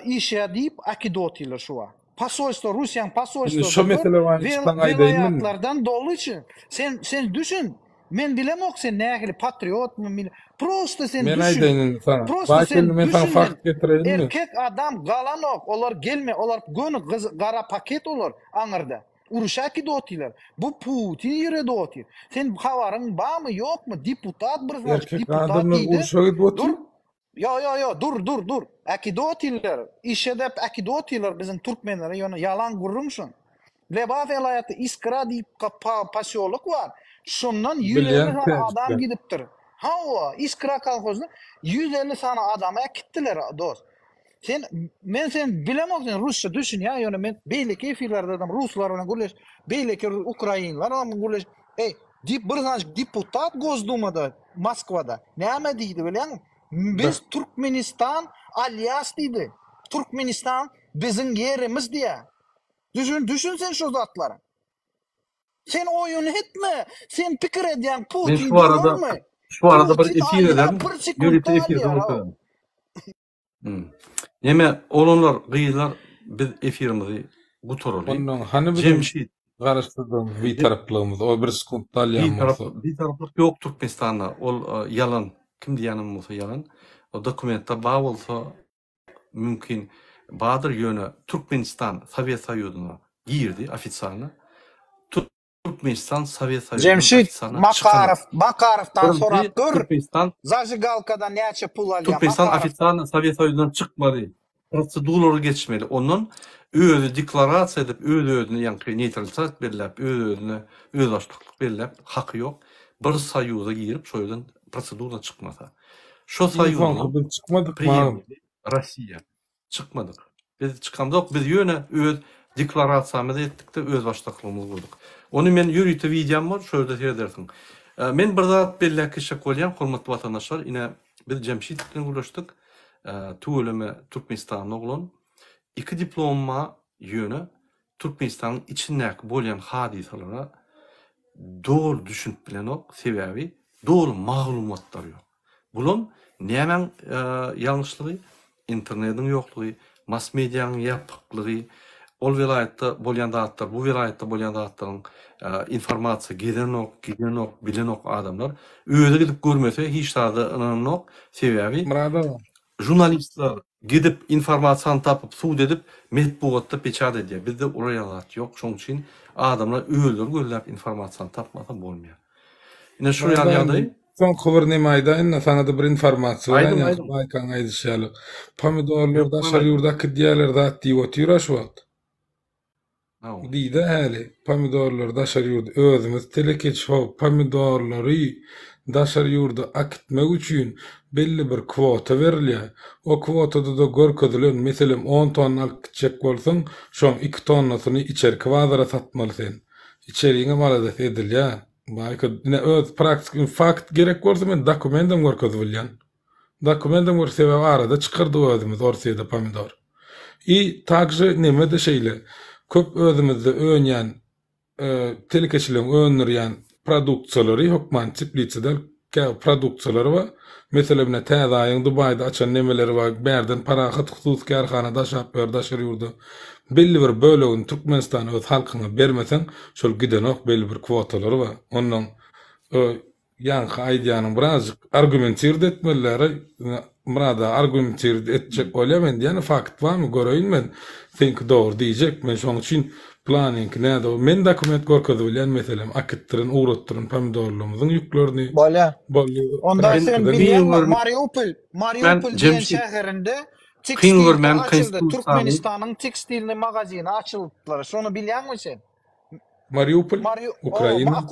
işe deyip akidotirler şu vakt. Pasolstvo, Rusiyan Şu pasolstvo mesele var, çıkan aydayın mı? velayatlardan dolu için. Sen düşün. Men bilemok sen nähili patriot mu? Prosto sen Men düşün. aydayın sana. Prosto Bakın sen men sana düşün. fakt getirelim mi? Erkek adam galanok. Olar gelme. Olar gönü gara paket olur anırda. Uruşaki dotiler. Bu Putin yere dotir. Sen havarın var mı yok mu? Deputat bir Erkek deputat adamlar iyiydi. uruşa gidip Dur. Yo, dur. Akidotiler. İşedep akidotiler bizim Türkmenler. Yani yalan gurrumsun. Leba velayeti İskra deyip pasyoluk var. Şundan 150 Bilyen tane tercih. adam gidiptir. Ha o İskra kalkozuna 150 tane adama gittiler dost. Sen bilemezsin Rusça düşün ya. Yani men belki efirlerde adam Ruslar bilen gurleş, belki Ukraynalar bilen gurleş. Bir deputat Gozdumada Moskvada näme diýdi bilen? Biz Türkmenistan alyas diýdi. Türkmenistan bizim yerimiz diye. Düşün sen şu zatları. Sen oyun etme. Sen pikir edýän Men Putin şu arada bir Putin efir ayda ederim. bir sekund Yürüte alýar, efirde ha. oturalım. Neme olanlar gıyılar biz efirimizi bu toroli. Ondan hani bizim Cemşit karıştırdığımız bir taraplığımız, o bir sıkıntı alyanmaz. bir taraflık yok Türkmenistan'da. Ol yalan. Kim diýenim bolsa yalan. O dokumentda bağ bolsa mümkin Bahadır yönü Türkmenistan Sovyet Soyuzu'na girdi ofitsialna. Türkmenistan Sovyet Soyuzu'nun Cemşit ofitsialna Makarov'tan sorat gör. Türkmenistan Zajgalkadan näçe pul alýan? Türkmenistan ofitsialna Sovyet Soyuzu'ndan çıkmadı. Prosedurları geçmeli. Onun özü deklarasiya edip özüne ýa-ni neytralitet belläp, özüne öz açlyklyk belläp haky yok. Bir soyuza girip şoýdan prosedurdan çıkmasa. Şo soyuzdan Biz çıkmadık mı? Priyendi Rossiya. Çıkmadık. Biz çıkandık. Biz yöne öz deklarasiyamızı etdik de öz başlaklığımızı kurduk. Onu men yürütü videom var. Şöyle seyredersin. Men bir zat belli kişi koyyan hormatly vatandaşlar. Ine biz Cemşit bilen görüşdük. Tuğuleme Türkmenistan oğlun. 2 diploma yönü Türkmenistan'ın içindeki bolyan hadisalara doğru düşünüp bilen ok sebebi doğru maglumatlar yok. Bulun nämen ýalňyşlygy, internetin ýoklugy, mass mediýanyň ýapyklygy, ol vilayetde bolýan zatlar, bu vilayetde bolýan zatlaryň informasiýa giden ok, bilen ok adamlar öýde gidip görmese hiç taýda ynanyň ok. Sebebi Murada jurnalistler gidip informasiýany tapyp, suwd edip medpugatda peçat edýär. Bizde uraýalat ýok. Şoň üçin adamlar öýler görläp informasiýany tapmasa bolmaýar. Ine şu ýaly son haber ne maydayın sana da bir informasiya Aydım, veren aydım. Baykan aydışalı. Pomidorlar da Yok, şar yurdaki diýerler da diýotýar şu wagt. Ha, Diýde häli pomidorlar da şar yurda özümüz telekeç pomidorlary da şar yurda akitmek üçin belli bir kwota berilýär. O kwotada da görkezlen meselem 10 ton alkyçek bolsaň, şoň 2 tonnasyny içerki bazara satmalysyn. İçeriğine maladat edilýär. Bayka ne öz praktik fakt gerek bolsa men dokumentam görkezip bilýän. Dokumentam görsebe arada çykyrdy özümüz orsyada pomidor. Takjy neme de şeýle köp özümizde öňän telekeçileň öňürýän produksiýalary hokman Teplitsa'da produksiýalary bar. Mesela bine täze aýyň Dubaýda açan nemeleri bar. Berden parahat husus kärhana daşap berdaşar ýurdu. Belli bir bölegini Türkmenistan öz halkyna bermesen, şol giden ok belli bir kwotalary bar. Ondan ýanky aýdýanyň birazjyk argumentir etmeleri, murada argumentir etjek bolýar ýani fakt barmy göreýin men. Senki dogry diýjek. Men şoň üçin planning näde? Men dokument görkezip bilýän meselem akittirin, uğrattyrin pomidorlarymyzyň ýüklerini. Bolýar. Bolýar. Ondan sen bilýän Mariupol diýen Cemşit şäherinde Kingwerman açyldy. Türkmenistanyň tekstilni magazini açyldylar. Şonu bilýänmi sen? Mariupol, Ukraina.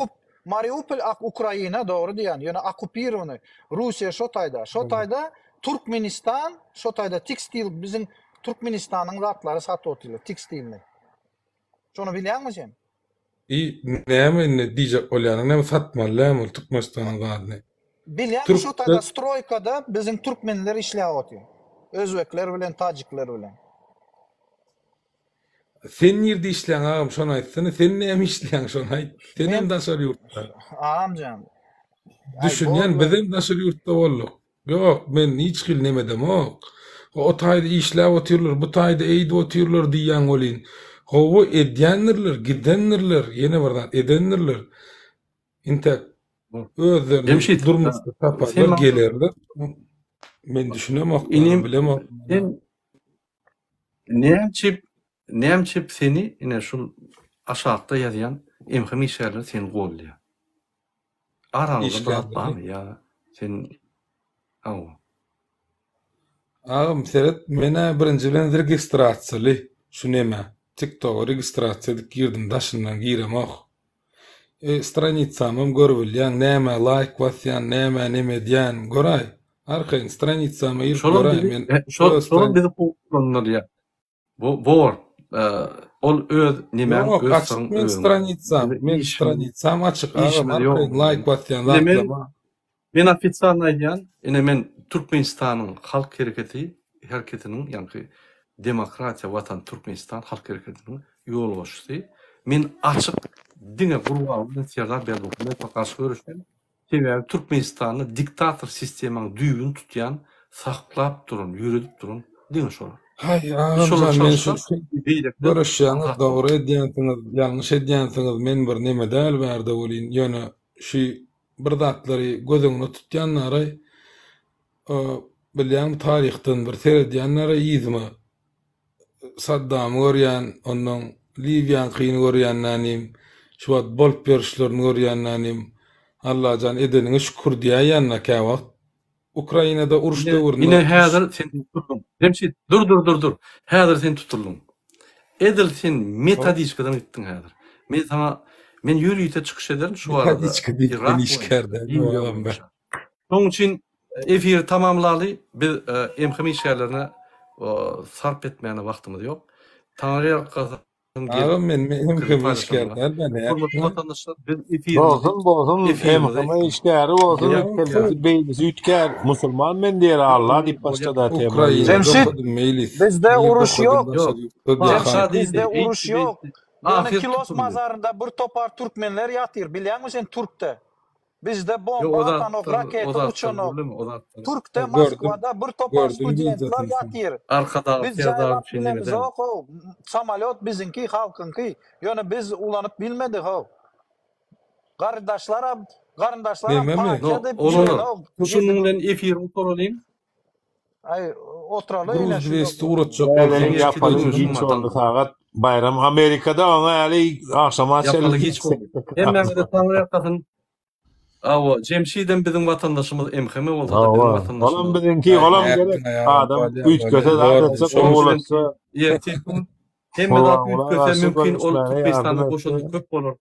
Mariupol Ukraina dogry diýen. Ýöne okupirowany. Russiya şo taýda Türkmenistan şo taýda tekstil bizim Türkmenistanyň zatlary satýardylar tekstilni. Şonu bilýänmi sen? Näme diýjek bolýar? Näme satmaly Türkmenistanyň zadyny? Bilýän Türk- şu tada stroykada bizim türkmenler işläýär. Özbekler bilen, tajikler bilen. Sen nirde işleýän agam şonu aýtsana, sen näme işleýän şonu aýt. Sen hem daşary ýurtda. Amjam. Düşünýän biz hem daşary ýurtda bolduk. Ýok, men hiç hil nemedem ok. O taýda işläp otyrlar, bu taýda eýdi otyrlar diýýän bolyn. Howu edýändirler, gidendirler, ýene birden edendirler. Inte özlerini Cemşit, durmuşda sen taparlar, bana- gelerler. Men düşünem ok, İnim- bilem ok. Sen näçip seni ine şu aşağıda ýazýan emham işlerler seni gollýar. Aralyga İşlerleri. bırakmam ya. Sen aw. Ağam seret mena birinci bilen registrasiýaly. Şu näme? TikTok'a registrasiýa edip girdim, daşyndan girem ok. Stranitsamym görbilýän, näme like basýan, näme diýän göräý. Arkaýyn stranitsama ýyryp Şolun göräý. bizi şolun bizi kullanlar ya. Bu ol öz nimen Yok, öz açık sorun men öz. stranitsam, men İş- stranitsam açyk. iş Ağam mi yok? arkaýyn like basýan, Ne men- laklama. Men ofitsialny aýdýan, ine men Türkmenistanyň halk hereketiniň ýa-ni demokratiýa watan Türkmenistan halk hereketiniň ýol goşdy. Men açyk diňe gurulmaly siyasat berdiňe karşı görüşden. Sebäbi Türkmenistany diktator sistemanyň düýbüni tutýan, saklap durun, ýürüdip durun diňe şol. Hay ağam, Şol men şu beýlekler görüşýäňiz dogry edýänsiňiz, ýalňyş edýänsiňiz, men bir neme däl bärde bolyn. Ýöne şu bir zatlary gözüňe tutýanlary bilýän taryhdan bir seredýänlary ýyzmy Saddam görýän, onuň Libyýanyny görýänlänim, şu wagt bolup berişlerini görýänlänim, Allah jan edenine şükür diýýänler kä wagt. Ukrainada uruş döwründe Yine häzir sen tutulun. Cemşit dur. Häzir sen tutulun. Edil sen metodikadan gittin häzir. Men ýürüýte çykyş ederim şu arada. Metodika diýen işgärde. Şoň üçin efir tamamlaly biz emham işlerine sarp etmäne wagtymyz ýok. Tanrı kazan. Ağam men hem işgärde. Hormatly vatandaşlar biz efir Bolsun, Efendim, emhama işgäri bolsun, Ya, beýlisi ütgär, musulman men diýer Allah diýip başlada tema. Ukraina Cemşit, meylis. bizde uruş yok. Cemşit, Bizde uruş yok. Yani Ahir Kilos tutulmuyor. mazarında bir topar Türkmenler yatır. Bilýän sen Türk'te. Bizde Yo, bomba o da atanok, raketa uçanok. Türk'te Gördüm. Moskvada bir topar Gördüm, studentler zaten. yatır. Arkada Biz piyada jaylap bir şey bilmemiz demeden. yok o. Samolyot bizinki, halkınki. Yani biz ulanıp bilmedik o. Gardaşlara Bilmem mi? parça deyip Olur. o. Şunun bilen efirini soralayım. Ay otralı ile Gruz West uğratacak Ýa-ni Olsun. ýapaly Olsun. hiç oldu sagat. Bayram Amerikada ona ýaly akşama Yapalı hiç oldu. Hemen de Tanrı yakasın. Awa Cemşiden bizim vatandaşımız emheme oldu da bizim Olam vatandaşımız. bizimki olam gerek. Adam üç köse dağıtsa kovulasa. Ertekün hem de üç köse mümkün olup Türkmenistan'da koşuldu köp olur.